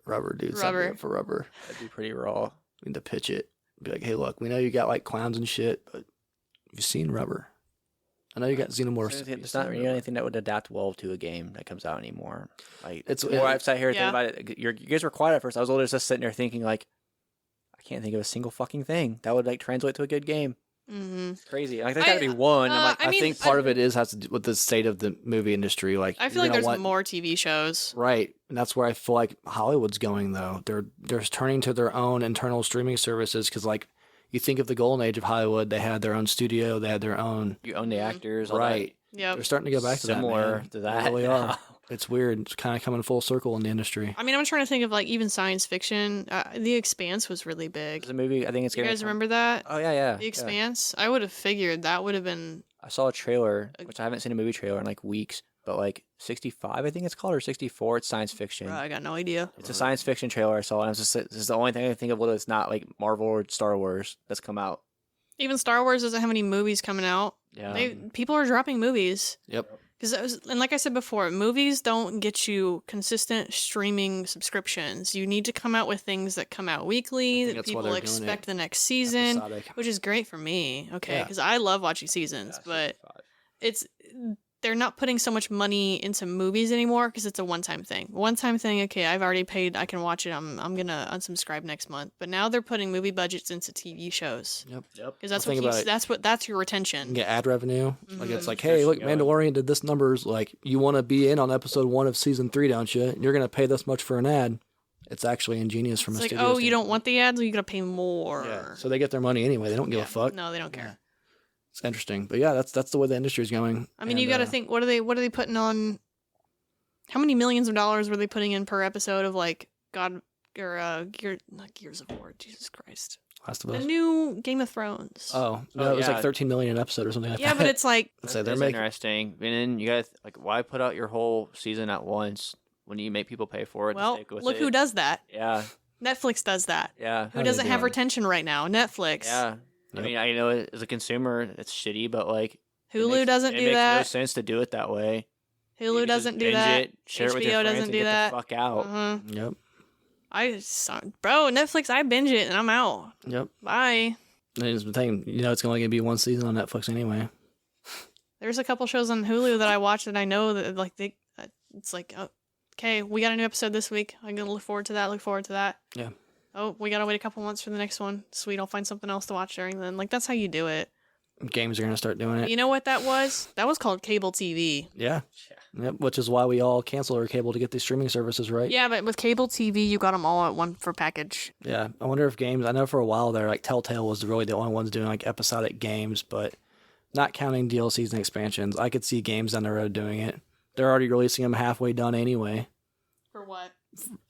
Speaker 1: Rubber, dude.
Speaker 2: Rubber.
Speaker 1: Sign me up for rubber.
Speaker 3: That'd be pretty raw.
Speaker 1: We need to pitch it. Be like, hey, look, we know you got like clowns and shit, but have you seen Rubber? I know you got Xenomorphs.
Speaker 3: There's not really anything that would adapt well to a game that comes out anymore. Like
Speaker 1: It's-
Speaker 3: the more I've sat here and
Speaker 2: Yeah.
Speaker 3: think about it, you guys were quiet at first. I was literally just sitting there thinking like, I can't think of a single fucking thing that would like translate to a good game.
Speaker 2: Mm-hmm.
Speaker 3: It's crazy. Like there's got to be one. I'm like,
Speaker 2: I mean,
Speaker 1: think part of it has to do with the state of the movie industry. Like,
Speaker 2: I feel
Speaker 1: you're
Speaker 2: like
Speaker 1: gonna
Speaker 2: there's
Speaker 1: want-
Speaker 2: more TV shows.
Speaker 1: Right, and that's where I feel like Hollywood's going though. They're turning to their own internal streaming services because like you think of the golden age of Hollywood, they had their own studio, they had their own
Speaker 3: you own the actors, all
Speaker 1: right.
Speaker 2: Yep.
Speaker 1: They're starting to go back to
Speaker 3: Similar
Speaker 1: that.
Speaker 3: to
Speaker 1: Man.
Speaker 3: that
Speaker 1: They really
Speaker 3: now.
Speaker 1: are. It's weird. It's kind of coming full circle in the industry.
Speaker 2: I mean, I'm trying to think of like even science fiction. The Expanse was really big.
Speaker 3: There's a movie. I think it's
Speaker 2: You
Speaker 3: gonna
Speaker 2: guys
Speaker 3: come-
Speaker 2: remember that?
Speaker 3: Oh yeah.
Speaker 2: The Expanse? I would have figured that would have been.
Speaker 3: I saw a trailer, which I haven't seen a movie trailer in like weeks, but like 65, I think it's called, or 64. It's science fiction.
Speaker 2: Bro, I got no idea.
Speaker 3: It's a science fiction trailer I saw, and I was just this is the only thing I can think of that's not like Marvel or Star Wars that's come out.
Speaker 2: Even Star Wars doesn't have any movies coming out.
Speaker 3: Yeah.
Speaker 2: People are dropping movies.
Speaker 1: Yep.
Speaker 2: And like I said before, movies don't get you consistent streaming subscriptions. You need to come out with things that come out
Speaker 1: I
Speaker 2: weekly
Speaker 1: think
Speaker 2: that
Speaker 1: that's why
Speaker 2: people
Speaker 1: they're doing
Speaker 2: expect
Speaker 1: it
Speaker 2: the next season,
Speaker 1: Episodic.
Speaker 2: which is great for me. Okay,
Speaker 1: Yeah.
Speaker 2: because I love watching seasons, but they're not putting so much money into movies anymore because it's a one-time thing. One-time thing. Okay, I've already paid. I can watch it. I'm gonna unsubscribe next month. But now they're putting movie budgets into TV shows
Speaker 1: Yep.
Speaker 2: because that's
Speaker 1: Well, think about it.
Speaker 2: that's your
Speaker 1: You
Speaker 2: retention.
Speaker 1: can get ad revenue. Like it's
Speaker 2: Mhm.
Speaker 1: like, hey, look,
Speaker 3: Going.
Speaker 1: Mandalorian did this numbers. Like, you want to be in on episode 1 of season 3, don't you? You're gonna pay this much for an ad. It's actually ingenious from
Speaker 2: It's
Speaker 1: a
Speaker 2: like,
Speaker 1: studio
Speaker 2: oh, you don't
Speaker 1: standpoint.
Speaker 2: want the ads? You gotta pay more.
Speaker 1: Yeah. So they get their money anyway. They don't give a fuck.
Speaker 2: No, they don't care.
Speaker 1: It's interesting, but yeah, that's the way the industry is going.
Speaker 2: I mean,
Speaker 1: And,
Speaker 2: you got to think. What are they putting on? How many millions of dollars were they putting in per episode of like not Gears of War? Jesus Christ!
Speaker 1: Last of
Speaker 2: The
Speaker 1: Us.
Speaker 2: new Game of Thrones.
Speaker 1: Oh, no, it was
Speaker 3: yeah.
Speaker 1: like 13 million an episode or something like
Speaker 2: yeah,
Speaker 1: that.
Speaker 2: but it's like
Speaker 1: Let's say they're
Speaker 3: That's
Speaker 1: making.
Speaker 3: interesting. And then you guys like, why put out your whole season at once when you make people pay for it?
Speaker 2: well,
Speaker 3: to stick with
Speaker 2: look
Speaker 3: it?
Speaker 2: who does that.
Speaker 3: Yeah,
Speaker 2: Netflix does that.
Speaker 3: yeah,
Speaker 2: Who
Speaker 1: How they
Speaker 2: doesn't have
Speaker 1: doing?
Speaker 2: retention right now? Netflix.
Speaker 3: yeah. I
Speaker 1: Yep.
Speaker 3: mean, I know as a consumer, it's shitty, but like it
Speaker 2: Hulu
Speaker 3: makes-
Speaker 2: doesn't
Speaker 3: it
Speaker 2: do
Speaker 3: makes no
Speaker 2: that.
Speaker 3: sense to do it that way. You
Speaker 2: Hulu
Speaker 3: could just
Speaker 2: doesn't do
Speaker 3: binge
Speaker 2: that.
Speaker 3: It, share it with your
Speaker 2: HBO
Speaker 3: friends
Speaker 2: doesn't
Speaker 3: and
Speaker 2: do
Speaker 3: get
Speaker 2: that.
Speaker 3: the fuck out.
Speaker 2: Uh-huh.
Speaker 1: Yep.
Speaker 2: Bro, Netflix. I binge it and I'm out.
Speaker 1: Yep.
Speaker 2: Bye.
Speaker 1: And here's the thing, you know, it's only gonna be one season on Netflix anyway.
Speaker 2: There's a couple shows on Hulu that I watch that I know that like it's like, oh, okay, we got a new episode this week. I'm gonna look forward to that. Look forward to that.
Speaker 1: Yeah.
Speaker 2: Oh, we gotta wait a couple months for the next one. Sweet, I'll find something else to watch during then. Like that's how you do it.
Speaker 1: Games are gonna start doing it.
Speaker 2: You know what that was? That was called cable TV.
Speaker 1: Yeah. Yep. Which is why we all cancel our cable to get these streaming services, right?
Speaker 2: Yeah, but with cable TV, you got them all at one for package.
Speaker 1: Yeah. I wonder if games. I know for a while there, like Telltale was really the only ones doing like episodic games, but not counting DLCs and expansions. I could see games down the road doing it. They're already releasing them halfway done anyway.
Speaker 2: For what?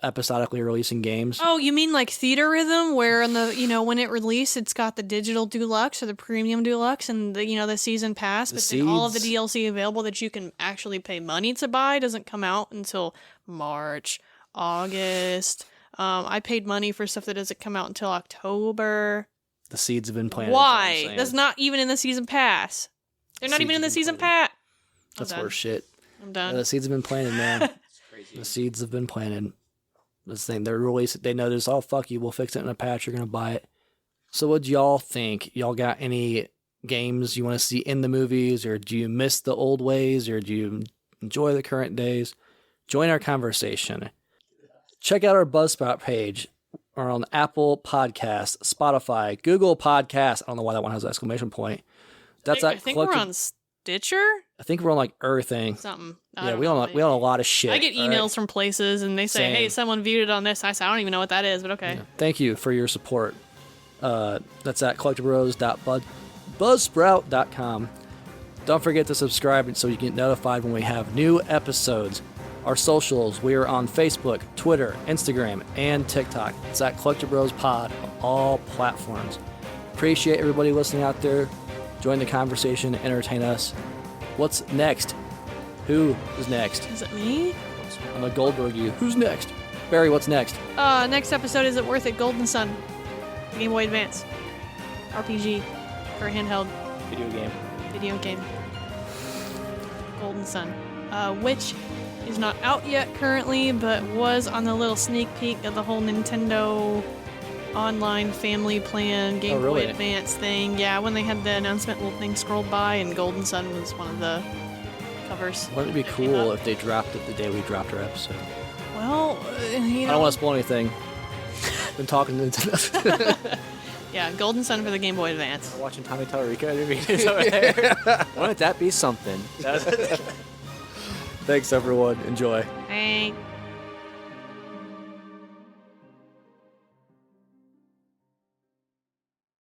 Speaker 1: Episodically releasing games.
Speaker 2: Oh, you mean like Theater Rhythm, where in the when it released, it's got the digital deluxe or the premium deluxe and the season pass, but then all of the
Speaker 1: seeds.
Speaker 2: DLC available that you can actually pay money to buy doesn't come out until March, August. I paid money for stuff that doesn't come out until October.
Speaker 1: The seeds have been planted. is what I'm
Speaker 2: Why?
Speaker 1: saying.
Speaker 2: That's not even in the season pass. They're not
Speaker 1: Seeds
Speaker 2: even in
Speaker 1: have
Speaker 2: the
Speaker 1: been
Speaker 2: season
Speaker 1: planted.
Speaker 2: pass.
Speaker 1: That's
Speaker 2: done.
Speaker 1: worse shit.
Speaker 2: I'm
Speaker 1: Yeah,
Speaker 2: done.
Speaker 1: the seeds have been planted, man. The seeds have been planted. This thing, they're releasing. They notice, oh fuck you, we'll fix it in a patch. You're gonna buy it. So, what do y'all think? Y'all got any games you want to see in the movies, or do you miss the old ways, or do you enjoy the current days? Join our conversation. Check out our Buzzsprout page. Or on Apple Podcasts, Spotify, Google Podcasts. I don't know why that one has an exclamation point. That's
Speaker 2: I
Speaker 1: at
Speaker 2: think we're
Speaker 1: Collecti-
Speaker 2: on Stitcher.
Speaker 1: I think we're on like everything.
Speaker 2: Something.
Speaker 1: Yeah, we own a lot of shit.
Speaker 2: I get
Speaker 1: all right?
Speaker 2: emails from places and they say,
Speaker 1: Same.
Speaker 2: "Hey, someone viewed it on this." I say, "I don't even know what that is," but okay.
Speaker 1: Yeah. Thank you for your support. That's at Collecti-Bros.buzzsprout.com. Don't forget to subscribe so you get notified when we have new episodes. Our socials, we are on Facebook, Twitter, Instagram, and TikTok. It's at Collecti-Bros Pod on all platforms. Appreciate everybody listening out there. Join the conversation, entertain us. What's next? Who is next?
Speaker 2: Is it me?
Speaker 1: I'm a Goldberg you. Who's next? Barry, what's next?
Speaker 2: Next episode, Is It Worth It? Golden Sun. Game Boy Advance. RPG. For a handheld video game. Golden Sun. Which is not out yet currently, but was on the little sneak peek of the whole Nintendo online family plan Game
Speaker 1: really?
Speaker 2: Boy Advance thing. Yeah, when they had the announcement, little thing scrolled by, and Golden Sun was one of the covers.
Speaker 1: Wouldn't it be cool if they dropped it the day we dropped our episode?
Speaker 2: Well,
Speaker 1: I don't want to spoil anything. Been talking to Nintendo.
Speaker 2: Yeah, Golden Sun for the Game Boy Advance.
Speaker 3: We're watching Tommy Tellerica interviews over there. Wouldn't that be something?
Speaker 1: Thanks, everyone. Enjoy.
Speaker 2: Thanks.